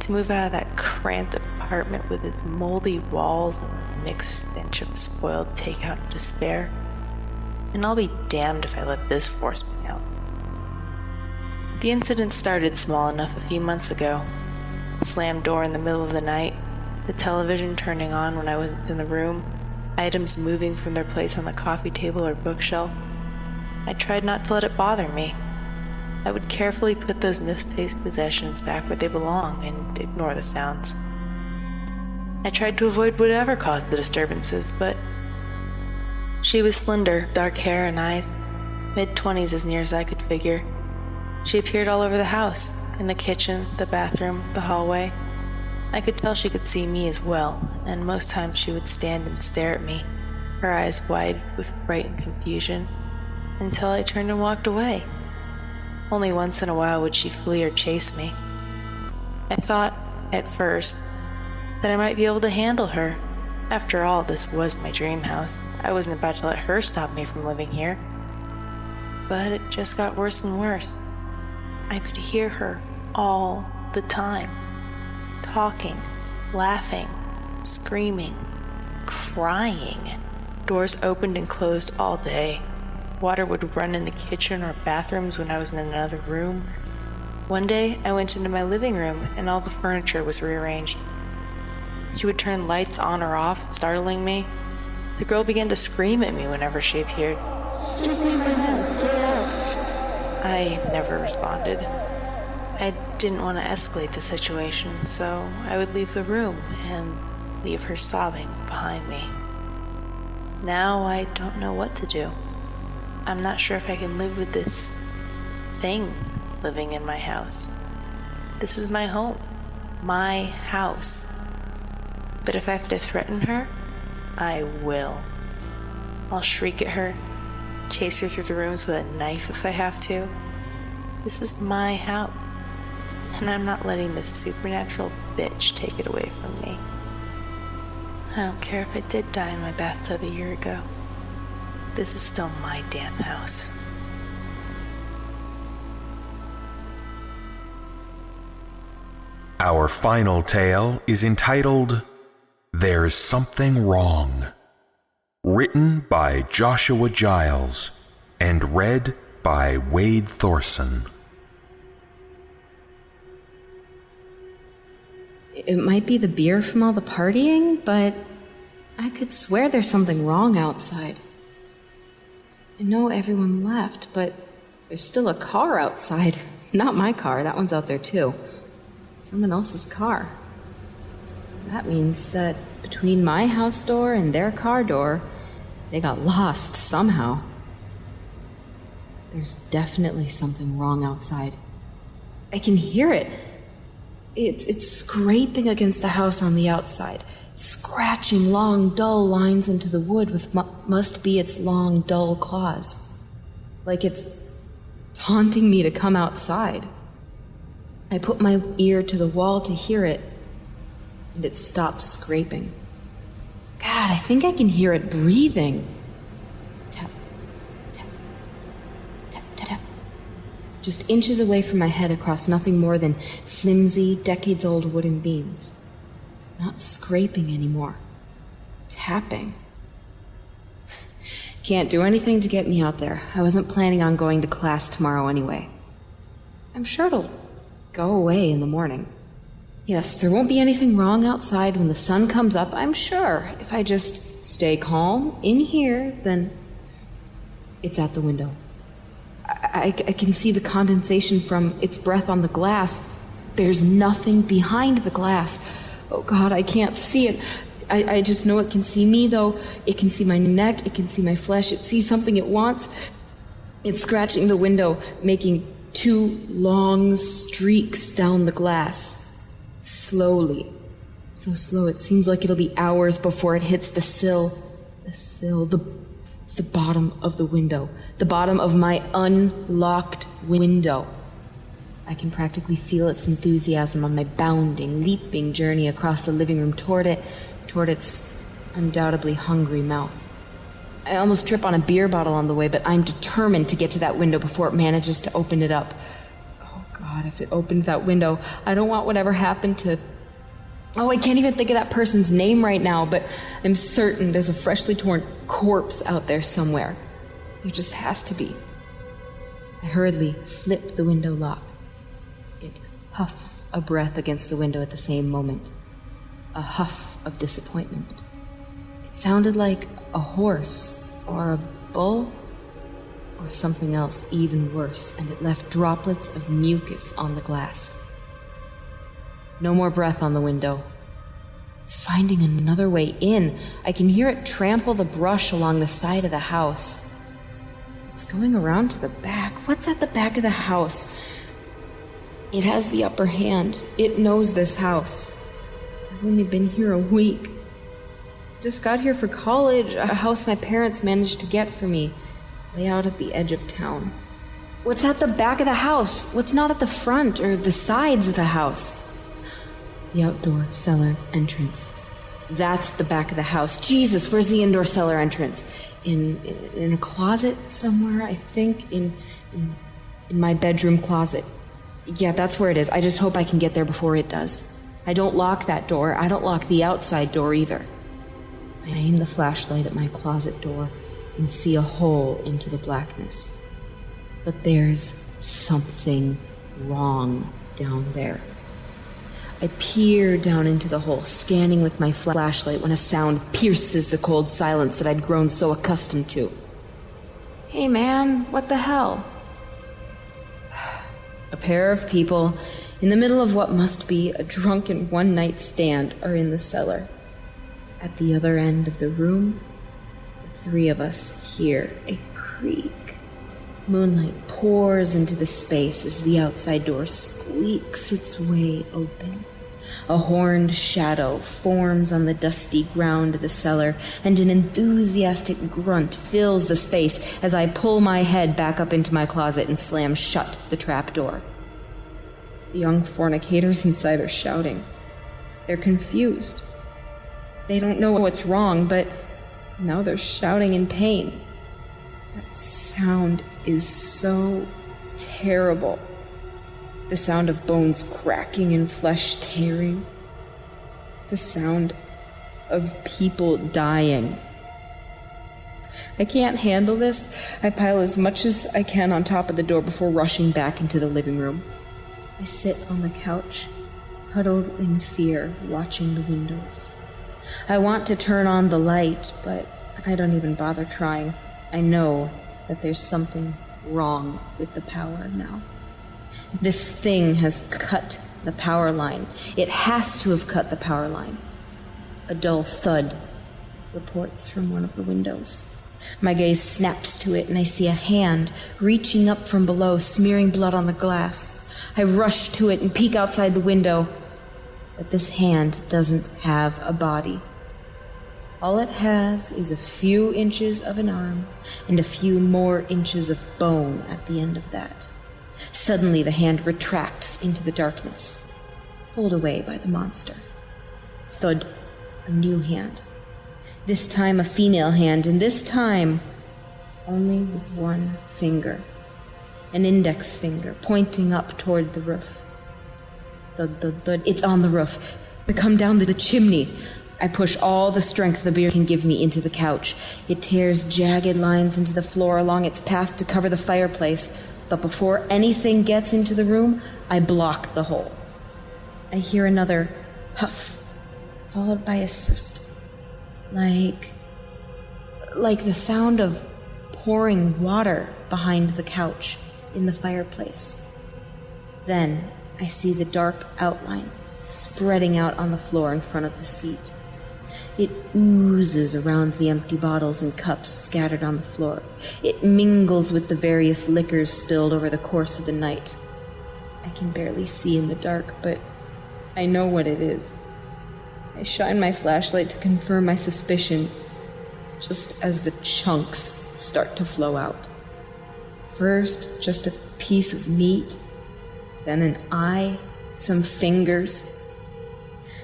to move out of that cramped apartment with its moldy walls and the mixed stench of spoiled takeout and despair. And I'll be damned if I let this force me out. The incident started small enough a few months ago. Slammed door in the middle of the night, the television turning on when I wasn't in the room, items moving from their place on the coffee table or bookshelf. I tried not to let it bother me. I would carefully put those misplaced possessions back where they belong and ignore the sounds. I tried to avoid whatever caused the disturbances, but she was slender, dark hair and eyes, mid-20s as near as I could figure. She appeared all over the house, in the kitchen, the bathroom, the hallway. I could tell she could see me as well, and most times she would stand and stare at me, her eyes wide with fright and confusion, until I turned and walked away. Only once in a while would she flee or chase me. I thought, at first, that I might be able to handle her. After all, this was my dream house. I wasn't about to let her stop me from living here. But it just got worse and worse. I could hear her all the time. Talking, laughing, screaming, crying. Doors opened and closed all day. Water would run in the kitchen or bathrooms when I was in another room. One day, I went into my living room and all the furniture was rearranged. She would turn lights on or off, startling me. The girl began to scream at me whenever she appeared. "Just leave my house, get out!" I never responded. I didn't want to escalate the situation, so I would leave the room and leave her sobbing behind me. Now I don't know what to do. I'm not sure if I can live with this thing living in my house. This is my home, my house. But if I have to threaten her, I will. I'll shriek at her, chase her through the rooms with a knife if I have to. This is my house, and I'm not letting this supernatural bitch take it away from me. I don't care if I did die in my bathtub a year ago. This is still my damn house. Our final tale is entitled, There's Something Wrong, written by Joshua Giles and read by Wade Thorson. It might be the beer from all the partying, but I could swear there's something wrong outside. I know everyone left, but there's still a car outside. Not my car, that one's out there too. Someone else's car. That means that between my house door and their car door, they got lost somehow. There's definitely something wrong outside. I can hear it. It's scraping against the house on the outside, scratching long, dull lines into the wood with must be its long, dull claws. Like it's taunting me to come outside. I put my ear to the wall to hear it, and it stops scraping. God, I think I can hear it breathing. Tap, tap, tap, tap, tap. Just inches away from my head across nothing more than flimsy, decades-old wooden beams. Not scraping anymore. Tapping. Can't do anything to get me out there. I wasn't planning on going to class tomorrow anyway. I'm sure it'll go away in the morning. Yes, there won't be anything wrong outside when the sun comes up, I'm sure. If I just stay calm in here, then it's at the window. I can see the condensation from its breath on the glass. There's nothing behind the glass. Oh God, I can't see it. I just know it can see me, though. It can see my neck, it can see my flesh, it sees something it wants. It's scratching the window, making 2 long streaks down the glass. Slowly. So slow it seems like it'll be hours before it hits the sill. The bottom of the window. The bottom of my unlocked window. I can practically feel its enthusiasm on my bounding, leaping journey across the living room toward its undoubtedly hungry mouth. I almost trip on a beer bottle on the way, but I'm determined to get to that window before it manages to open it up. Oh God, if it opened that window, I don't want whatever happened to... Oh, I can't even think of that person's name right now, but I'm certain there's a freshly torn corpse out there somewhere. There just has to be. I hurriedly flip the window lock. It huffs a breath against the window at the same moment. A huff of disappointment. It sounded like a horse, or a bull, or something else even worse, and it left droplets of mucus on the glass. No more breath on the window. It's finding another way in. I can hear it trample the brush along the side of the house. It's going around to the back. What's at the back of the house? It has the upper hand. It knows this house. I've only been here a week. Just got here for college, a house my parents managed to get for me, way out at the edge of town. What's at the back of the house? What's not at the front or the sides of the house? The outdoor cellar entrance. That's the back of the house. Jesus, where's the indoor cellar entrance? In a closet somewhere, I think. In my bedroom closet. Yeah, that's where it is. I just hope I can get there before it does. I don't lock that door. I don't lock the outside door either. I aim the flashlight at my closet door and see a hole into the blackness. But there's something wrong down there. I peer down into the hole, scanning with my flashlight when a sound pierces the cold silence that I'd grown so accustomed to. Hey man, what the hell? A pair of people in the middle of what must be a drunken one-night stand are in the cellar. At the other end of the room, the three of us hear a creak. Moonlight pours into the space as the outside door squeaks its way open. A horned shadow forms on the dusty ground of the cellar, and an enthusiastic grunt fills the space as I pull my head back up into my closet and slam shut the trap door. The young fornicators inside are shouting. They're confused. They don't know what's wrong, but now they're shouting in pain. That sound is so terrible. The sound of bones cracking and flesh tearing. The sound of people dying. I can't handle this. I pile as much as I can on top of the door before rushing back into the living room. I sit on the couch, huddled in fear, watching the windows. I want to turn on the light, but I don't even bother trying. I know that there's something wrong with the power now. This thing has cut the power line. It has to have cut the power line. A dull thud reports from one of the windows. My gaze snaps to it, and I see a hand reaching up from below, smearing blood on the glass. I rush to it and peek outside the window, but this hand doesn't have a body. All it has is a few inches of an arm and a few more inches of bone at the end of that. Suddenly the hand retracts into the darkness, pulled away by the monster. Thud, a new hand. This time a female hand, and this time only with one finger. An index finger pointing up toward the roof. Thud, thud, thud. It's on the roof. I come down the chimney. I push all the strength the beer can give me into the couch. It tears jagged lines into the floor along its path to cover the fireplace. But before anything gets into the room, I block the hole. I hear another huff, followed by a sist. Like the sound of pouring water behind the couch in the fireplace. Then I see the dark outline spreading out on the floor in front of the seat. It oozes around the empty bottles and cups scattered on the floor. It mingles with the various liquors spilled over the course of the night. I can barely see in the dark, but I know what it is. I shine my flashlight to confirm my suspicion, just as the chunks start to flow out. First, just a piece of meat, then an eye, some fingers,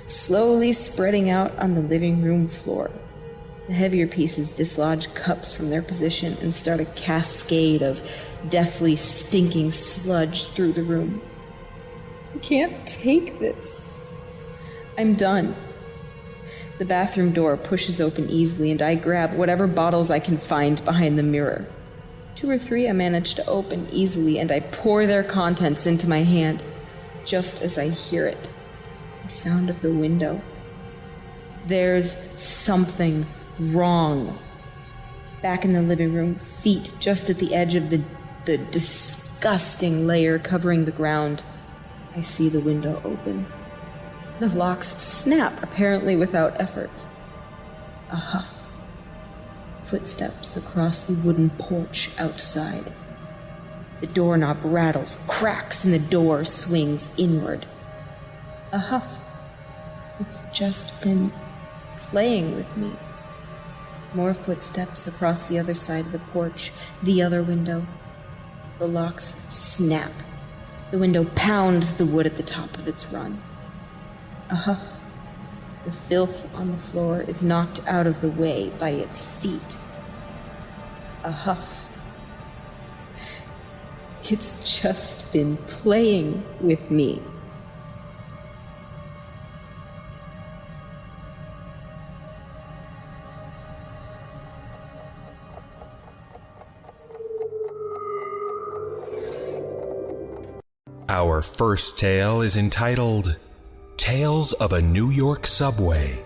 slowly spreading out on the living room floor. The heavier pieces dislodge cups from their position and start a cascade of deathly stinking sludge through the room. I can't take this. I'm done. The bathroom door pushes open easily, and I grab whatever bottles I can find behind the mirror. 2 or 3 I manage to open easily, and I pour their contents into my hand, just as I hear it. The sound of the window. There's something wrong. Back in the living room, feet just at the edge of the disgusting layer covering the ground. I see the window open. The locks snap, apparently without effort. A huff. Footsteps across the wooden porch outside. The doorknob rattles, cracks, and the door swings inward. A huff. It's just been playing with me. More footsteps across the other side of the porch, the other window. The locks snap. The window pounds the wood at the top of its run. A huff. The filth on the floor is knocked out of the way by its feet. A huff. It's just been playing with me. Our first tale is entitled Tales of a New York Subway,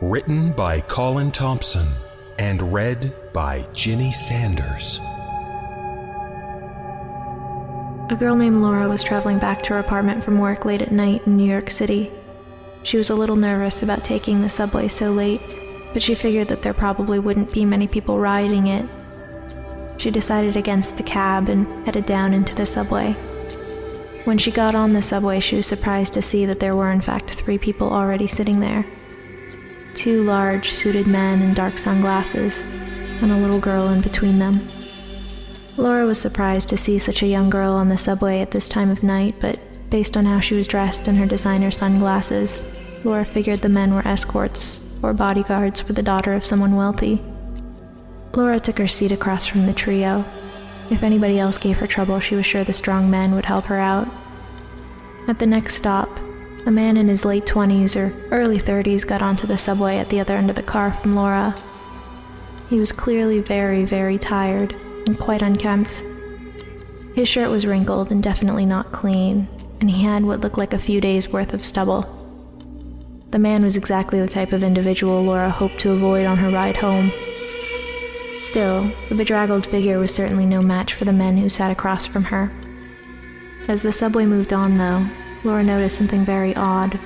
written by Colin Thompson and read by Ginny Sanders. A girl named Laura was traveling back to her apartment from work late at night in New York City. She was a little nervous about taking the subway so late, but she figured that there probably wouldn't be many people riding it. She decided against the cab and headed down into the subway. When she got on the subway, she was surprised to see that there were in fact 3 people already sitting there. 2 large, suited men in dark sunglasses, and a little girl in between them. Laura was surprised to see such a young girl on the subway at this time of night, but based on how she was dressed and her designer sunglasses, Laura figured the men were escorts or bodyguards for the daughter of someone wealthy. Laura took her seat across from the trio. If anybody else gave her trouble, she was sure the strong men would help her out. At the next stop, a man in his late 20s or early 30s got onto the subway at the other end of the car from Laura. He was clearly very, very tired and quite unkempt. His shirt was wrinkled and definitely not clean, and he had what looked like a few days' worth of stubble. The man was exactly the type of individual Laura hoped to avoid on her ride home. Still, the bedraggled figure was certainly no match for the men who sat across from her. As the subway moved on, though, Laura noticed something very odd.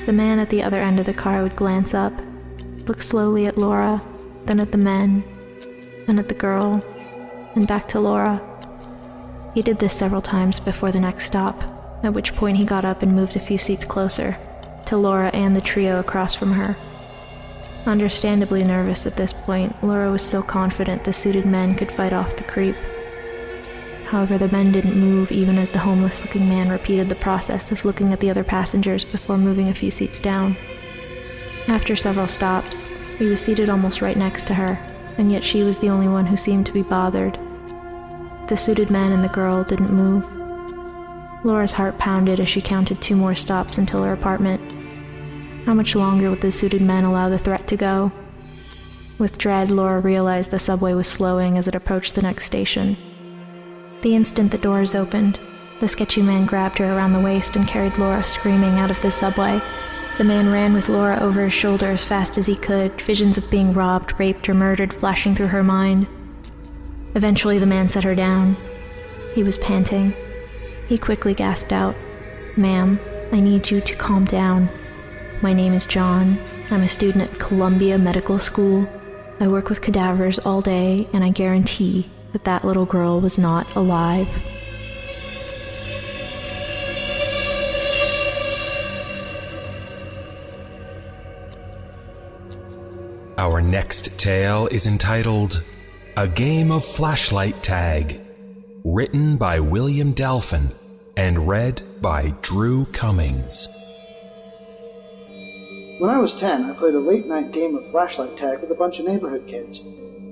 The man at the other end of the car would glance up, look slowly at Laura, then at the men, then at the girl, and back to Laura. He did this several times before the next stop, at which point he got up and moved a few seats closer, to Laura and the trio across from her. Understandably nervous at this point, Laura was still confident the suited men could fight off the creep. However, the men didn't move even as the homeless-looking man repeated the process of looking at the other passengers before moving a few seats down. After several stops, he was seated almost right next to her, and yet she was the only one who seemed to be bothered. The suited man and the girl didn't move. Laura's heart pounded as she counted 2 more stops until her apartment. How much longer would the suited men allow the threat to go? With dread, Laura realized the subway was slowing as it approached the next station. The instant the doors opened, the sketchy man grabbed her around the waist and carried Laura screaming out of the subway. The man ran with Laura over his shoulder as fast as he could, visions of being robbed, raped, or murdered flashing through her mind. Eventually, the man set her down. He was panting. He quickly gasped out, "Ma'am, I need you to calm down. My name is John. I'm a student at Columbia Medical School. I work with cadavers all day, and I guarantee that that little girl was not alive." Our next tale is entitled A Game of Flashlight Tag, written by William Dalfin and read by Drew Cummings. When I was 10, I played a late-night game of flashlight tag with a bunch of neighborhood kids.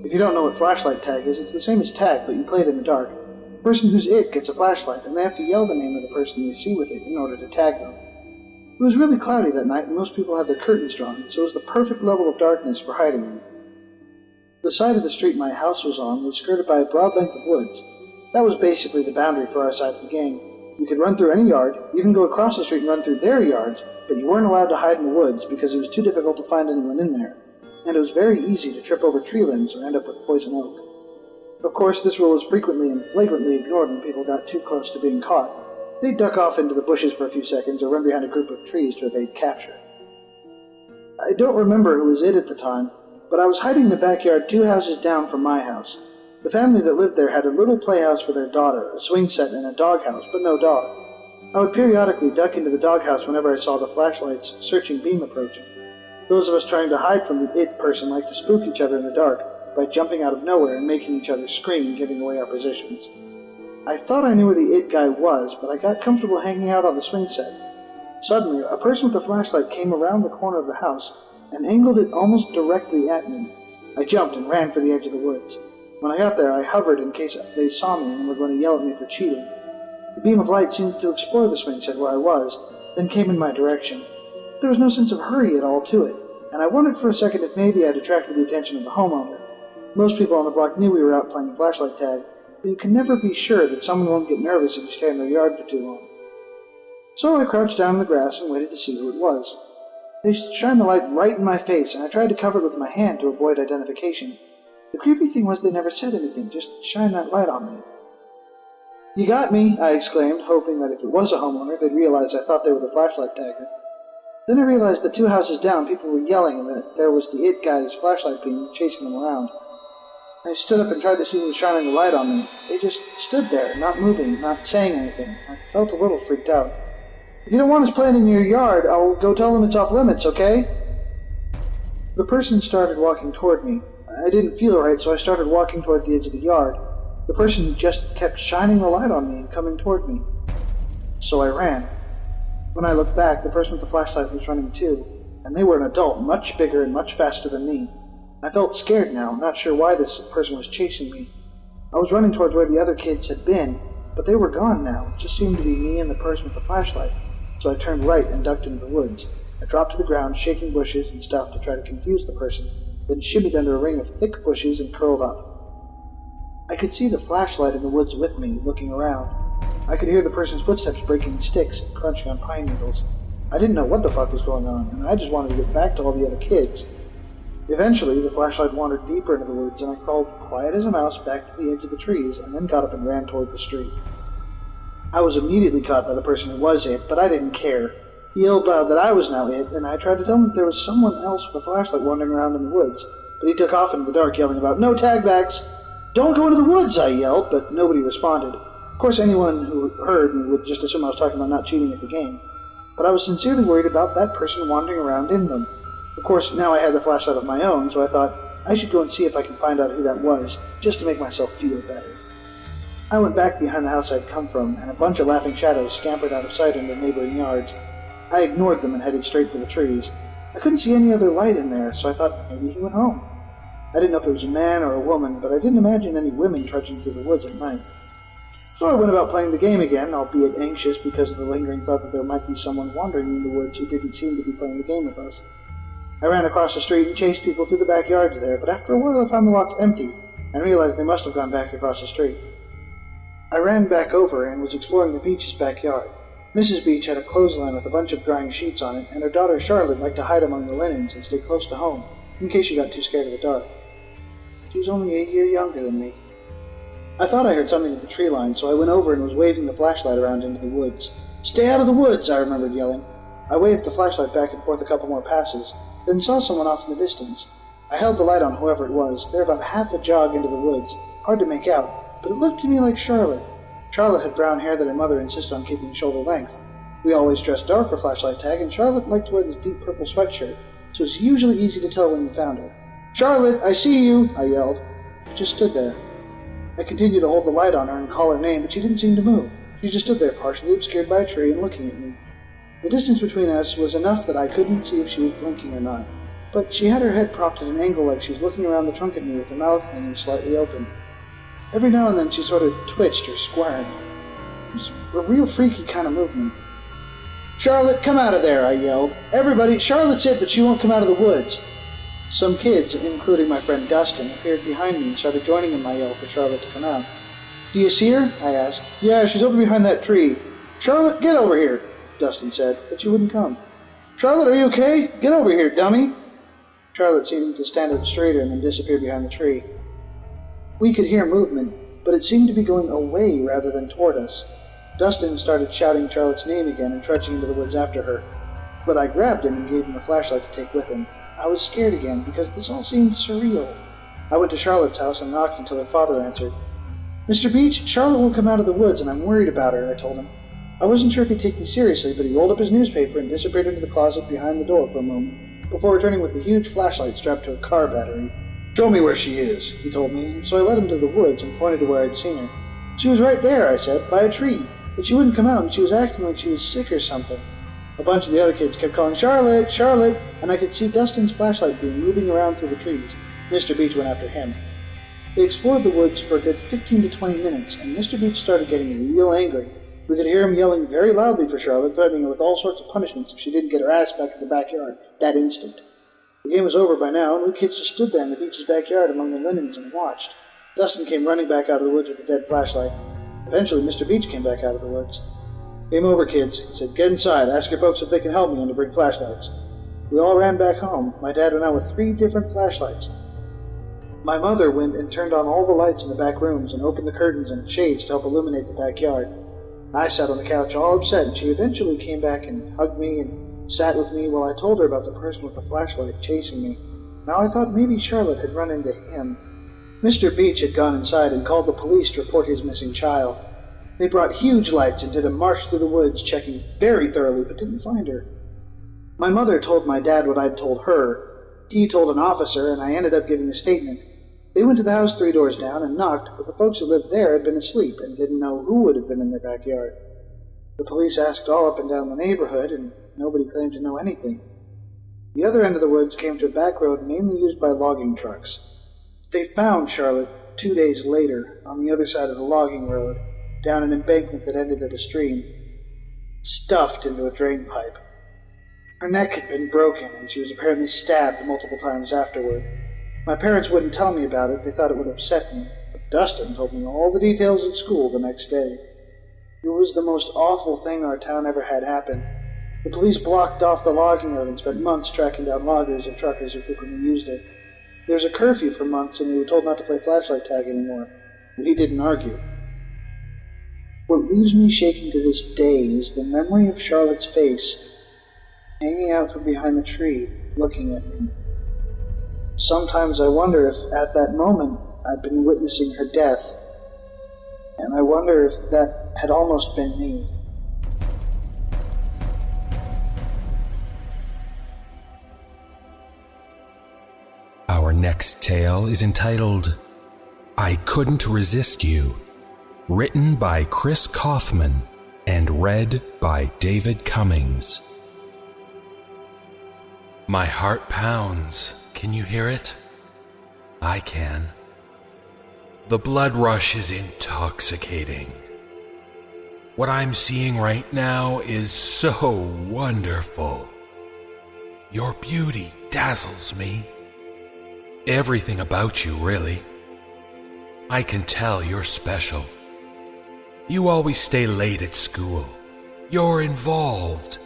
If you don't know what flashlight tag is, it's the same as tag, but you play it in the dark. The person who's it gets a flashlight, and they have to yell the name of the person they see with it in order to tag them. It was really cloudy that night, and most people had their curtains drawn, so it was the perfect level of darkness for hiding in. The side of the street my house was on was skirted by a broad length of woods. That was basically the boundary for our side of the game. You could run through any yard, even go across the street and run through their yards, but you weren't allowed to hide in the woods because it was too difficult to find anyone in there, and it was very easy to trip over tree limbs or end up with poison oak. Of course, this rule was frequently and flagrantly ignored when people got too close to being caught. They'd duck off into the bushes for a few seconds or run behind a group of trees to evade capture. I don't remember who was it at the time, but I was hiding in the backyard 2 houses down from my house. The family that lived there had a little playhouse for their daughter, a swing set, and a doghouse, but no dog. I would periodically duck into the doghouse whenever I saw the flashlight's searching beam approaching. Those of us trying to hide from the it person like to spook each other in the dark by jumping out of nowhere and making each other scream, giving away our positions. I thought I knew where the it guy was, but I got comfortable hanging out on the swing set. Suddenly, a person with a flashlight came around the corner of the house and angled it almost directly at me. I jumped and ran for the edge of the woods. When I got there, I hovered in case they saw me and were going to yell at me for cheating. The beam of light seemed to explore the swing set where I was, then came in my direction. There was no sense of hurry at all to it, and I wondered for a second if maybe I'd attracted the attention of the homeowner. Most people on the block knew we were out playing flashlight tag, but you can never be sure that someone won't get nervous if you stay in their yard for too long. So I crouched down in the grass and waited to see who it was. They shined the light right in my face, and I tried to cover it with my hand to avoid identification. The creepy thing was they never said anything, just shined that light on me. "You got me," I exclaimed, hoping that if it was a homeowner, they'd realize I thought they were the flashlight tagger. Then I realized that 2 houses down, people were yelling and that there was the it guy's flashlight beam chasing them around. I stood up and tried to see who was shining the light on me. They just stood there, not moving, not saying anything. I felt a little freaked out. "If you don't want us playing in your yard, I'll go tell them it's off limits, okay?" The person started walking toward me. I didn't feel right, so I started walking toward the edge of the yard. The person just kept shining the light on me and coming toward me. So I ran. When I looked back, the person with the flashlight was running too, and they were an adult, much bigger and much faster than me. I felt scared now, not sure why this person was chasing me. I was running towards where the other kids had been, but they were gone now. It just seemed to be me and the person with the flashlight, so I turned right and ducked into the woods. I dropped to the ground, shaking bushes and stuff to try to confuse the person, then shimmied under a ring of thick bushes and curled up. I could see the flashlight in the woods with me, looking around. I could hear the person's footsteps breaking sticks and crunching on pine needles. I didn't know what the fuck was going on, and I just wanted to get back to all the other kids. Eventually, the flashlight wandered deeper into the woods, and I crawled quiet as a mouse back to the edge of the trees, and then got up and ran toward the street. I was immediately caught by the person who was it, but I didn't care. He yelled loud that I was now it, and I tried to tell him that there was someone else with a flashlight wandering around in the woods, but he took off into the dark yelling about, "No tag backs!" "Don't go into the woods," I yelled, but nobody responded. Of course, anyone who heard me would just assume I was talking about not cheating at the game, but I was sincerely worried about that person wandering around in them. Of course, now I had the flashlight of my own, so I thought I should go and see if I can find out who that was, just to make myself feel better. I went back behind the house I'd come from, and a bunch of laughing shadows scampered out of sight into neighboring yards. I ignored them and headed straight for the trees. I couldn't see any other light in there, so I thought maybe he went home. I didn't know if it was a man or a woman, but I didn't imagine any women trudging through the woods at night. So I went about playing the game again, albeit anxious because of the lingering thought that there might be someone wandering in the woods who didn't seem to be playing the game with us. I ran across the street and chased people through the backyards there, but after a while I found the lots empty and realized they must have gone back across the street. I ran back over and was exploring the Beach's backyard. Mrs. Beach had a clothesline with a bunch of drying sheets on it, and her daughter Charlotte liked to hide among the linens and stay close to home, in case she got too scared of the dark. She was only 8 years younger than me. I thought I heard something at the tree line, so I went over and was waving the flashlight around into the woods. "Stay out of the woods," I remembered yelling. I waved the flashlight back and forth a couple more passes, then saw someone off in the distance. I held the light on whoever it was. They were about half a jog into the woods, hard to make out, but it looked to me like Charlotte. Charlotte had brown hair that her mother insisted on keeping shoulder length. We always dressed dark for flashlight tag, and Charlotte liked to wear this deep purple sweatshirt, so it was usually easy to tell when you found her. "Charlotte, I see you!" I yelled. She just stood there. I continued to hold the light on her and call her name, but she didn't seem to move. She just stood there, partially obscured by a tree and looking at me. The distance between us was enough that I couldn't see if she was blinking or not, but she had her head propped at an angle like she was looking around the trunk at me with her mouth hanging slightly open. Every now and then she sort of twitched or squirmed. It was a real freaky kind of movement. "Charlotte, come out of there," I yelled. "Everybody, Charlotte's it, but she won't come out of the woods." Some kids, including my friend Dustin, appeared behind me and started joining in my yell for Charlotte to come out. "Do you see her?" I asked. "Yeah, she's over behind that tree." "Charlotte, get over here," Dustin said, but she wouldn't come. "Charlotte, are you okay? Get over here, dummy." Charlotte seemed to stand up straighter and then disappeared behind the tree. We could hear movement, but it seemed to be going away rather than toward us. Dustin started shouting Charlotte's name again and trudging into the woods after her, but I grabbed him and gave him a flashlight to take with him. I was scared again because this all seemed surreal. I went to Charlotte's house and knocked until her father answered. "Mr. Beach, Charlotte won't come out of the woods and I'm worried about her," I told him. I wasn't sure if he'd take me seriously, but he rolled up his newspaper and disappeared into the closet behind the door for a moment, before returning with a huge flashlight strapped to a car battery. "Show me where she is," he told me, so I led him to the woods and pointed to where I'd seen her. "She was right there," I said, "by a tree, but she wouldn't come out and she was acting like she was sick or something." A bunch of the other kids kept calling, "Charlotte, Charlotte," and I could see Dustin's flashlight beam moving around through the trees. Mr. Beach went after him. They explored the woods for a good 15 to 20 minutes, and Mr. Beach started getting real angry. We could hear him yelling very loudly for Charlotte, threatening her with all sorts of punishments if she didn't get her ass back in the backyard that instant. The game was over by now, and we kids just stood there in the Beach's backyard among the linens and watched. Dustin came running back out of the woods with a dead flashlight. Eventually, Mr. Beach came back out of the woods. "Game over, kids," he said. "Get inside. Ask your folks if they can help me and to bring flashlights." We all ran back home. My dad went out with 3 different flashlights. My mother went and turned on all the lights in the back rooms and opened the curtains and shades to help illuminate the backyard. I sat on the couch all upset, and she eventually came back and hugged me and sat with me while I told her about the person with the flashlight chasing me. Now I thought maybe Charlotte had run into him. Mr. Beach had gone inside and called the police to report his missing child. They brought huge lights and did a march through the woods, checking very thoroughly, but didn't find her. My mother told my dad what I'd told her. He told an officer, and I ended up giving a statement. They went to the house 3 doors down and knocked, but the folks who lived there had been asleep and didn't know who would have been in their backyard. The police asked all up and down the neighborhood, and nobody claimed to know anything. The other end of the woods came to a back road mainly used by logging trucks. They found Charlotte 2 days later on the other side of the logging road, down an embankment that ended at a stream, stuffed into a drain pipe. Her neck had been broken, and she was apparently stabbed multiple times afterward. My parents wouldn't tell me about it. They thought it would upset me. But Dustin told me all the details at school the next day. It was the most awful thing our town ever had happen. The police blocked off the logging road and spent months tracking down loggers and truckers who frequently used it. There was a curfew for months, and we were told not to play flashlight tag anymore. But he didn't argue. What leaves me shaking to this day is the memory of Charlotte's face, hanging out from behind the tree, looking at me. Sometimes I wonder if, at that moment, I'd been witnessing her death, and I wonder if that had almost been me. Our next tale is entitled, I Couldn't Resist You, written by Chris Kaufman and read by David Cummings. My heart pounds. Can you hear it? I can. The blood rush is intoxicating. What I'm seeing right now is so wonderful. Your beauty dazzles me. Everything about you, really. I can tell you're special. You always stay late at school. You're involved.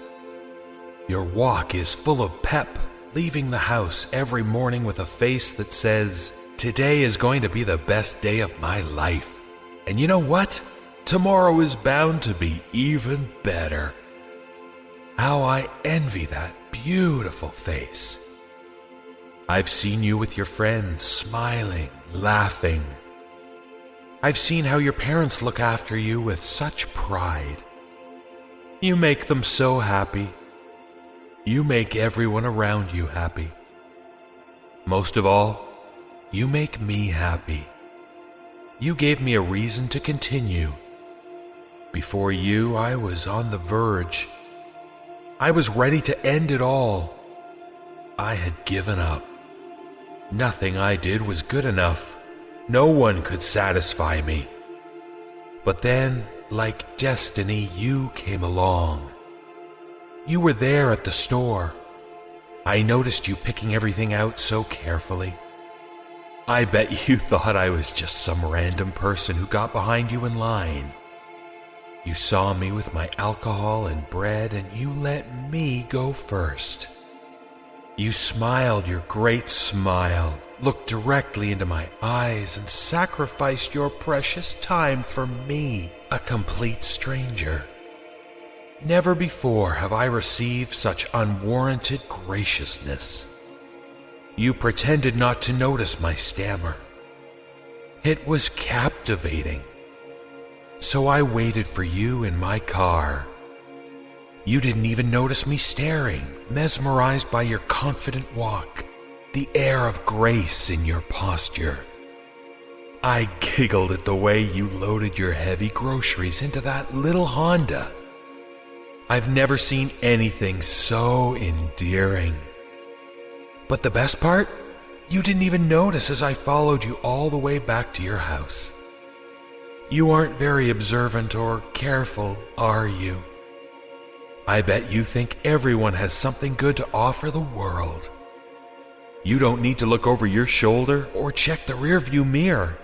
Your walk is full of pep, leaving the house every morning with a face that says, today is going to be the best day of my life. And you know what? Tomorrow is bound to be even better. How I envy that beautiful face. I've seen you with your friends, smiling, laughing. I've seen how your parents look after you with such pride. You make them so happy. You make everyone around you happy. Most of all, you make me happy. You gave me a reason to continue. Before you, I was on the verge. I was ready to end it all. I had given up. Nothing I did was good enough. No one could satisfy me. But then, like destiny, you came along. You were there at the store. I noticed you picking everything out so carefully. I bet you thought I was just some random person who got behind you in line. You saw me with my alcohol and bread, and you let me go first. You smiled your great smile, looked directly into my eyes, and sacrificed your precious time for me, a complete stranger. Never before have I received such unwarranted graciousness. You pretended not to notice my stammer. It was captivating. So I waited for you in my car. You didn't even notice me staring, mesmerized by your confident walk, the air of grace in your posture. I giggled at the way you loaded your heavy groceries into that little Honda. I've never seen anything so endearing. But the best part? You didn't even notice as I followed you all the way back to your house. You aren't very observant or careful, are you? I bet you think everyone has something good to offer the world. You don't need to look over your shoulder or check the rearview mirror.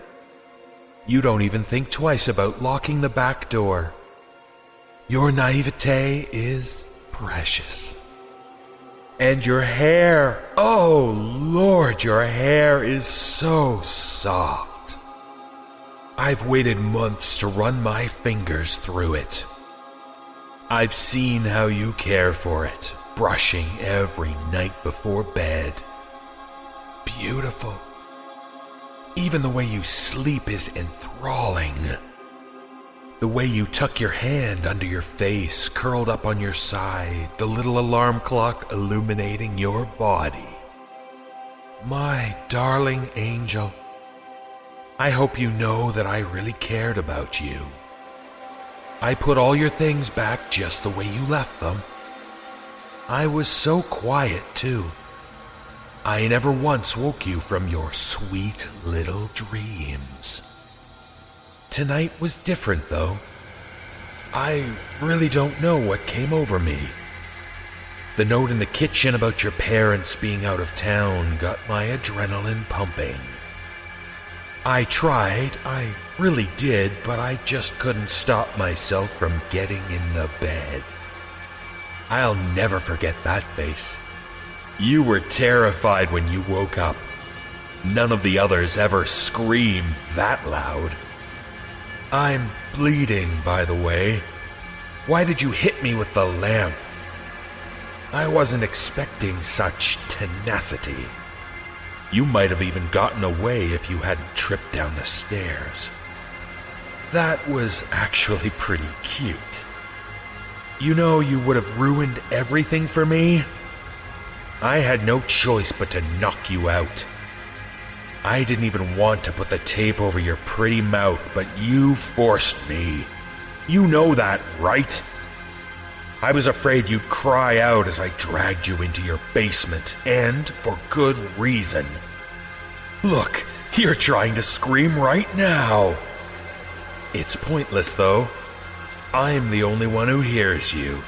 You don't even think twice about locking the back door. Your naivete is precious. And your hair, oh Lord, your hair is so soft. I've waited months to run my fingers through it. I've seen how you care for it, brushing every night before bed. Beautiful. Even the way you sleep is enthralling. The way you tuck your hand under your face, curled up on your side, the little alarm clock illuminating your body. My darling angel, I hope you know that I really cared about you. I put all your things back just the way you left them. I was so quiet, too. I never once woke you from your sweet little dreams. Tonight was different, though. I really don't know what came over me. The note in the kitchen about your parents being out of town got my adrenaline pumping. I tried, I really did, but I just couldn't stop myself from getting in the bed. I'll never forget that face. You were terrified when you woke up. None of the others ever screamed that loud. I'm bleeding, by the way. Why did you hit me with the lamp? I wasn't expecting such tenacity. You might have even gotten away if you hadn't tripped down the stairs. That was actually pretty cute. You know, you would have ruined everything for me. I had no choice but to knock you out. I didn't even want to put the tape over your pretty mouth, but you forced me. You know that, right? I was afraid you'd cry out as I dragged you into your basement, and for good reason. Look, you're trying to scream right now. It's pointless, though. I'm the only one who hears you.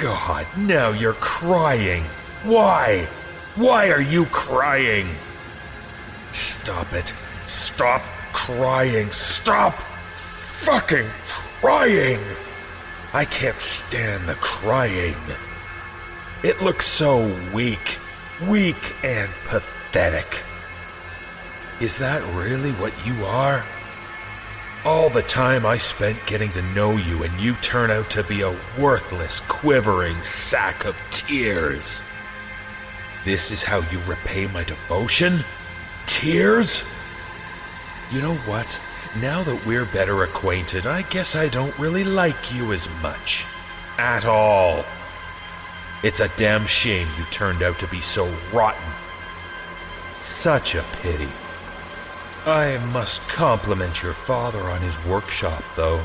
God, now you're crying. Why? Why are you crying? Stop it. Stop crying. Stop fucking crying. I can't stand the crying. It looks so weak and pathetic. Is that really what you are? All the time I spent getting to know you, and you turn out to be a worthless, quivering sack of tears. This is how you repay my devotion? Tears? You know what? Now that we're better acquainted, I guess I don't really like you as much. At all. It's a damn shame you turned out to be so rotten. Such a pity. I must compliment your father on his workshop, though.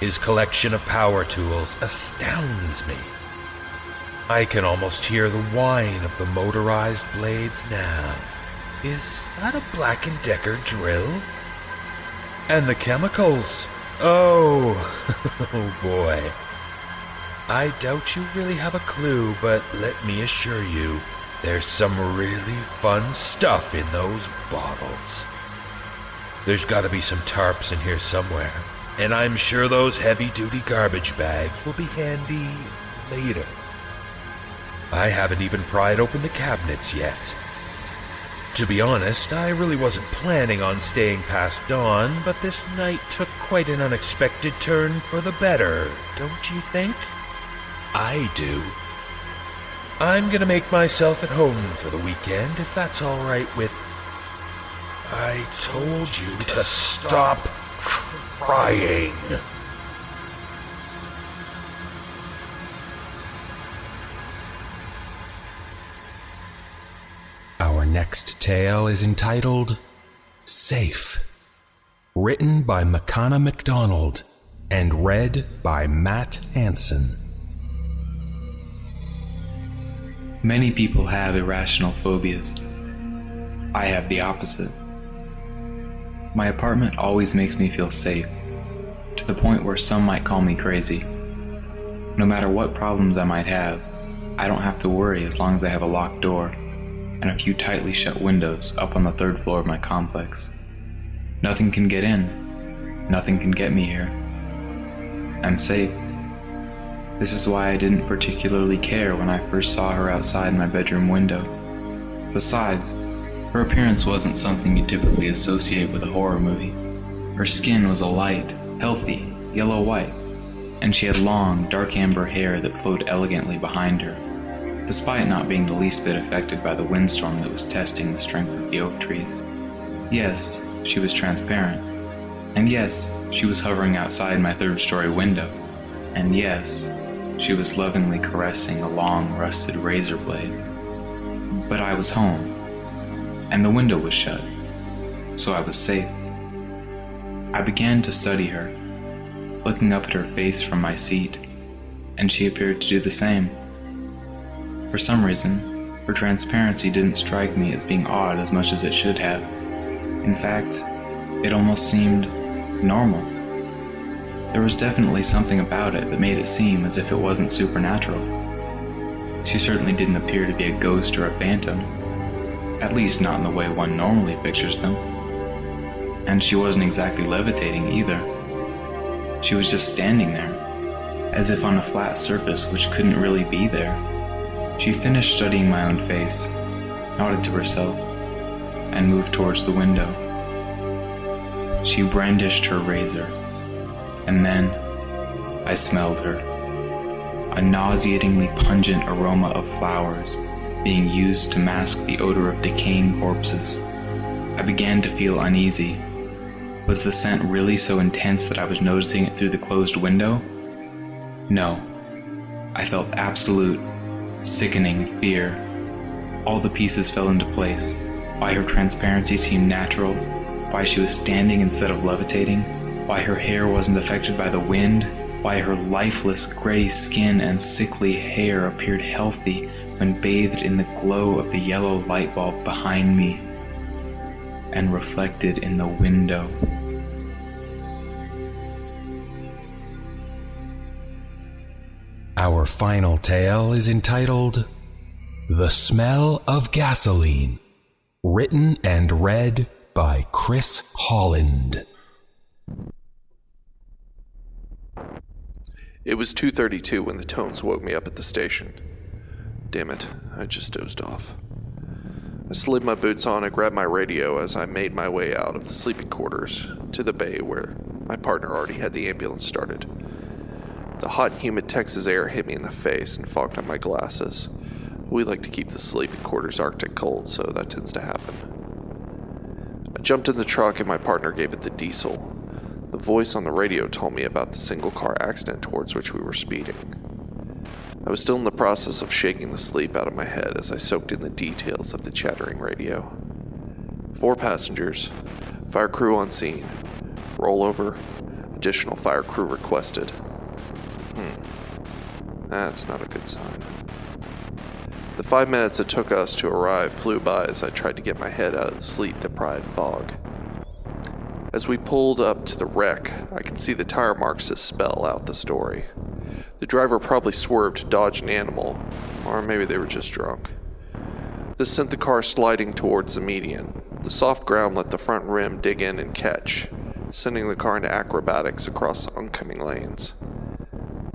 His collection of power tools astounds me. I can almost hear the whine of the motorized blades now. Is that a Black & Decker drill? And the chemicals. Oh, oh boy. I doubt you really have a clue, but let me assure you, there's some really fun stuff in those bottles. There's gotta be some tarps in here somewhere, and I'm sure those heavy-duty garbage bags will be handy later. I haven't even pried open the cabinets yet. To be honest, I really wasn't planning on staying past dawn, but this night took quite an unexpected turn for the better, don't you think? I do. I'm gonna make myself at home for the weekend, if that's all right with... I told you to stop crying. Our next tale is entitled Safe, written by McConna McDonald and read by Matt Hansen. Many people have irrational phobias. I have the opposite. My apartment always makes me feel safe, to the point where some might call me crazy. No matter what problems I might have, I don't have to worry as long as I have a locked door and a few tightly shut windows up on the 3rd floor of my complex. Nothing can get in. Nothing can get me here. I'm safe. This is why I didn't particularly care when I first saw her outside my bedroom window. Besides, her appearance wasn't something you typically associate with a horror movie. Her skin was a light, healthy, yellow-white, and she had long, dark amber hair that flowed elegantly behind her, despite not being the least bit affected by the windstorm that was testing the strength of the oak trees. Yes, she was transparent. And yes, she was hovering outside my 3rd-story window. And yes, she was lovingly caressing a long, rusted razor blade. But I was home, and the window was shut, so I was safe. I began to study her, looking up at her face from my seat, and she appeared to do the same. For some reason, her transparency didn't strike me as being odd as much as it should have. In fact, it almost seemed normal. There was definitely something about it that made it seem as if it wasn't supernatural. She certainly didn't appear to be a ghost or a phantom, at least not in the way one normally pictures them. And she wasn't exactly levitating either. She was just standing there, as if on a flat surface which couldn't really be there. She finished studying my own face, nodded to herself, and moved towards the window. She brandished her razor, and then I smelled her. A nauseatingly pungent aroma of flowers being used to mask the odor of decaying corpses. I began to feel uneasy. Was the scent really so intense that I was noticing it through the closed window? No. I felt absolute, sickening fear. All the pieces fell into place. Why her transparency seemed natural, why she was standing instead of levitating, why her hair wasn't affected by the wind, why her lifeless gray skin and sickly hair appeared healthy when bathed in the glow of the yellow light bulb behind me and reflected in the window. Our final tale is entitled The Smell of Gasoline, written and read by Chris Holland. It was 2:32 when the tones woke me up at the station. Damn it, I just dozed off. I slid my boots on and grabbed my radio as I made my way out of the sleeping quarters to the bay where my partner already had the ambulance started. The hot and humid Texas air hit me in the face and fogged up my glasses. We like to keep the sleeping quarters Arctic cold, so that tends to happen. I jumped in the truck and my partner gave it the diesel. The voice on the radio told me about the single car accident towards which we were speeding. I was still in the process of shaking the sleep out of my head as I soaked in the details of the chattering radio. 4 passengers, fire crew on scene, rollover, a additional fire crew requested. That's not a good sign. The 5 minutes it took us to arrive flew by as I tried to get my head out of the sleet-deprived fog. As we pulled up to the wreck, I could see the tire marks that spell out the story. The driver probably swerved to dodge an animal, or maybe they were just drunk. This sent the car sliding towards the median. The soft ground let the front rim dig in and catch, sending the car into acrobatics across the oncoming lanes.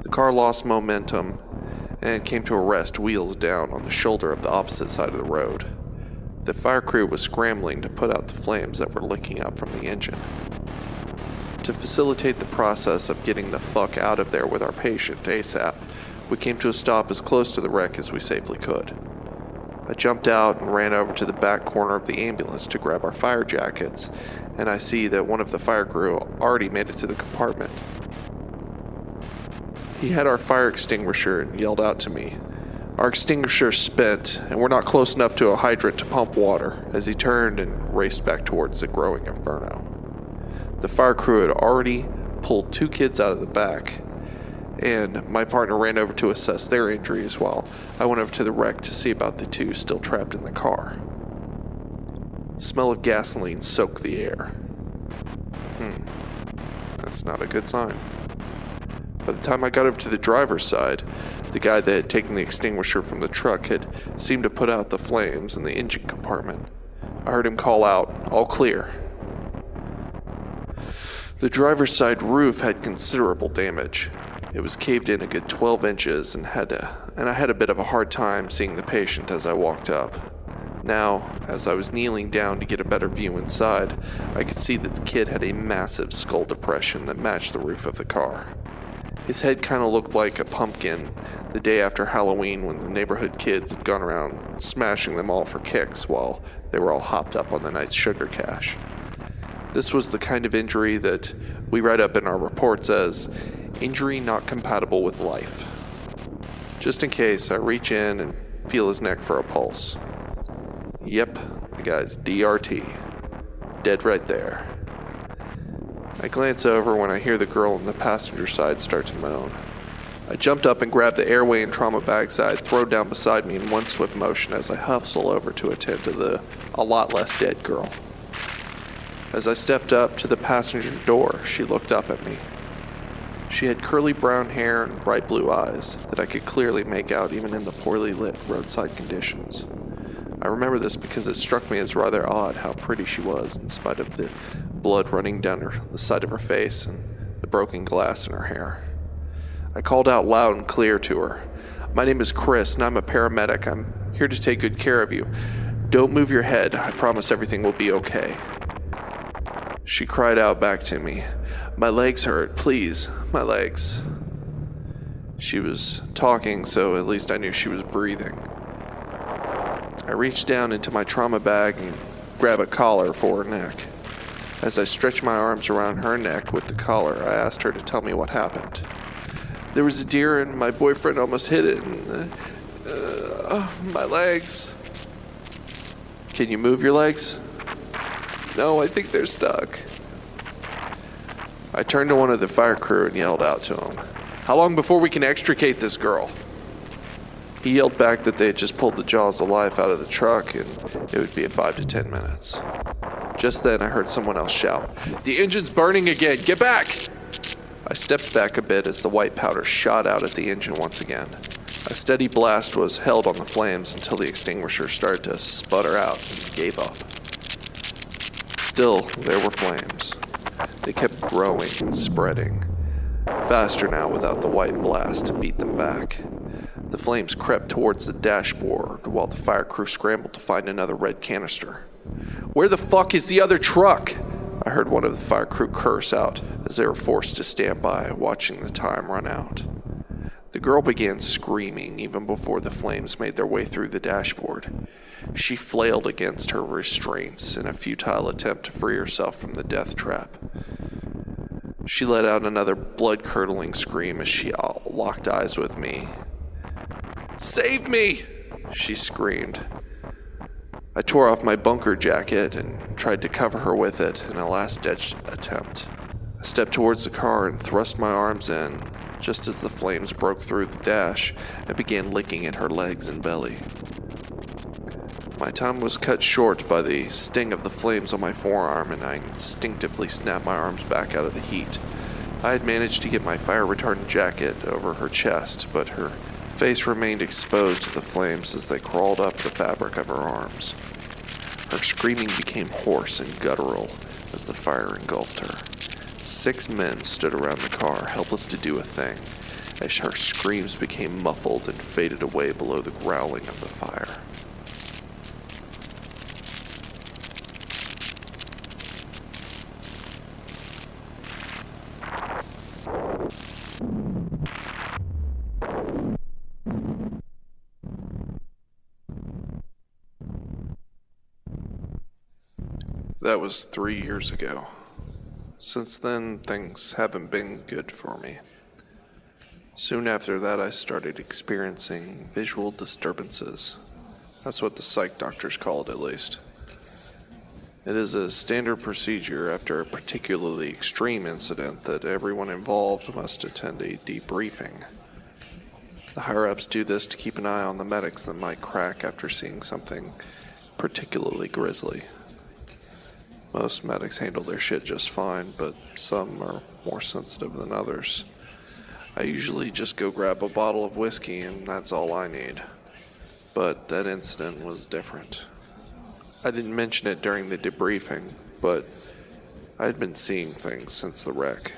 The car lost momentum and came to a rest wheels down on the shoulder of the opposite side of the road. The fire crew was scrambling to put out the flames that were licking up from the engine. To facilitate the process of getting the fuck out of there with our patient ASAP, we came to a stop as close to the wreck as we safely could. I jumped out and ran over to the back corner of the ambulance to grab our fire jackets, and I see that one of the fire crew already made it to the compartment. He had our fire extinguisher and yelled out to me. Our extinguisher spent, and we're not close enough to a hydrant to pump water, as he turned and raced back towards the growing inferno. The fire crew had already pulled 2 kids out of the back, and my partner ran over to assess their injuries while I went over to the wreck to see about the 2 still trapped in the car. The smell of gasoline soaked the air. That's not a good sign. By the time I got over to the driver's side, the guy that had taken the extinguisher from the truck had seemed to put out the flames in the engine compartment. I heard him call out, "All clear." The driver's side roof had considerable damage. It was caved in a good 12 inches and I had a bit of a hard time seeing the patient as I walked up. Now, as I was kneeling down to get a better view inside, I could see that the kid had a massive skull depression that matched the roof of the car. His head kind of looked like a pumpkin the day after Halloween when the neighborhood kids had gone around smashing them all for kicks while they were all hopped up on the night's sugar cash. This was the kind of injury that we write up in our reports as injury not compatible with life. Just in case, I reach in and feel his neck for a pulse. Yep, the guy's DRT. Dead right there. I glance over when I hear the girl on the passenger side start to moan. I jumped up and grabbed the airway and trauma bags that I'd thrown down beside me in one swift motion as I hustle over to attend to the a lot less dead girl. As I stepped up to the passenger door, she looked up at me. She had curly brown hair and bright blue eyes that I could clearly make out even in the poorly lit roadside conditions. I remember this because it struck me as rather odd how pretty she was in spite of the blood running down the side of her face and the broken glass in her hair. I called out loud and clear to her. "My name is Chris and I'm a paramedic. I'm here to take good care of you. Don't move your head. I promise everything will be okay." She cried out back to me, "My legs hurt, please, my legs." She was talking, so at least I knew she was breathing. I reached down into my trauma bag and grabbed a collar for her neck. As I stretched my arms around her neck with the collar, I asked her to tell me what happened. "There was a deer and my boyfriend almost hit it and, my legs." "Can you move your legs?" "No, I think they're stuck." I turned to one of the fire crew and yelled out to him, "How long before we can extricate this girl?" He yelled back that they had just pulled the jaws of life out of the truck and it would be 5 to 10 minutes. Just then I heard someone else shout, "The engine's burning again, get back!" I stepped back a bit as the white powder shot out at the engine once again. A steady blast was held on the flames until the extinguisher started to sputter out and gave up. Still, there were flames. They kept growing and spreading, faster now without the white blast to beat them back. The flames crept towards the dashboard while the fire crew scrambled to find another red canister. "Where the fuck is the other truck?" I heard one of the fire crew curse out as they were forced to stand by, watching the time run out. The girl began screaming even before the flames made their way through the dashboard. She flailed against her restraints in a futile attempt to free herself from the death trap. She let out another blood-curdling scream as she locked eyes with me. "Save me!" she screamed. I tore off my bunker jacket and tried to cover her with it in a last-ditch attempt. I stepped towards the car and thrust my arms in, just as the flames broke through the dash and began licking at her legs and belly. My time was cut short by the sting of the flames on my forearm, and I instinctively snapped my arms back out of the heat. I had managed to get my fire-retardant jacket over her chest, but her face remained exposed to the flames as they crawled up the fabric of her arms. Her screaming became hoarse and guttural as the fire engulfed her. 6 men stood around the car, helpless to do a thing, as her screams became muffled and faded away below the growling of the fire. That was 3 years ago. Since then, things haven't been good for me. Soon after that, I started experiencing visual disturbances. That's what the psych doctors call it, at least. It is a standard procedure after a particularly extreme incident that everyone involved must attend a debriefing. The higher-ups do this to keep an eye on the medics that might crack after seeing something particularly grisly. Most medics handle their shit just fine, but some are more sensitive than others. I usually just go grab a bottle of whiskey and that's all I need. But that incident was different. I didn't mention it during the debriefing, but I had been seeing things since the wreck.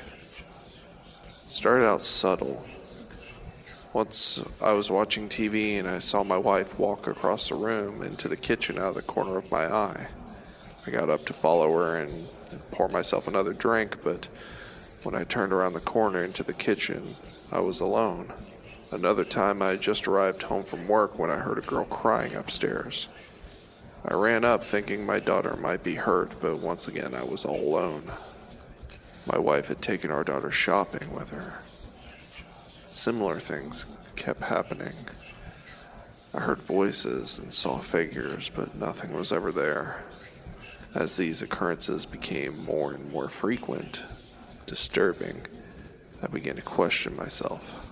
It started out subtle. Once I was watching TV and I saw my wife walk across the room into the kitchen out of the corner of my eye. I got up to follow her and pour myself another drink, but when I turned around the corner into the kitchen, I was alone. Another time, I had just arrived home from work when I heard a girl crying upstairs. I ran up thinking my daughter might be hurt, but once again, I was all alone. My wife had taken our daughter shopping with her. Similar things kept happening. I heard voices and saw figures, but nothing was ever there. As these occurrences became more and more frequent, disturbing, I began to question myself.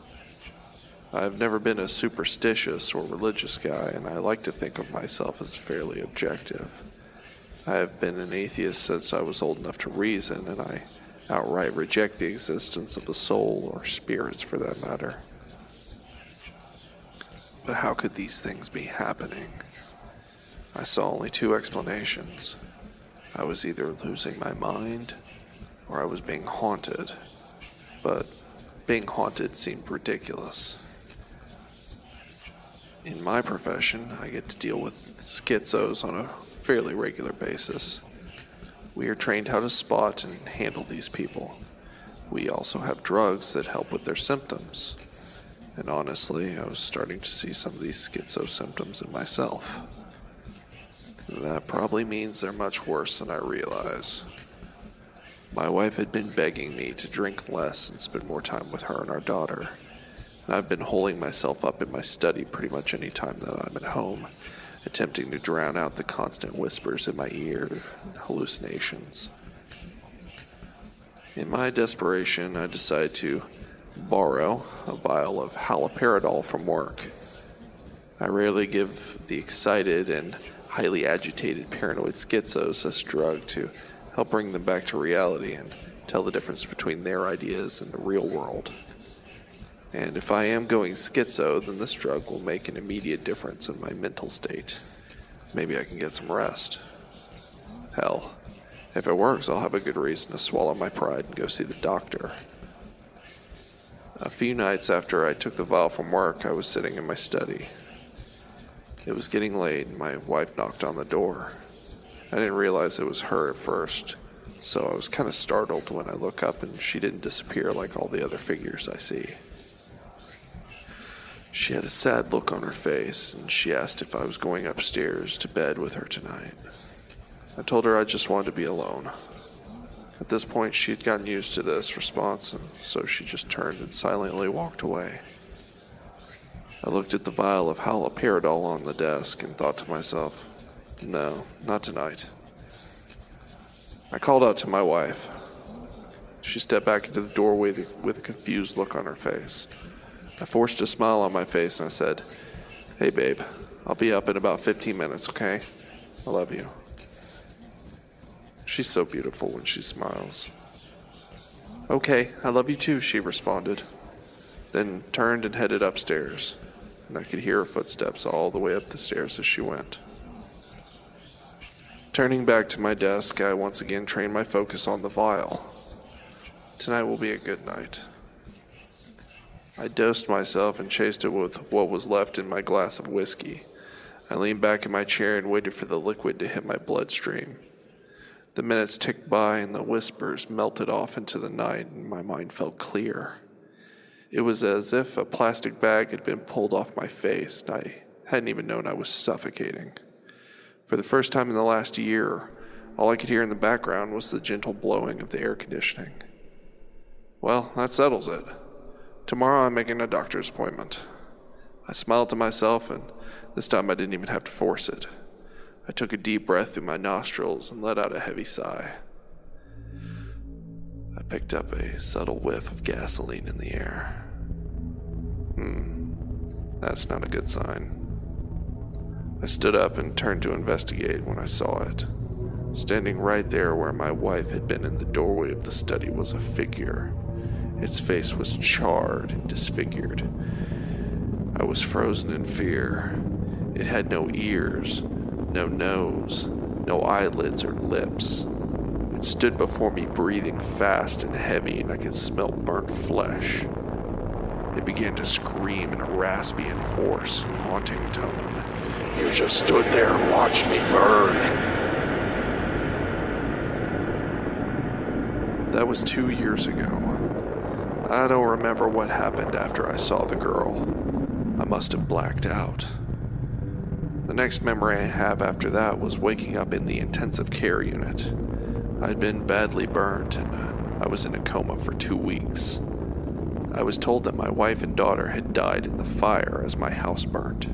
I have never been a superstitious or religious guy, and I like to think of myself as fairly objective. I have been an atheist since I was old enough to reason, and I outright reject the existence of the soul or spirits for that matter. But how could these things be happening? I saw only 2 explanations. I was either losing my mind or I was being haunted, but being haunted seemed ridiculous. In my profession, I get to deal with schizos on a fairly regular basis. We are trained how to spot and handle these people. We also have drugs that help with their symptoms. And honestly, I was starting to see some of these schizo symptoms in myself. That probably means they're much worse than I realize. My wife had been begging me to drink less and spend more time with her and our daughter. And I've been holding myself up in my study pretty much any time that I'm at home, attempting to drown out the constant whispers in my ear and hallucinations. In my desperation, I decided to borrow a vial of haloperidol from work. I rarely give the excited and highly agitated paranoid schizos this drug to help bring them back to reality and tell the difference between their ideas and the real world. And if I am going schizo, then this drug will make an immediate difference in my mental state. Maybe I can get some rest. Hell, if it works, I'll have a good reason to swallow my pride and go see the doctor. A few nights after I took the vial from work, I was sitting in my study. It was getting late and my wife knocked on the door. I didn't realize it was her at first, so I was kind of startled when I look up and she didn't disappear like all the other figures I see. She had a sad look on her face, and she asked if I was going upstairs to bed with her tonight. I told her I just wanted to be alone. At this point, she had gotten used to this response, and so she just turned and silently walked away. I looked at the vial of haloperidol on the desk and thought to myself, no, not tonight. I called out to my wife. She stepped back into the doorway with a confused look on her face. I forced a smile on my face and I said, "Hey babe, I'll be up in about 15 minutes, okay? I love you." She's so beautiful when she smiles. "Okay, I love you too," she responded, then turned and headed upstairs, and I could hear her footsteps all the way up the stairs as she went. Turning back to my desk, I once again trained my focus on the vial. Tonight will be a good night. I dosed myself and chased it with what was left in my glass of whiskey. I leaned back in my chair and waited for the liquid to hit my bloodstream. The minutes ticked by and the whispers melted off into the night, and my mind felt clear. It was as if a plastic bag had been pulled off my face, and I hadn't even known I was suffocating. For the first time in the last year, all I could hear in the background was the gentle blowing of the air conditioning. Well, that settles it. Tomorrow I'm making a doctor's appointment. I smiled to myself, and this time I didn't even have to force it. I took a deep breath through my nostrils and let out a heavy sigh. I picked up a subtle whiff of gasoline in the air. That's not a good sign. I stood up and turned to investigate when I saw it. Standing right there where my wife had been in the doorway of the study was a figure. Its face was charred and disfigured. I was frozen in fear. It had no ears, no nose, no eyelids or lips. It stood before me breathing fast and heavy, and I could smell burnt flesh. It began to scream in a raspy and hoarse, haunting tone. "You just stood there and watched me burn." That was 2 years ago. I don't remember what happened after I saw the girl. I must have blacked out. The next memory I have after that was waking up in the intensive care unit. I'd been badly burned and I was in a coma for 2 weeks. I was told that my wife and daughter had died in the fire as my house burnt.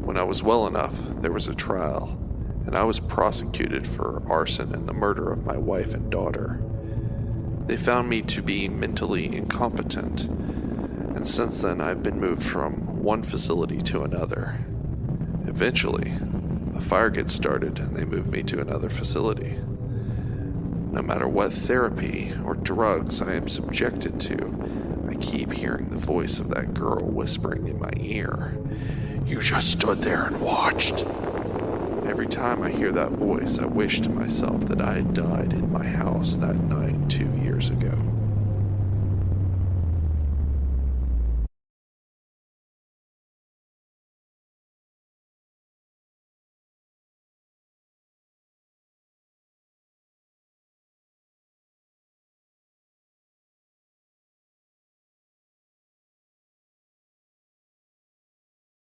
When I was well enough, there was a trial, and I was prosecuted for arson and the murder of my wife and daughter. They found me to be mentally incompetent, and since then I've been moved from one facility to another. Eventually, a fire gets started and they move me to another facility. No matter what therapy or drugs I am subjected to, I keep hearing the voice of that girl whispering in my ear, "You just stood there and watched." Every time I hear that voice, I wish to myself that I had died in my house that night 2 years ago.